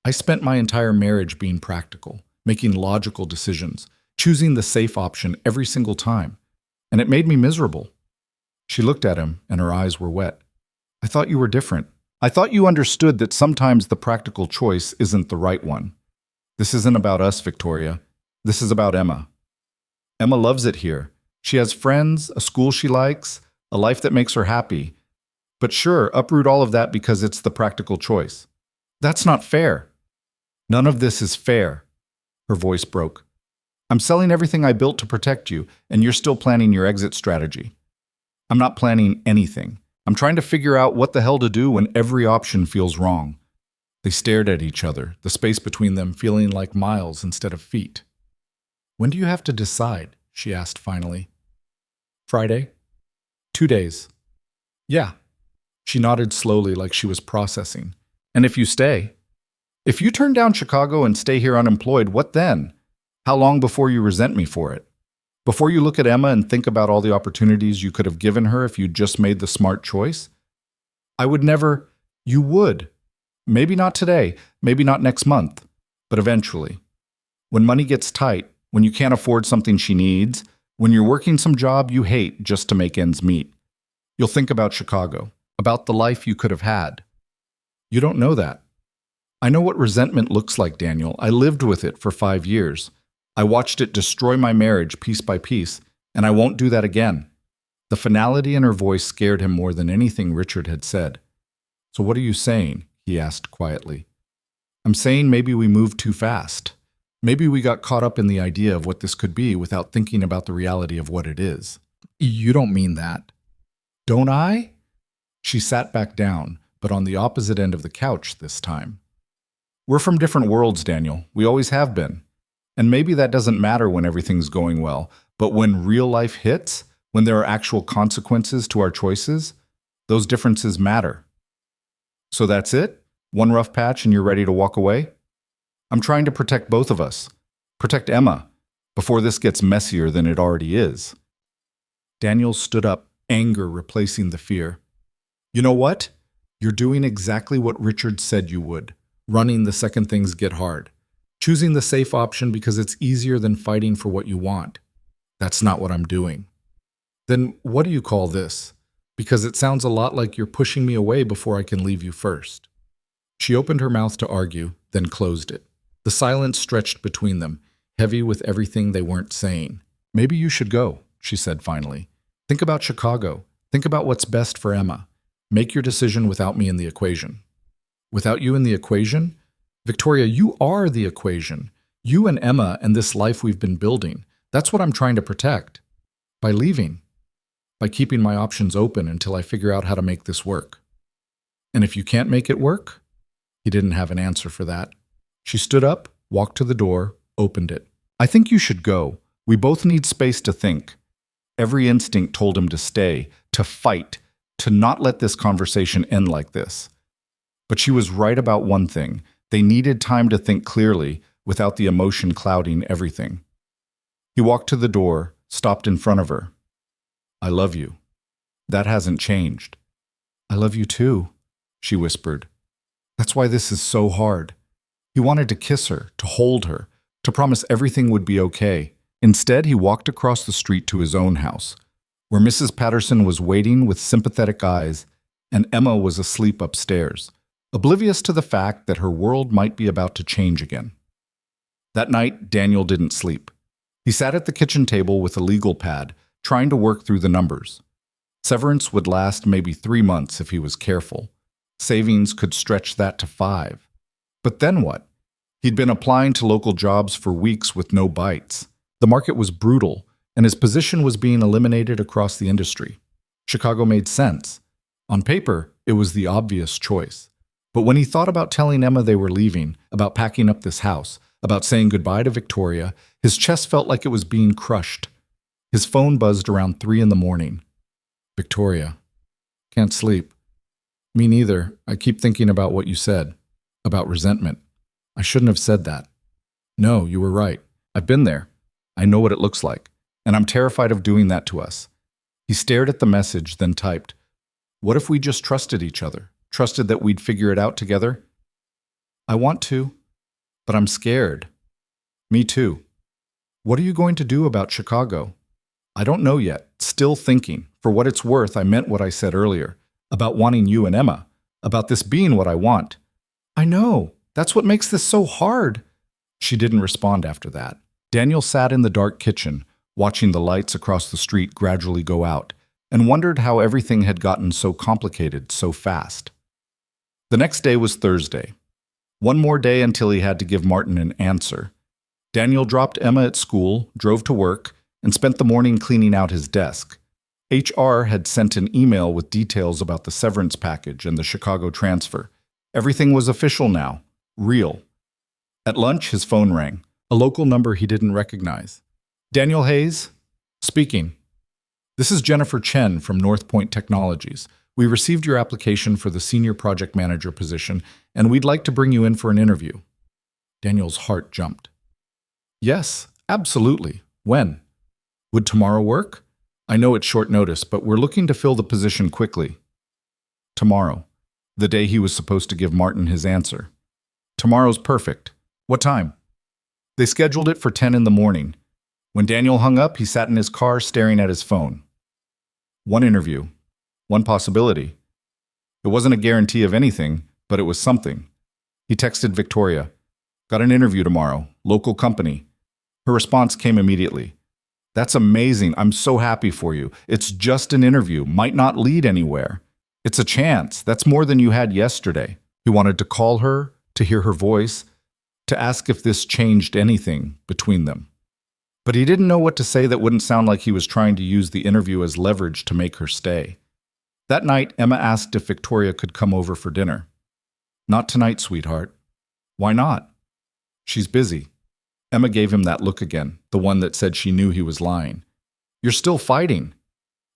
I spent my entire marriage being practical, making logical decisions, choosing the safe option every single time, and it made me miserable. She looked at him, and her eyes were wet. I thought you were different. I thought you understood that sometimes the practical choice isn't the right one. This isn't about us, Victoria. This is about Emma. Emma loves it here. She has friends, a school she likes, a life that makes her happy. But sure, uproot all of that because it's the practical choice. That's not fair. None of this is fair. Her voice broke. I'm selling everything I built to protect you, and you're still planning your exit strategy. I'm not planning anything. I'm trying to figure out what the hell to do when every option feels wrong. They stared at each other, the space between them feeling like miles instead of feet. When do you have to decide? She asked finally. Friday? 2 days. Yeah. She nodded slowly like she was processing. And if you stay? If you turn down Chicago and stay here unemployed, what then? How long before you resent me for it? Before you look at Emma and think about all the opportunities you could have given her if you'd just made the smart choice? I would never. You would. Maybe not today, maybe not next month, but eventually. When money gets tight, when you can't afford something she needs, when you're working some job you hate just to make ends meet, you'll think about Chicago, about the life you could have had. You don't know that. I know what resentment looks like, Daniel. I lived with it for 5 years. I watched it destroy my marriage piece by piece, and I won't do that again. The finality in her voice scared him more than anything Richard had said. So what are you saying? He asked quietly. I'm saying maybe we moved too fast. Maybe we got caught up in the idea of what this could be without thinking about the reality of what it is. You don't mean that. Don't I? She sat back down, but on the opposite end of the couch this time. We're from different worlds, Daniel. We always have been. And maybe that doesn't matter when everything's going well, but when real life hits, when there are actual consequences to our choices, those differences matter. So that's it? One rough patch and you're ready to walk away? I'm trying to protect both of us. Protect Emma, before this gets messier than it already is. Daniel stood up, anger replacing the fear. You know what? You're doing exactly what Richard said you would, running the second things get hard. Choosing the safe option because it's easier than fighting for what you want. That's not what I'm doing. Then what do you call this? Because it sounds a lot like you're pushing me away before I can leave you first. She opened her mouth to argue, then closed it. The silence stretched between them, heavy with everything they weren't saying. Maybe you should go, she said finally. Think about Chicago. Think about what's best for Emma. Make your decision without me in the equation. Without you in the equation? Victoria, you are the equation. You and Emma and this life we've been building. That's what I'm trying to protect. By leaving. By keeping my options open until I figure out how to make this work. And if you can't make it work? He didn't have an answer for that. She stood up, walked to the door, opened it. I think you should go. We both need space to think. Every instinct told him to stay, to fight, to not let this conversation end like this. But she was right about one thing. They needed time to think clearly without the emotion clouding everything. He walked to the door, stopped in front of her. I love you. That hasn't changed. I love you too, she whispered. That's why this is so hard. He wanted to kiss her, to hold her, to promise everything would be okay. Instead, he walked across the street to his own house, where Mrs. Patterson was waiting with sympathetic eyes, and Emma was asleep upstairs, oblivious to the fact that her world might be about to change again. That night, Daniel didn't sleep. He sat at the kitchen table with a legal pad, trying to work through the numbers. Severance would last maybe 3 months if he was careful. Savings could stretch that to 5. But then what? He'd been applying to local jobs for weeks with no bites. The market was brutal, and his position was being eliminated across the industry. Chicago made sense. On paper, it was the obvious choice. But when he thought about telling Emma they were leaving, about packing up this house, about saying goodbye to Victoria, his chest felt like it was being crushed. His phone buzzed around 3 in the morning. Victoria. Can't sleep. Me neither. I keep thinking about what you said. About resentment. I shouldn't have said that. No, you were right. I've been there. I know what it looks like. And I'm terrified of doing that to us. He stared at the message, then typed, What if we just trusted each other? Trusted that we'd figure it out together? I want to, but I'm scared. Me too. What are you going to do about Chicago? I don't know yet. Still thinking. For what it's worth, I meant what I said earlier. About wanting you and Emma. About this being what I want. I know. That's what makes this so hard. She didn't respond after that. Daniel sat in the dark kitchen, watching the lights across the street gradually go out, and wondered how everything had gotten so complicated so fast. The next day was Thursday. One more day until he had to give Martin an answer. Daniel dropped Emma at school, drove to work, and spent the morning cleaning out his desk. HR had sent an email with details about the severance package and the Chicago transfer. Everything was official now, real. At lunch, his phone rang, a local number he didn't recognize. Daniel Hayes? Speaking. This is Jennifer Chen from North Point Technologies. We received your application for the senior project manager position, and we'd like to bring you in for an interview. Daniel's heart jumped. Yes, absolutely. When? Would tomorrow work? I know it's short notice, but we're looking to fill the position quickly. Tomorrow, the day he was supposed to give Martin his answer. Tomorrow's perfect. What time? They scheduled it for 10 in the morning. When Daniel hung up, he sat in his car staring at his phone. One interview. One possibility. It wasn't a guarantee of anything, but it was something. He texted Victoria. Got an interview tomorrow. Local company. Her response came immediately. That's amazing. I'm so happy for you. It's just an interview. Might not lead anywhere. It's a chance. That's more than you had yesterday. He wanted to call her, to hear her voice, to ask if this changed anything between them. But he didn't know what to say that wouldn't sound like he was trying to use the interview as leverage to make her stay. That night, Emma asked if Victoria could come over for dinner. Not tonight, sweetheart. Why not? She's busy. Emma gave him that look again, the one that said she knew he was lying. You're still fighting.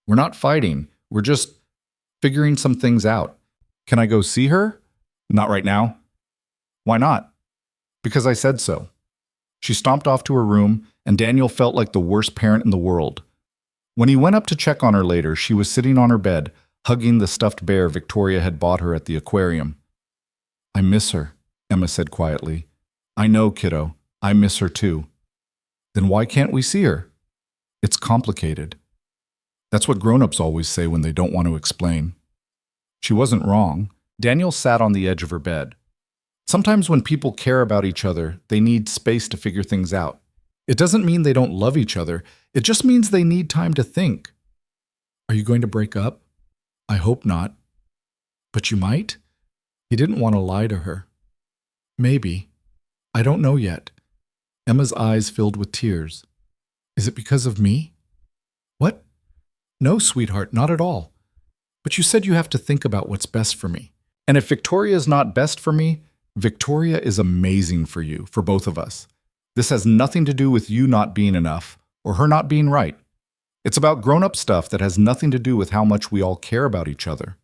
We're not fighting. We're just figuring some things out. Can I go see her? Not right now. Why not? Because I said so. She stomped off to her room, and Daniel felt like the worst parent in the world. When he went up to check on her later, she was sitting on her bed, hugging the stuffed bear Victoria had bought her at the aquarium. I miss her, Emma said quietly. I know, kiddo. I miss her too. Then why can't we see her? It's complicated. That's what grown-ups always say when they don't want to explain. She wasn't wrong. Daniel sat on the edge of her bed. Sometimes when people care about each other, they need space to figure things out. It doesn't mean they don't love each other. It just means they need time to think. Are you going to break up? I hope not. But you might? He didn't want to lie to her. Maybe. I don't know yet. Emma's eyes filled with tears. Is it because of me? What? No, sweetheart, not at all. But you said you have to think about what's best for me. And if Victoria is not best for me, Victoria is amazing for you, for both of us. This has nothing to do with you not being enough, or her not being right. It's about grown-up stuff that has nothing to do with how much we all care about each other.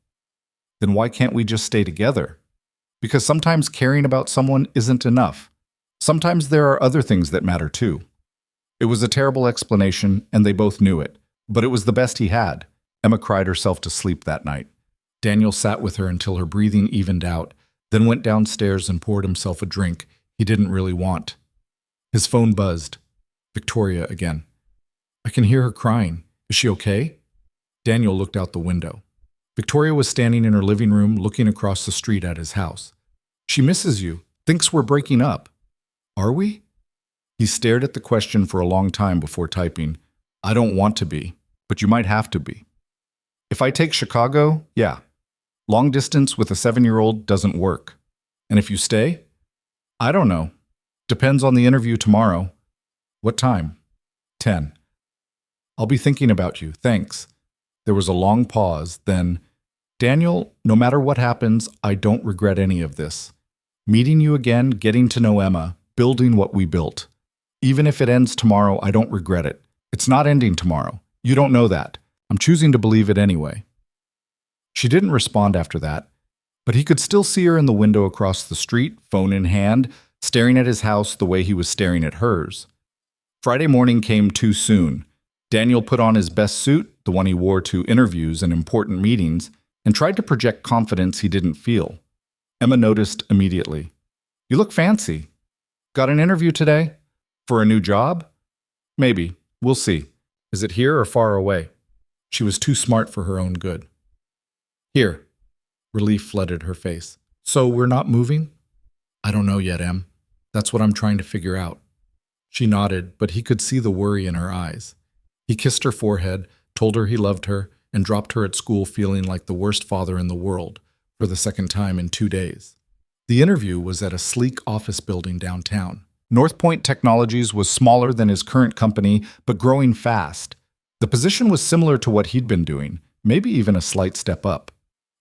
Then why can't we just stay together? Because sometimes caring about someone isn't enough. Sometimes there are other things that matter too. It was a terrible explanation, and they both knew it, but it was the best he had. Emma cried herself to sleep that night. Daniel sat with her until her breathing evened out, then went downstairs and poured himself a drink he didn't really want. His phone buzzed. Victoria again. I can hear her crying. Is she okay? Daniel looked out the window. Victoria was standing in her living room looking across the street at his house. She misses you, thinks we're breaking up. Are we? He stared at the question for a long time before typing, I don't want to be, but you might have to be. If I take Chicago, yeah. Long distance with a 7-year-old doesn't work. And if you stay? I don't know. Depends on the interview tomorrow. What time? 10. I'll be thinking about you, thanks. There was a long pause, then, Daniel, no matter what happens, I don't regret any of this. Meeting you again, getting to know Emma, building what we built. Even if it ends tomorrow, I don't regret it. It's not ending tomorrow. You don't know that. I'm choosing to believe it anyway. She didn't respond after that, but he could still see her in the window across the street, phone in hand, staring at his house the way he was staring at hers. Friday morning came too soon. Daniel put on his best suit, the one he wore to interviews and important meetings, and tried to project confidence he didn't feel. Emma noticed immediately. You look fancy. Got an interview today? For a new job? Maybe. We'll see. Is it here or far away? She was too smart for her own good. Here. Relief flooded her face. So we're not moving? I don't know yet, Em. That's what I'm trying to figure out. She nodded, but he could see the worry in her eyes. He kissed her forehead, told her he loved her, and dropped her at school feeling like the worst father in the world for the second time in 2 days. The interview was at a sleek office building downtown. North Point Technologies was smaller than his current company, but growing fast. The position was similar to what he'd been doing, maybe even a slight step up.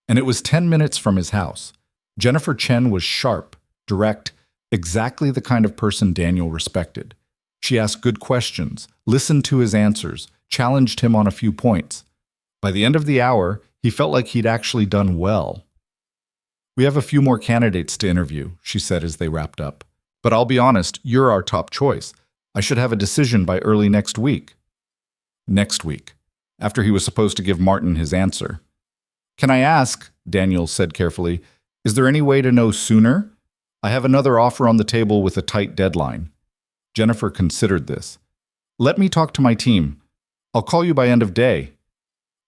And it was 10 minutes from his house. Jennifer Chen was sharp, direct, exactly the kind of person Daniel respected. She asked good questions, listened to his answers, challenged him on a few points. By the end of the hour, he felt like he'd actually done well. We have a few more candidates to interview, she said as they wrapped up. But I'll be honest, you're our top choice. I should have a decision by early next week. Next week, after he was supposed to give Martin his answer. Can I ask, Daniel said carefully, is there any way to know sooner? I have another offer on the table with a tight deadline. Jennifer considered this. Let me talk to my team. I'll call you by end of day.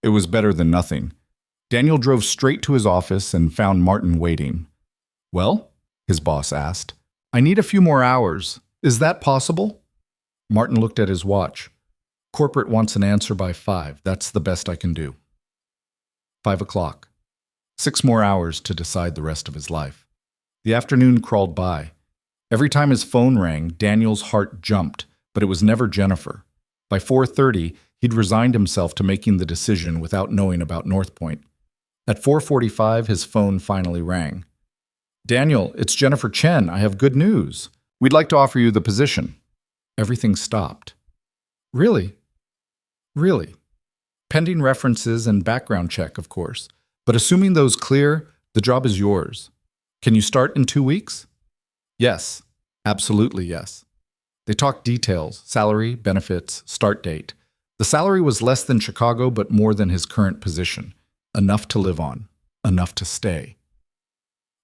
It was better than nothing. Daniel drove straight to his office and found Martin waiting. Well, his boss asked, I need a few more hours. Is that possible? Martin looked at his watch. Corporate wants an answer by 5. That's the best I can do. 5 o'clock. 6 more hours to decide the rest of his life. The afternoon crawled by. Every time his phone rang, Daniel's heart jumped, but it was never Jennifer. By 4:30, he'd resigned himself to making the decision without knowing about North Point. At 4:45, his phone finally rang. Daniel, it's Jennifer Chen. I have good news. We'd like to offer you the position. Everything stopped. Really? Really? Pending references and background check, of course. But assuming those clear, the job is yours. Can you start in 2 weeks? Yes. Absolutely yes. They talked details, salary, benefits, start date. The salary was less than Chicago, but more than his current position. Enough to live on. Enough to stay.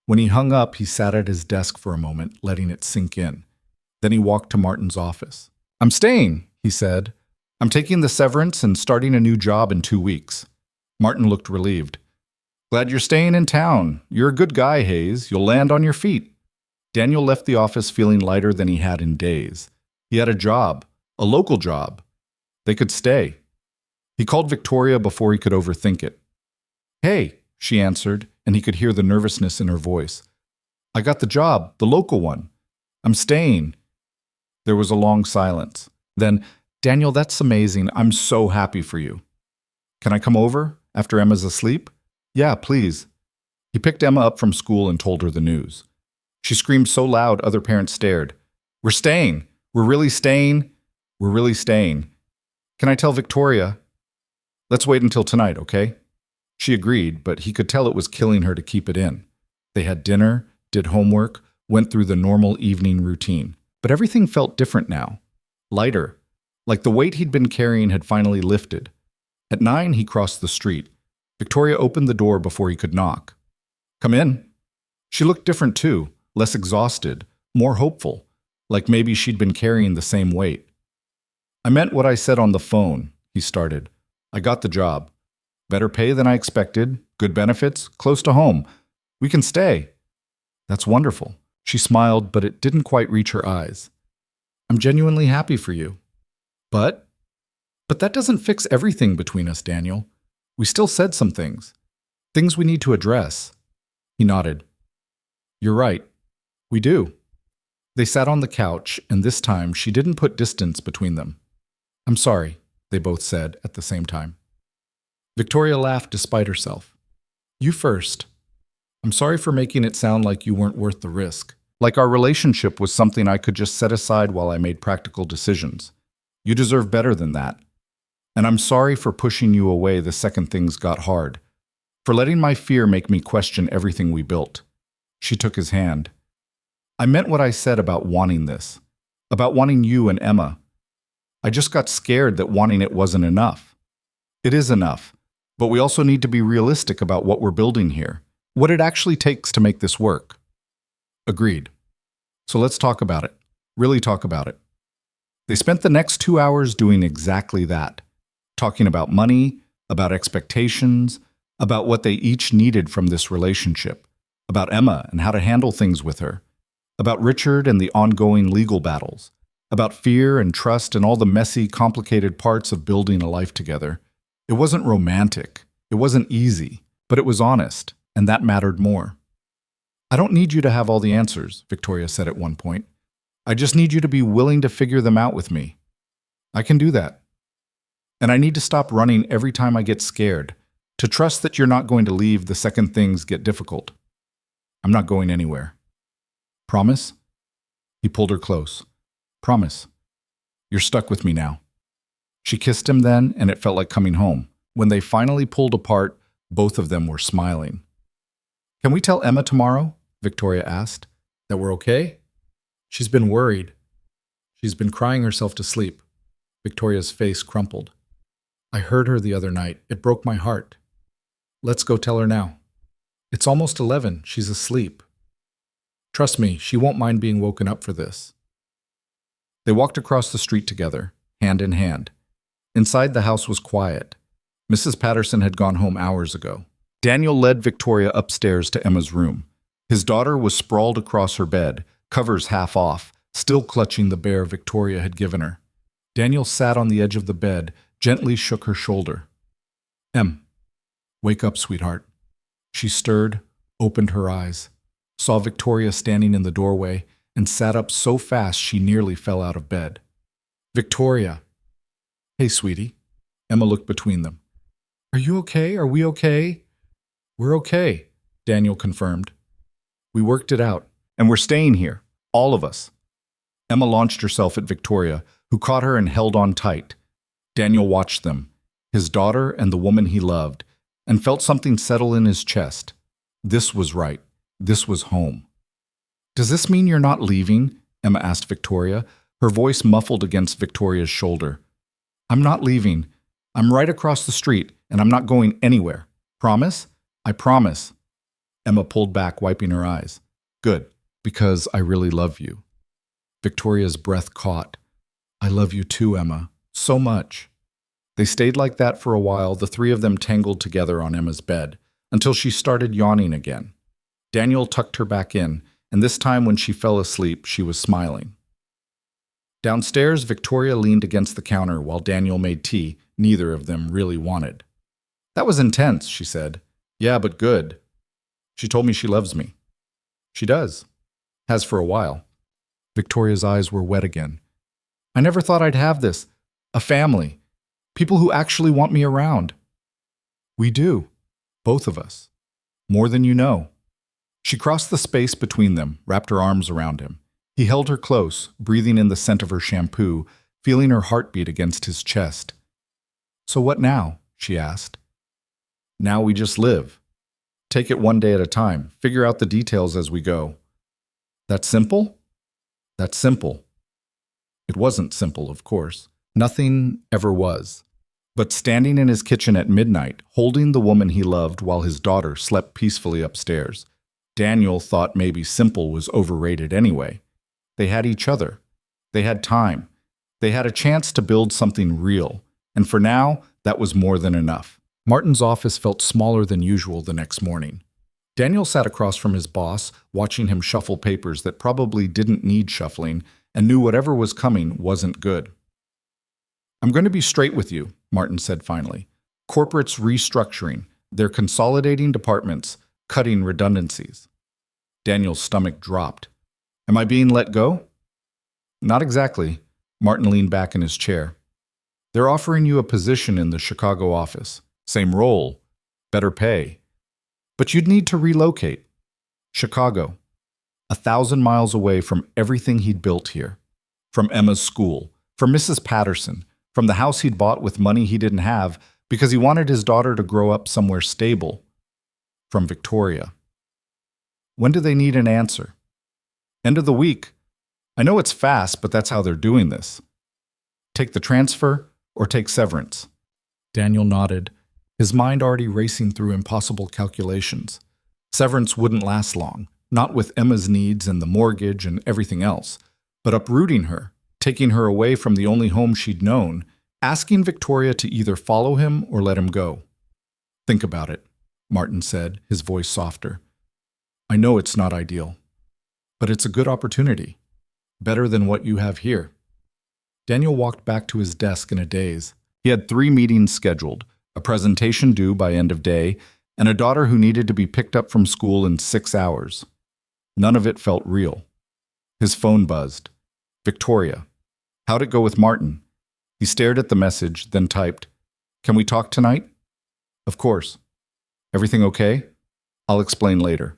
When he hung up, he sat at his desk for a moment, letting it sink in. Then he walked to Martin's office. I'm staying, he said. I'm taking the severance and starting a new job in 2 weeks. Martin looked relieved. Glad you're staying in town. You're a good guy, Hayes. You'll land on your feet. Daniel left the office feeling lighter than he had in days. He had a job, a local job. They could stay. He called Victoria before he could overthink it. Hey, she answered, and he could hear the nervousness in her voice. I got the job, the local one. I'm staying. There was a long silence. Then, Daniel, that's amazing. I'm so happy for you. Can I come over after Emma's asleep? Yeah, please. He picked Emma up from school and told her the news. She screamed so loud other parents stared. We're staying. We're really staying. We're really staying. Can I tell Victoria? Let's wait until tonight, okay? She agreed, but he could tell it was killing her to keep it in. They had dinner, did homework, went through the normal evening routine. But everything felt different now. Lighter. Like the weight he'd been carrying had finally lifted. At 9, he crossed the street. Victoria opened the door before he could knock. Come in. She looked different too, less exhausted, more hopeful, like maybe she'd been carrying the same weight. I meant what I said on the phone, he started. I got the job. Better pay than I expected, good benefits, close to home. We can stay. That's wonderful. She smiled, but it didn't quite reach her eyes. I'm genuinely happy for you. But that doesn't fix everything between us, Daniel. We still said some things. Things we need to address. He nodded. You're right. We do. They sat on the couch, and this time she didn't put distance between them. I'm sorry, they both said at the same time. Victoria laughed despite herself. You first. I'm sorry for making it sound like you weren't worth the risk. Like our relationship was something I could just set aside while I made practical decisions. You deserve better than that. And I'm sorry for pushing you away the second things got hard. For letting my fear make me question everything we built. She took his hand. I meant what I said about wanting this. About wanting you and Emma. I just got scared that wanting it wasn't enough. It is enough. But we also need to be realistic about what we're building here. What it actually takes to make this work. Agreed. So let's talk about it. Really talk about it. They spent the next 2 hours doing exactly that, talking about money, about expectations, about what they each needed from this relationship, about Emma and how to handle things with her, about Richard and the ongoing legal battles, about fear and trust and all the messy, complicated parts of building a life together. It wasn't romantic, it wasn't easy, but it was honest, and that mattered more. I don't need you to have all the answers, Victoria said at one point. I just need you to be willing to figure them out with me. I can do that. And I need to stop running every time I get scared, to trust that you're not going to leave the second things get difficult. I'm not going anywhere. Promise? He pulled her close. Promise. You're stuck with me now. She kissed him then, and it felt like coming home. When they finally pulled apart, both of them were smiling. Can we tell Emma tomorrow? Victoria asked. That we're okay? She's been worried. She's been crying herself to sleep. Victoria's face crumpled. I heard her the other night. It broke my heart. Let's go tell her now. It's almost 11. She's asleep. Trust me, she won't mind being woken up for this. They walked across the street together, hand in hand. Inside the house was quiet. Mrs. Patterson had gone home hours ago. Daniel led Victoria upstairs to Emma's room. His daughter was sprawled across her bed, covers half off, still clutching the bear Victoria had given her. Daniel sat on the edge of the bed, gently shook her shoulder. Wake up, sweetheart. She stirred, opened her eyes, saw Victoria standing in the doorway, and sat up so fast she nearly fell out of bed. Victoria. Hey, sweetie. Emma looked between them. Are you okay? Are we okay? We're okay, Daniel confirmed. We worked it out, and we're staying here, all of us. Emma launched herself at Victoria, who caught her and held on tight. Daniel watched them, his daughter and the woman he loved, and felt something settle in his chest. This was right. This was home. Does this mean you're not leaving? Emma asked Victoria, her voice muffled against Victoria's shoulder. I'm not leaving. I'm right across the street, and I'm not going anywhere. Promise? I promise. Emma pulled back, wiping her eyes. Good, because I really love you. Victoria's breath caught. I love you too, Emma. So much. They stayed like that for a while, the three of them tangled together on Emma's bed, until she started yawning again. Daniel tucked her back in, and this time when she fell asleep, she was smiling. Downstairs, Victoria leaned against the counter while Daniel made tea neither of them really wanted. That was intense, she said. Yeah, but good. She told me she loves me. She does. Has for a while. Victoria's eyes were wet again. I never thought I'd have this. A family. People who actually want me around. We do. Both of us. More than you know. She crossed the space between them, wrapped her arms around him. He held her close, breathing in the scent of her shampoo, feeling her heartbeat against his chest. So what now? She asked. Now we just live. Take it one day at a time. Figure out the details as we go. That simple? That's simple. It wasn't simple, of course. Nothing ever was. But standing in his kitchen at midnight, holding the woman he loved while his daughter slept peacefully upstairs, Daniel thought maybe simple was overrated anyway. They had each other. They had time. They had a chance to build something real. And for now, that was more than enough. Martin's office felt smaller than usual the next morning. Daniel sat across from his boss, watching him shuffle papers that probably didn't need shuffling, and knew whatever was coming wasn't good. I'm going to be straight with you, Martin said finally. Corporate's restructuring. They're consolidating departments, cutting redundancies. Daniel's stomach dropped. Am I being let go? Not exactly. Martin leaned back in his chair. They're offering you a position in the Chicago office. Same role, better pay. But you'd need to relocate. Chicago, 1,000 miles away from everything he'd built here. From Emma's school, from Mrs. Patterson, from the house he'd bought with money he didn't have because he wanted his daughter to grow up somewhere stable. From Victoria. When do they need an answer? End of the week. I know it's fast, but that's how they're doing this. Take the transfer or take severance. Daniel nodded, his mind already racing through impossible calculations. Severance wouldn't last long. not with Emma's needs and the mortgage and everything else, but uprooting her, taking her away from the only home she'd known, asking Victoria to either follow him or let him go. "Think about it," Martin said, his voice softer. "I know it's not ideal, but it's a good opportunity. Better than what you have here." Daniel walked back to his desk in a daze. He had 3 meetings scheduled, a presentation due by end of day, and a daughter who needed to be picked up from school in 6 hours. None of it felt real. His phone buzzed. Victoria. How'd it go with Martin? He stared at the message, then typed, "Can we talk tonight?" "Of course." "Everything okay?" "I'll explain later."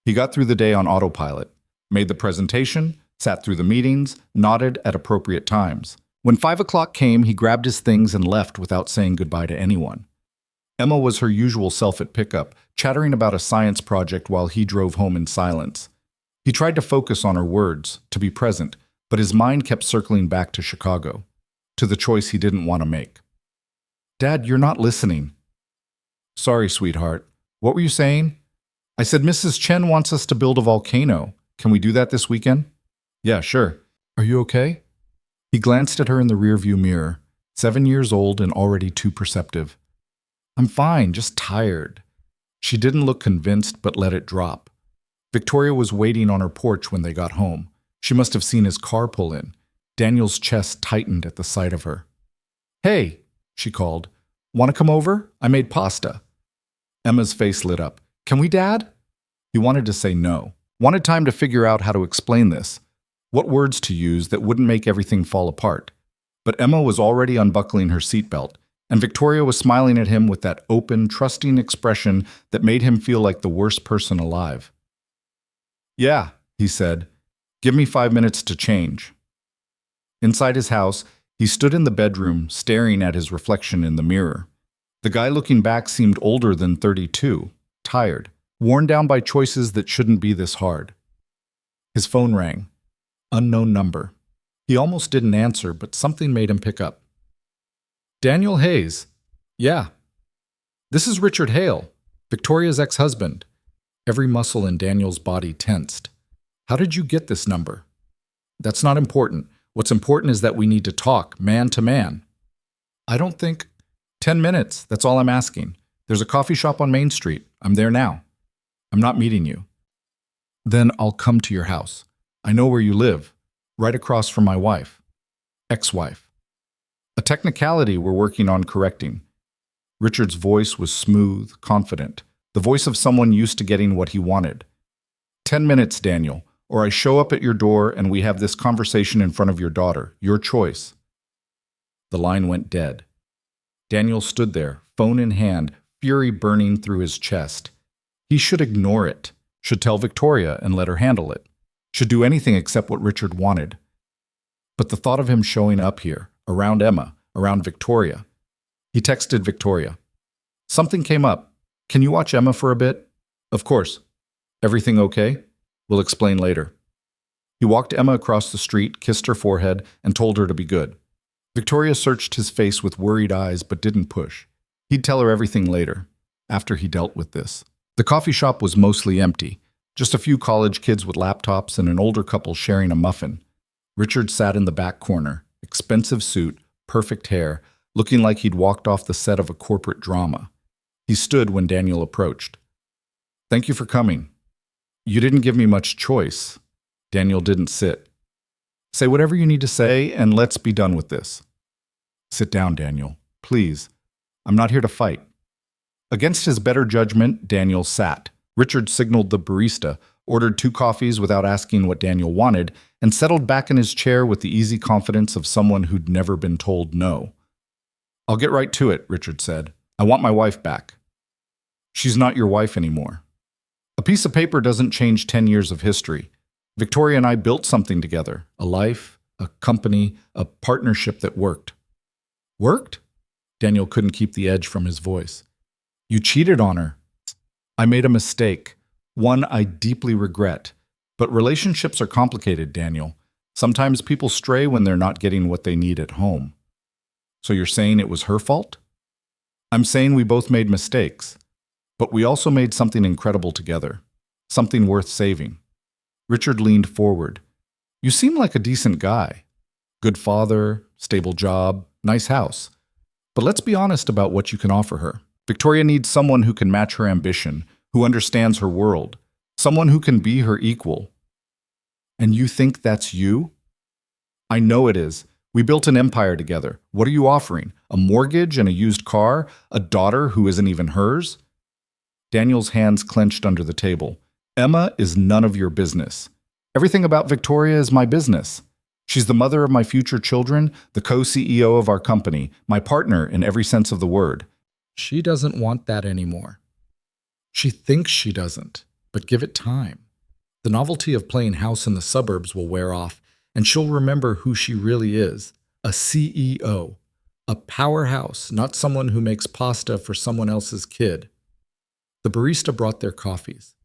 He got through the day on autopilot, made the presentation, sat through the meetings, nodded at appropriate times. When 5 o'clock came, he grabbed his things and left without saying goodbye to anyone. Emma was her usual self at pickup, chattering about a science project while he drove home in silence. He tried to focus on her words, to be present, but his mind kept circling back to Chicago, to the choice he didn't want to make. "Dad, you're not listening." "Sorry, sweetheart. What were you saying?" "I said Mrs. Chen wants us to build a volcano. Can we do that this weekend?" "Yeah, sure. Are you okay?" He glanced at her in the rearview mirror, 7 years old and already too perceptive. "I'm fine, just tired." She didn't look convinced, but let it drop. Victoria was waiting on her porch when they got home. She must have seen his car pull in. Daniel's chest tightened at the sight of her. "Hey," she called. "Want to come over? I made pasta." Emma's face lit up. "Can we, Dad?" He wanted to say no. Wanted time to figure out how to explain this. What words to use that wouldn't make everything fall apart. But Emma was already unbuckling her seatbelt, and Victoria was smiling at him with that open, trusting expression that made him feel like the worst person alive. "Yeah," he said. "Give me 5 minutes to change." Inside his house, he stood in the bedroom, staring at his reflection in the mirror. The guy looking back seemed older than 32, tired, worn down by choices that shouldn't be this hard. His phone rang. Unknown number. He almost didn't answer, but something made him pick up. "Daniel Hayes." "Yeah." "This is Richard Hale, Victoria's ex-husband." Every muscle in Daniel's body tensed. "How did you get this number?" "That's not important. What's important is that we need to talk, man to man." "I don't think—" 10 minutes, that's all I'm asking. There's a coffee shop on Main Street. I'm there now." "I'm not meeting you." "Then I'll come to your house. I know where you live, right across from my wife. Ex-wife. A technicality we're working on correcting." Richard's voice was smooth, confident, the voice of someone used to getting what he wanted. 10 minutes, Daniel, or I show up at your door and we have this conversation in front of your daughter. Your choice." The line went dead. Daniel stood there, phone in hand, fury burning through his chest. He should ignore it, should tell Victoria and let her handle it, should do anything except what Richard wanted. But the thought of him showing up here, around Emma, around Victoria. He texted Victoria. "Something came up. Can you watch Emma for a bit?" "Of course." "Everything okay?" "We'll explain later." He walked Emma across the street, kissed her forehead, and told her to be good. Victoria searched his face with worried eyes but didn't push. He'd tell her everything later, after he dealt with this. The coffee shop was mostly empty, just a few college kids with laptops and an older couple sharing a muffin. Richard sat in the back corner, expensive suit, perfect hair, looking like he'd walked off the set of a corporate drama. He stood when Daniel approached. "Thank you for coming." "You didn't give me much choice." Daniel didn't sit. "Say whatever you need to say, and let's be done with this." "Sit down, Daniel. Please. I'm not here to fight." Against his better judgment, Daniel sat. Richard signaled the barista, ordered 2 coffees without asking what Daniel wanted, and settled back in his chair with the easy confidence of someone who'd never been told no. "I'll get right to it," Richard said. "I want my wife back." "She's not your wife anymore." A piece of paper doesn't change 10 years of history. Victoria and I built something together, a life, a company, a partnership that worked. "Worked?" Daniel couldn't keep the edge from his voice. "You cheated on her." "I made a mistake, one I deeply regret. But relationships are complicated, Daniel. Sometimes people stray when they're not getting what they need at home." "So you're saying it was her fault?" "I'm saying we both made mistakes, but we also made something incredible together. something worth saving. Richard leaned forward. You seem like a decent guy. Good father, stable job, nice house. But let's be honest about what you can offer her. Victoria needs someone who can match her ambition, who understands her world, someone who can be her equal. And you think that's you? I know it is. We built an empire together. What are you offering? A mortgage and a used car? A daughter who isn't even hers? Daniel's hands clenched under the table. Emma is none of your business. Everything about Victoria is my business. She's the mother of my future children, the co-CEO of our company, my partner in every sense of the word. She doesn't want that anymore. She thinks she doesn't, but give it time. The novelty of playing house in the suburbs will wear off, and she'll remember who she really is, a CEO, a powerhouse, not someone who makes pasta for someone else's kid. The barista brought their coffees.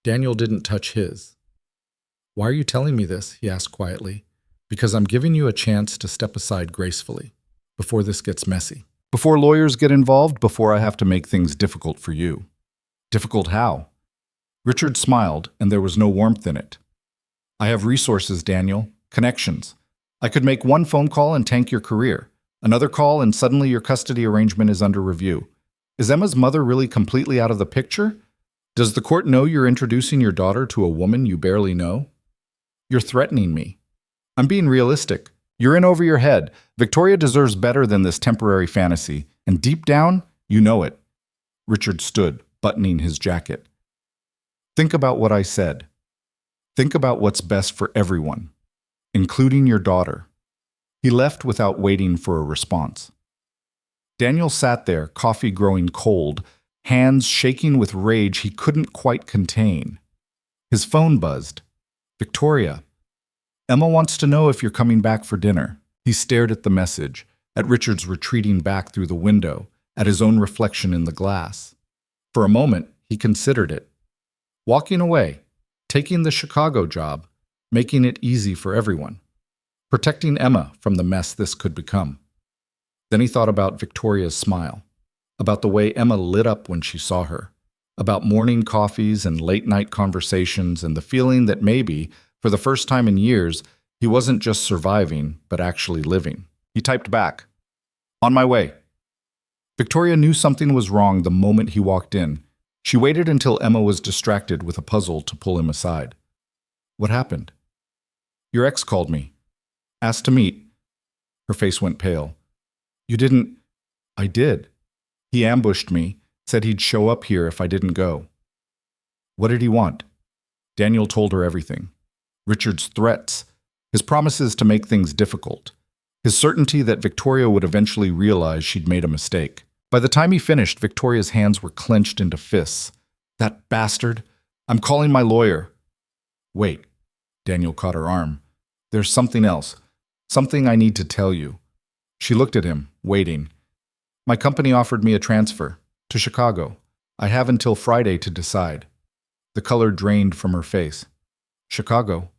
Daniel didn't touch his. Why are you telling me this? He asked quietly. Because I'm giving you a chance to step aside gracefully, before this gets messy. Before lawyers get involved, before I have to make things difficult for you. Difficult how? Richard smiled, and there was no warmth in it. I have resources, Daniel. Connections. I could make one phone call and tank your career. Another call and suddenly your custody arrangement is under review. Is Emma's mother really completely out of the picture? Does the court know you're introducing your daughter to a woman you barely know? You're threatening me. I'm being realistic. You're in over your head. Victoria deserves better than this temporary fantasy, and deep down, you know it. Richard stood, buttoning his jacket. Think about what I said. Think about what's best for everyone, including your daughter. He left without waiting for a response. Daniel sat there, coffee growing cold, hands shaking with rage he couldn't quite contain. His phone buzzed. Victoria. Emma wants to know if you're coming back for dinner. He stared at the message, at Richard's retreating back through the window, at his own reflection in the glass. For a moment, he considered it. Walking away, taking the Chicago job, making it easy for everyone. Protecting Emma from the mess this could become. Then he thought about Victoria's smile, about the way Emma lit up when she saw her, about morning coffees and late-night conversations and the feeling that maybe, for the first time in years, he wasn't just surviving, but actually living. He typed back, On my way. Victoria knew something was wrong the moment he walked in. She waited until Emma was distracted with a puzzle to pull him aside. What happened? Your ex called me. Asked to meet. Her face went pale. You didn't... I did. He ambushed me, said he'd show up here if I didn't go. What did he want? Daniel told her everything. Richard's threats, his promises to make things difficult, his certainty that Victoria would eventually realize she'd made a mistake. By the time he finished, Victoria's hands were clenched into fists. That bastard! I'm calling my lawyer. Wait. Daniel caught her arm. There's something else. Something I need to tell you. She looked at him, waiting. My company offered me a transfer to Chicago. I have until Friday to decide. The color drained from her face. Chicago?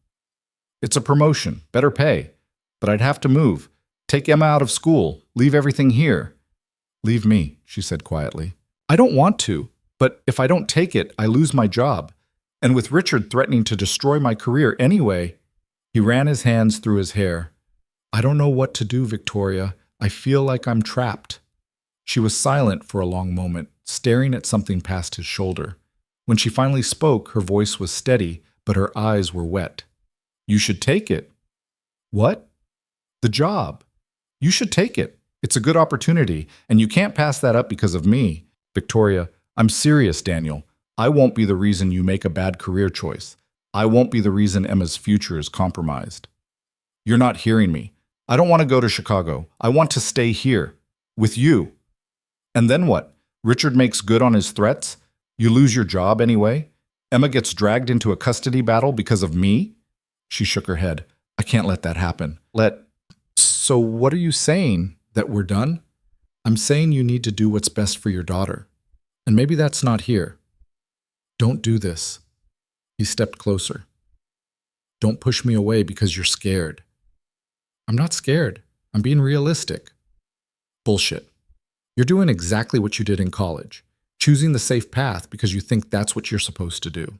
It's a promotion, better pay. But I'd have to move. Take Emma out of school. Leave everything here. Leave me, she said quietly. I don't want to, but if I don't take it, I lose my job. And with Richard threatening to destroy my career anyway, he ran his hands through his hair. I don't know what to do, Victoria. I feel like I'm trapped. She was silent for a long moment, staring at something past his shoulder. When she finally spoke, her voice was steady, but her eyes were wet. You should take it. What? The job. You should take it. It's a good opportunity, and you can't pass that up because of me. Victoria, I'm serious, Daniel. I won't be the reason you make a bad career choice. I won't be the reason Emma's future is compromised. You're not hearing me. I don't want to go to Chicago. I want to stay here. With you. And then what? Richard makes good on his threats? You lose your job anyway? Emma gets dragged into a custody battle because of me? She shook her head. I can't let that happen. So what are you saying? That we're done? I'm saying you need to do what's best for your daughter. And maybe that's not here. Don't do this. He stepped closer. Don't push me away because you're scared. I'm not scared. I'm being realistic. Bullshit. You're doing exactly what you did in college, choosing the safe path because you think that's what you're supposed to do.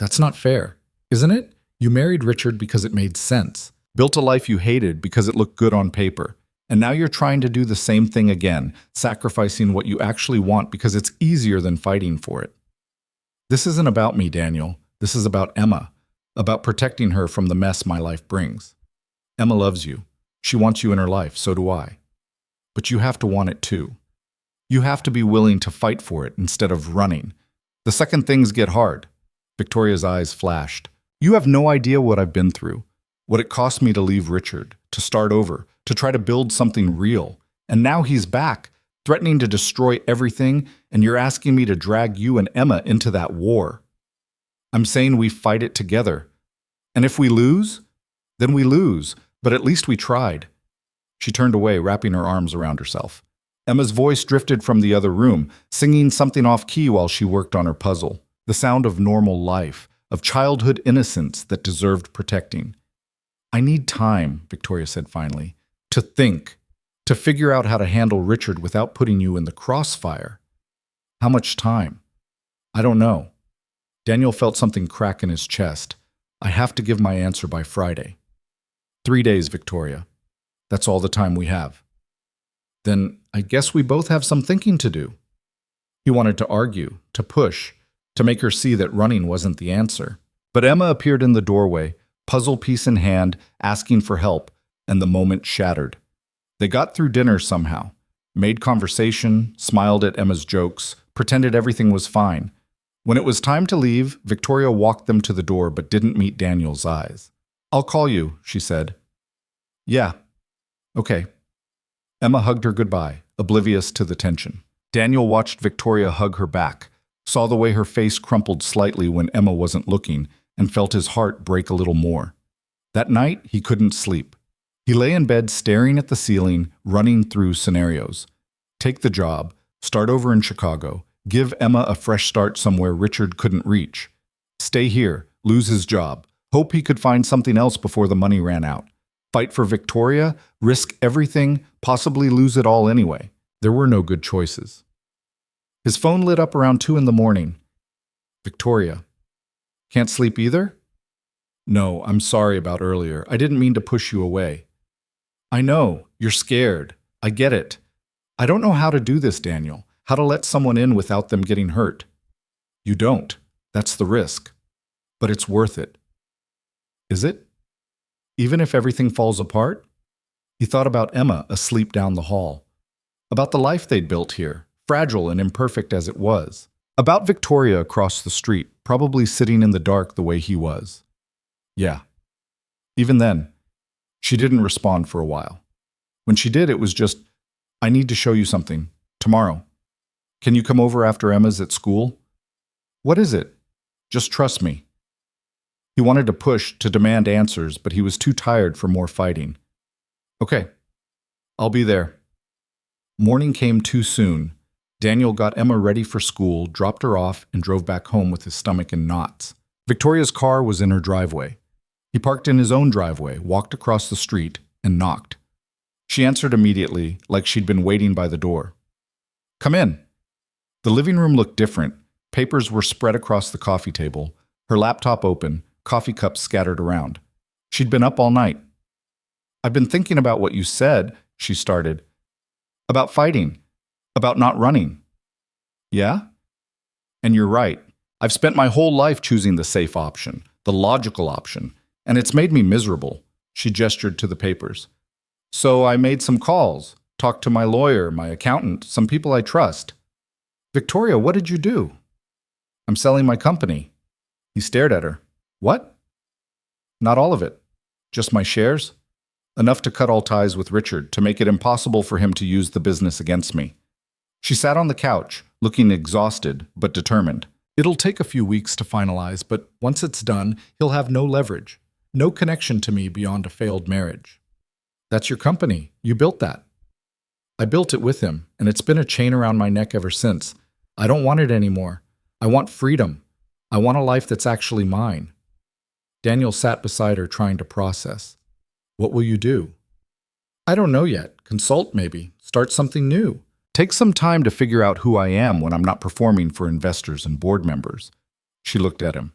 That's not fair, isn't it? You married Richard because it made sense, built a life you hated because it looked good on paper, and now you're trying to do the same thing again, sacrificing what you actually want because it's easier than fighting for it. This isn't about me, Daniel. This is about Emma, about protecting her from the mess my life brings. Emma loves you. She wants you in her life, so do I. But you have to want it too. You have to be willing to fight for it instead of running. The second things get hard. Victoria's eyes flashed. You have no idea what I've been through, what it cost me to leave Richard, to start over, to try to build something real. And now he's back, threatening to destroy everything, and you're asking me to drag you and Emma into that war. I'm saying we fight it together. And if we lose, then we lose, but at least we tried. She turned away, wrapping her arms around herself. Emma's voice drifted from the other room, singing something off-key while she worked on her puzzle. The sound of normal life, of childhood innocence that deserved protecting. I need time, Victoria said finally, to think, to figure out how to handle Richard without putting you in the crossfire. How much time? I don't know. Daniel felt something crack in his chest. I have to give my answer by Friday. 3 days, Victoria. That's all the time we have. Then I guess we both have some thinking to do. He wanted to argue, to push, to make her see that running wasn't the answer. But Emma appeared in the doorway, puzzle piece in hand, asking for help, and the moment shattered. They got through dinner somehow, made conversation, smiled at Emma's jokes, pretended everything was fine. When it was time to leave, Victoria walked them to the door but didn't meet Daniel's eyes. I'll call you, she said. Yeah. Okay. Emma hugged her goodbye, oblivious to the tension. Daniel watched Victoria hug her back, saw the way her face crumpled slightly when Emma wasn't looking, and felt his heart break a little more. That night, he couldn't sleep. He lay in bed staring at the ceiling, running through scenarios. Take the job, start over in Chicago, give Emma a fresh start somewhere Richard couldn't reach. Stay here, lose his job, hope he could find something else before the money ran out. Fight for Victoria, risk everything, possibly lose it all anyway. There were no good choices. His phone lit up around 2 a.m. Victoria. Can't sleep either? No, I'm sorry about earlier. I didn't mean to push you away. I know, you're scared. I get it. I don't know how to do this, Daniel. How to let someone in without them getting hurt. You don't. That's the risk. But it's worth it. Is it? Even if everything falls apart? He thought about Emma asleep down the hall. About the life they'd built here, fragile and imperfect as it was. About Victoria across the street, probably sitting in the dark the way he was. Yeah. Even then, she didn't respond for a while. When she did, it was just, I need to show you something. Tomorrow. Can you come over after Emma's at school? What is it? Just trust me. He wanted to push, to demand answers, but he was too tired for more fighting. Okay. I'll be there. Morning came too soon. Daniel got Emma ready for school, dropped her off, and drove back home with his stomach in knots. Victoria's car was in her driveway. He parked in his own driveway, walked across the street, and knocked. She answered immediately, like she'd been waiting by the door. Come in. The living room looked different. Papers were spread across the coffee table, her laptop open, coffee cups scattered around. She'd been up all night. I've been thinking about what you said, she started. About fighting. About not running. Yeah? And you're right. I've spent my whole life choosing the safe option, the logical option, and it's made me miserable. She gestured to the papers. So I made some calls, talked to my lawyer, my accountant, some people I trust. Victoria, what did you do? I'm selling my company. He stared at her. What? Not all of it. Just my shares? Enough to cut all ties with Richard, to make it impossible for him to use the business against me. She sat on the couch, looking exhausted but determined. It'll take a few weeks to finalize, but once it's done, he'll have no leverage, no connection to me beyond a failed marriage. That's your company. You built that. I built it with him, and it's been a chain around my neck ever since. I don't want it anymore. I want freedom. I want a life that's actually mine. Daniel sat beside her, trying to process. What will you do? I don't know yet. Consult maybe. Start something new. Take some time to figure out who I am when I'm not performing for investors and board members. She looked at him.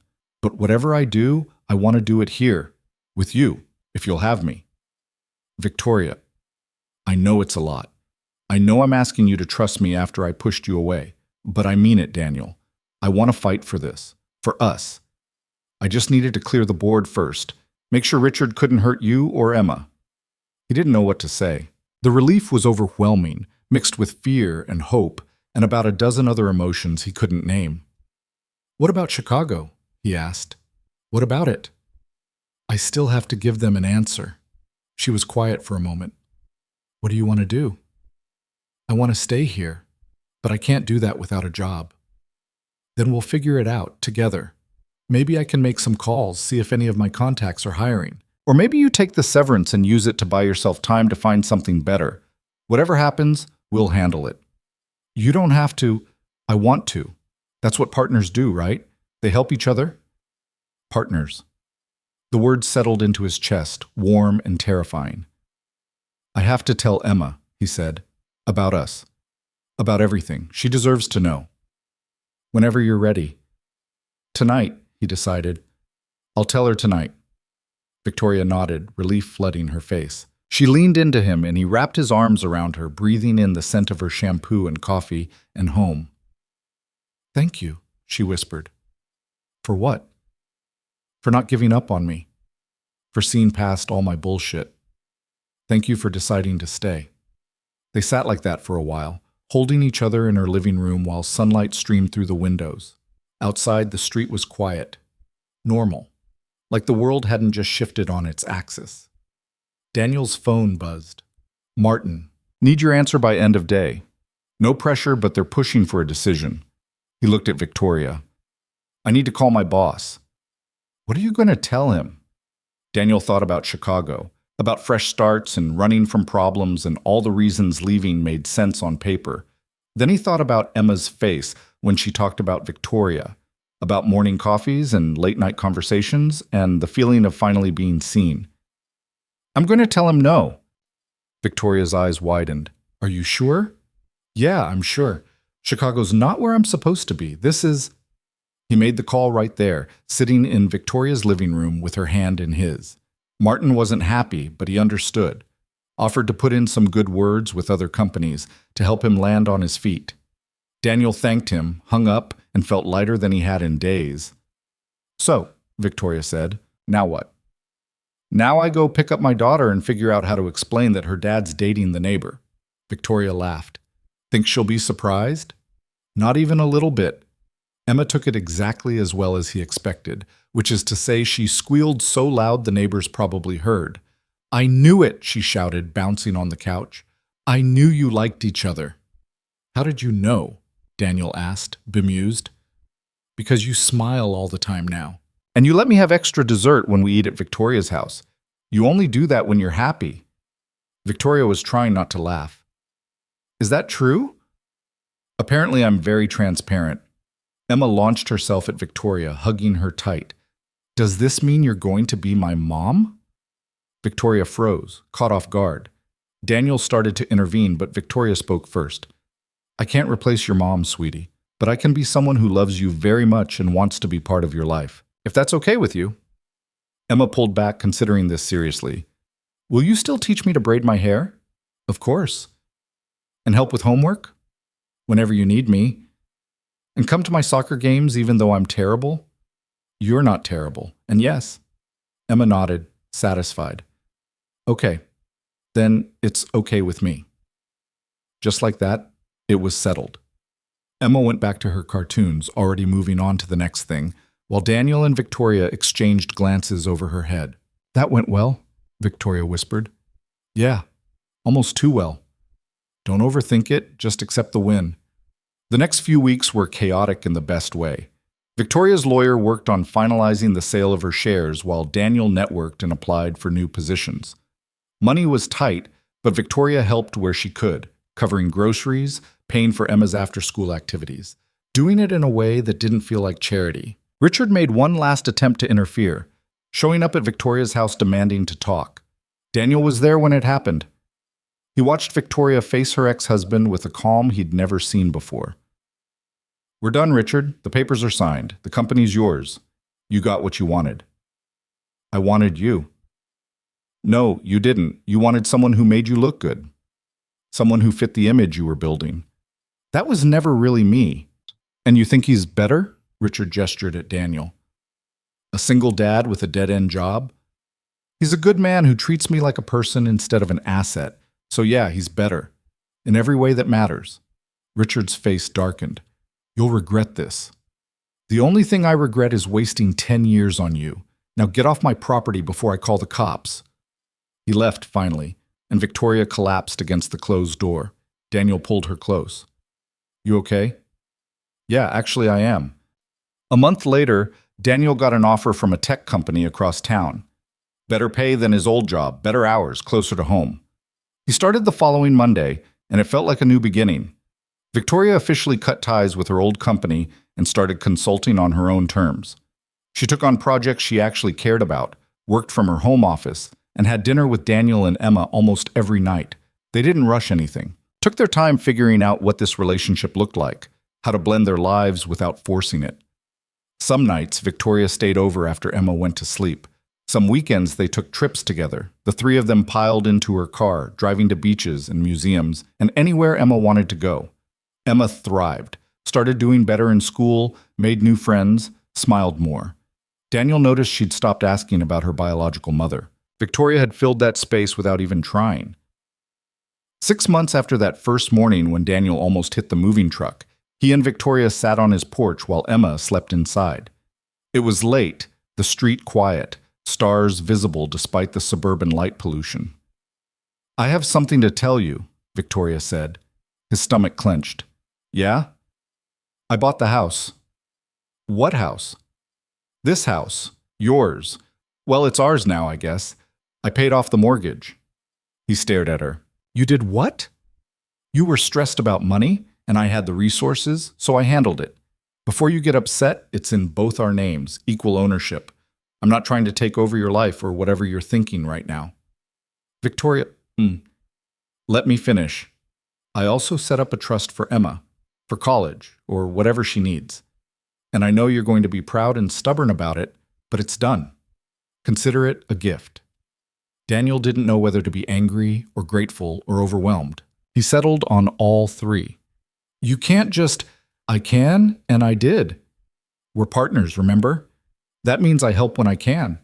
But whatever I do, I want to do it here, with you, if you'll have me. Victoria, I know it's a lot. I know I'm asking you to trust me after I pushed you away, but I mean it, Daniel. I want to fight for this, for us. I just needed to clear the board first, make sure Richard couldn't hurt you or Emma. He didn't know what to say. The relief was overwhelming, mixed with fear and hope, and about a dozen other emotions he couldn't name. What about Chicago? He asked. What about it? I still have to give them an answer. She was quiet for a moment. What do you want to do? I want to stay here, but I can't do that without a job. Then we'll figure it out together. Maybe I can make some calls, see if any of my contacts are hiring. Or maybe you take the severance and use it to buy yourself time to find something better. Whatever happens, we'll handle it. You don't have to. I want to. That's what partners do, right? They help each other. Partners. The word settled into his chest, warm and terrifying. I have to tell Emma, he said, about us. About everything. She deserves to know. Whenever you're ready. Tonight, he decided. I'll tell her tonight. Victoria nodded, relief flooding her face. She leaned into him and he wrapped his arms around her, breathing in the scent of her shampoo and coffee and home. Thank you, she whispered. For what? For not giving up on me. For seeing past all my bullshit. Thank you for deciding to stay. They sat like that for a while, holding each other in her living room while sunlight streamed through the windows. Outside, the street was quiet. Normal. Like the world hadn't just shifted on its axis. Daniel's phone buzzed. Martin, need your answer by end of day. No pressure, but they're pushing for a decision. He looked at Victoria. I need to call my boss. What are you going to tell him? Daniel thought about Chicago, about fresh starts and running from problems, and all the reasons leaving made sense on paper. Then he thought about Emma's face when she talked about Victoria, about morning coffees and late-night conversations, and the feeling of finally being seen. I'm going to tell him no. Victoria's eyes widened. Are you sure? Yeah, I'm sure. Chicago's not where I'm supposed to be. This is... He made the call right there, sitting in Victoria's living room with her hand in his. Martin wasn't happy, but he understood. Offered to put in some good words with other companies to help him land on his feet. Daniel thanked him, hung up, and felt lighter than he had in days. So, Victoria said, now what? Now I go pick up my daughter and figure out how to explain that her dad's dating the neighbor. Victoria laughed. Think she'll be surprised? Not even a little bit. Emma took it exactly as well as he expected, which is to say she squealed so loud the neighbors probably heard. I knew it, she shouted, bouncing on the couch. I knew you liked each other. How did you know? Daniel asked, bemused. Because you smile all the time now. And you let me have extra dessert when we eat at Victoria's house. You only do that when you're happy. Victoria was trying not to laugh. Is that true? Apparently I'm very transparent. Emma launched herself at Victoria, hugging her tight. Does this mean you're going to be my mom? Victoria froze, caught off guard. Daniel started to intervene, but Victoria spoke first. I can't replace your mom, sweetie, but I can be someone who loves you very much and wants to be part of your life. If that's okay with you. Emma pulled back, considering this seriously. Will you still teach me to braid my hair? Of course. And help with homework? Whenever you need me. And come to my soccer games even though I'm terrible? You're not terrible. And yes. Emma nodded, satisfied. Okay. Then it's okay with me. Just like that, it was settled. Emma went back to her cartoons, already moving on to the next thing, while Daniel and Victoria exchanged glances over her head. That went well, Victoria whispered. Yeah, almost too well. Don't overthink it, just accept the win. The next few weeks were chaotic in the best way. Victoria's lawyer worked on finalizing the sale of her shares while Daniel networked and applied for new positions. Money was tight, but Victoria helped where she could, covering groceries, paying for Emma's after-school activities, doing it in a way that didn't feel like charity. Richard made one last attempt to interfere, showing up at Victoria's house demanding to talk. Daniel was there when it happened. He watched Victoria face her ex-husband with a calm he'd never seen before. We're done, Richard. The papers are signed. The company's yours. You got what you wanted. I wanted you. No, you didn't. You wanted someone who made you look good. Someone who fit the image you were building. That was never really me. And you think he's better? Richard gestured at Daniel. A single dad with a dead-end job? He's a good man who treats me like a person instead of an asset. So yeah, he's better. In every way that matters. Richard's face darkened. You'll regret this. The only thing I regret is wasting 10 years on you. Now get off my property before I call the cops. He left finally, and Victoria collapsed against the closed door. Daniel pulled her close. You okay? Yeah, actually I am. A month later, Daniel got an offer from a tech company across town. Better pay than his old job, better hours, closer to home. He started the following Monday, and it felt like a new beginning. Victoria officially cut ties with her old company and started consulting on her own terms. She took on projects she actually cared about, worked from her home office, and had dinner with Daniel and Emma almost every night. They didn't rush anything, took their time figuring out what this relationship looked like, how to blend their lives without forcing it. Some nights, Victoria stayed over after Emma went to sleep. Some weekends, they took trips together. The three of them piled into her car, driving to beaches and museums, and anywhere Emma wanted to go. Emma thrived, started doing better in school, made new friends, smiled more. Daniel noticed she'd stopped asking about her biological mother. Victoria had filled that space without even trying. 6 months after that first morning when Daniel almost hit the moving truck, he and Victoria sat on his porch while Emma slept inside. It was late, the street quiet, stars visible despite the suburban light pollution. I have something to tell you, Victoria said. His stomach clenched. Yeah? I bought the house. What house? This house. Yours. Well, it's ours now, I guess. I paid off the mortgage. He stared at her. You did what? You were stressed about money, and I had the resources, so I handled it. Before you get upset, it's in both our names, equal ownership. I'm not trying to take over your life or whatever you're thinking right now. Victoria, let me finish. I also set up a trust for Emma, for college, or whatever she needs. And I know you're going to be proud and stubborn about it, but it's done. Consider it a gift. Daniel didn't know whether to be angry or grateful or overwhelmed. He settled on all three. You can't just, I can and I did. We're partners, remember? That means I help when I can.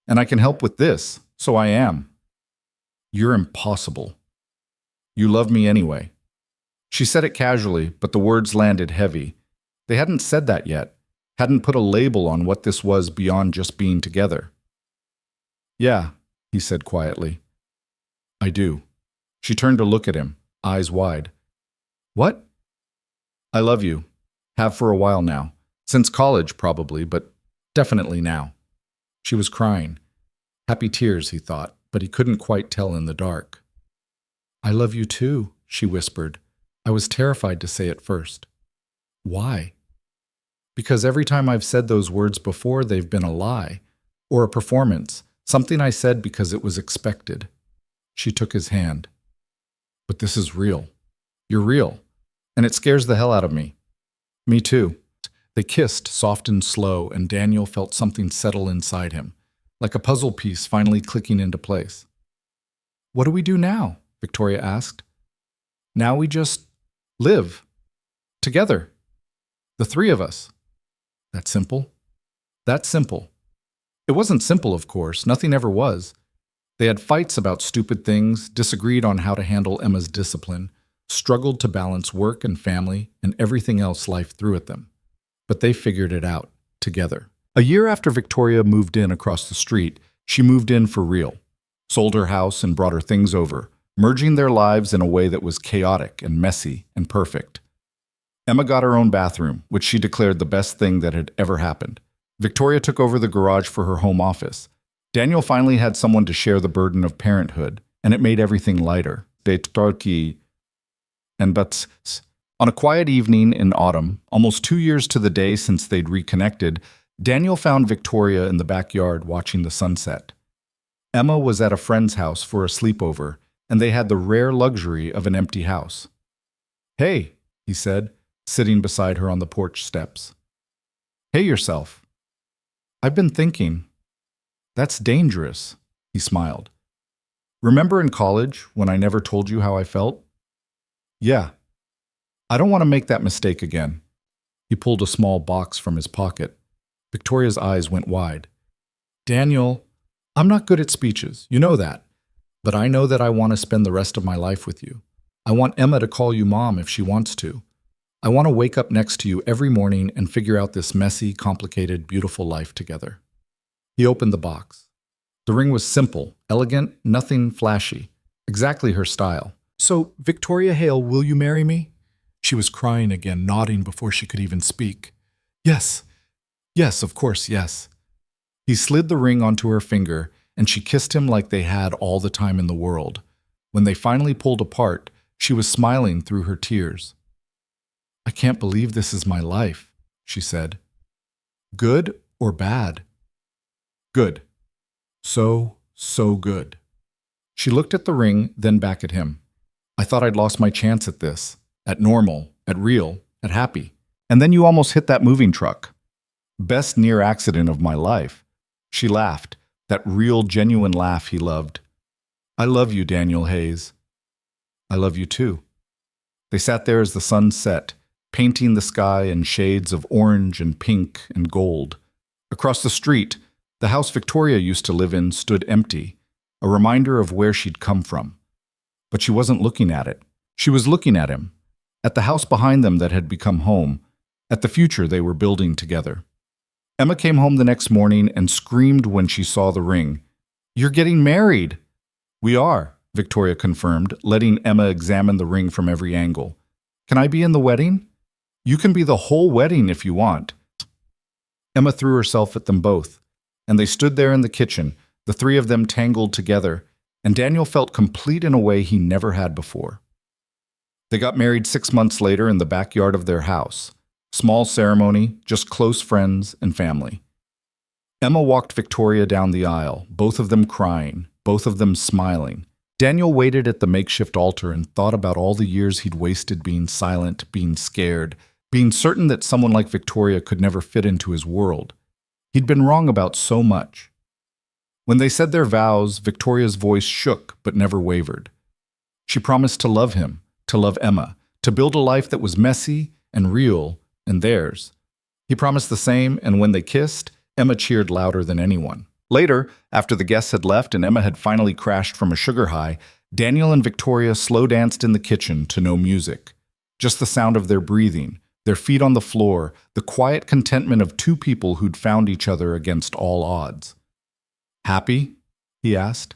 And I can help with this, so I am. You're impossible. You love me anyway. She said it casually, but the words landed heavy. They hadn't said that yet, hadn't put a label on what this was beyond just being together. Yeah, he said quietly. I do. She turned to look at him, eyes wide. What? I love you. Have for a while now. Since college, probably, but definitely now. She was crying. Happy tears, he thought, but he couldn't quite tell in the dark. I love you too, she whispered. I was terrified to say it first. Why? Because every time I've said those words before, they've been a lie, or a performance, something I said because it was expected. She took his hand. But this is real. You're real. And it scares the hell out of me. Me too. They kissed, soft and slow, and Daniel felt something settle inside him, like a puzzle piece finally clicking into place. What do we do now? Victoria asked. Now we just live. Together. The three of us. That simple? That simple. It wasn't simple, of course. Nothing ever was. They had fights about stupid things, disagreed on how to handle Emma's discipline, struggled to balance work and family and everything else life threw at them. But they figured it out, together. A year after Victoria moved in across the street, she moved in for real, sold her house and brought her things over, merging their lives in a way that was chaotic and messy and perfect. Emma got her own bathroom, which she declared the best thing that had ever happened. Victoria took over the garage for her home office. Daniel finally had someone to share the burden of parenthood, and it made everything lighter. On a quiet evening in autumn, almost 2 years to the day since they'd reconnected, Daniel found Victoria in the backyard watching the sunset. Emma was at a friend's house for a sleepover, and they had the rare luxury of an empty house. Hey, he said, sitting beside her on the porch steps. Hey yourself. I've been thinking. That's dangerous, he smiled. Remember in college when I never told you how I felt? Yeah. I don't want to make that mistake again. He pulled a small box from his pocket. Victoria's eyes went wide. Daniel, I'm not good at speeches, you know that. But I know that I want to spend the rest of my life with you. I want Emma to call you Mom if she wants to. I want to wake up next to you every morning and figure out this messy, complicated, beautiful life together. He opened the box. The ring was simple, elegant, nothing flashy. Exactly her style. So, Victoria Hale, will you marry me? She was crying again, nodding before she could even speak. Yes. Yes, of course, yes. He slid the ring onto her finger, and she kissed him like they had all the time in the world. When they finally pulled apart, she was smiling through her tears. I can't believe this is my life, she said. Good or bad? Good. So good. She looked at the ring, then back at him. I thought I'd lost my chance at this, at normal, at real, at happy. And then you almost hit that moving truck. Best near accident of my life. She laughed, that real, genuine laugh he loved. I love you, Daniel Hayes. I love you too. They sat there as the sun set, painting the sky in shades of orange and pink and gold. Across the street, the house Victoria used to live in stood empty, a reminder of where she'd come from. But she wasn't looking at it. She was looking at him, at the house behind them that had become home, at the future they were building together. Emma came home the next morning and screamed when she saw the ring. You're getting married! We are, Victoria confirmed, letting Emma examine the ring from every angle. Can I be in the wedding? You can be the whole wedding if you want. Emma threw herself at them both, and they stood there in the kitchen, the three of them tangled together, and Daniel felt complete in a way he never had before. They got married 6 months later in the backyard of their house. Small ceremony, just close friends and family. Emma walked Victoria down the aisle, both of them crying, both of them smiling. Daniel waited at the makeshift altar and thought about all the years he'd wasted being silent, being scared, being certain that someone like Victoria could never fit into his world. He'd been wrong about so much. When they said their vows, Victoria's voice shook but never wavered. She promised to love him, to love Emma, to build a life that was messy and real and theirs. He promised the same, and when they kissed, Emma cheered louder than anyone. Later, after the guests had left and Emma had finally crashed from a sugar high, Daniel and Victoria slow danced in the kitchen to no music. Just the sound of their breathing, their feet on the floor, the quiet contentment of two people who'd found each other against all odds. Happy? He asked.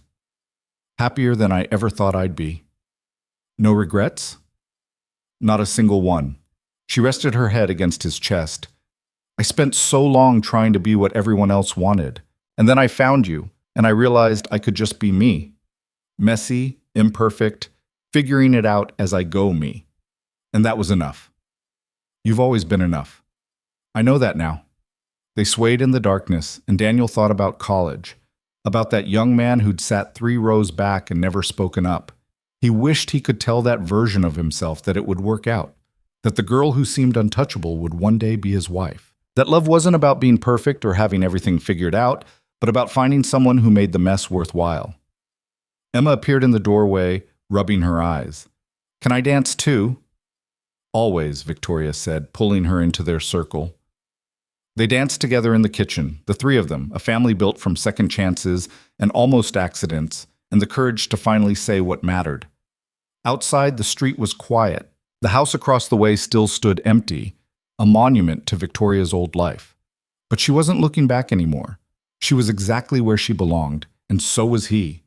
Happier than I ever thought I'd be. No regrets? Not a single one. She rested her head against his chest. I spent so long trying to be what everyone else wanted. And then I found you, and I realized I could just be me. Messy, imperfect, figuring it out as I go me. And that was enough. You've always been enough. I know that now. They swayed in the darkness, and Daniel thought about college, about that young man who'd sat 3 rows back and never spoken up. He wished he could tell that version of himself that it would work out, that the girl who seemed untouchable would one day be his wife. That love wasn't about being perfect or having everything figured out, but about finding someone who made the mess worthwhile. Emma appeared in the doorway, rubbing her eyes. Can I dance too? Always, Victoria said, pulling her into their circle. They danced together in the kitchen, the three of them, a family built from second chances and almost accidents, and the courage to finally say what mattered. Outside, the street was quiet. The house across the way still stood empty, a monument to Victoria's old life. But she wasn't looking back anymore. She was exactly where she belonged, and so was he.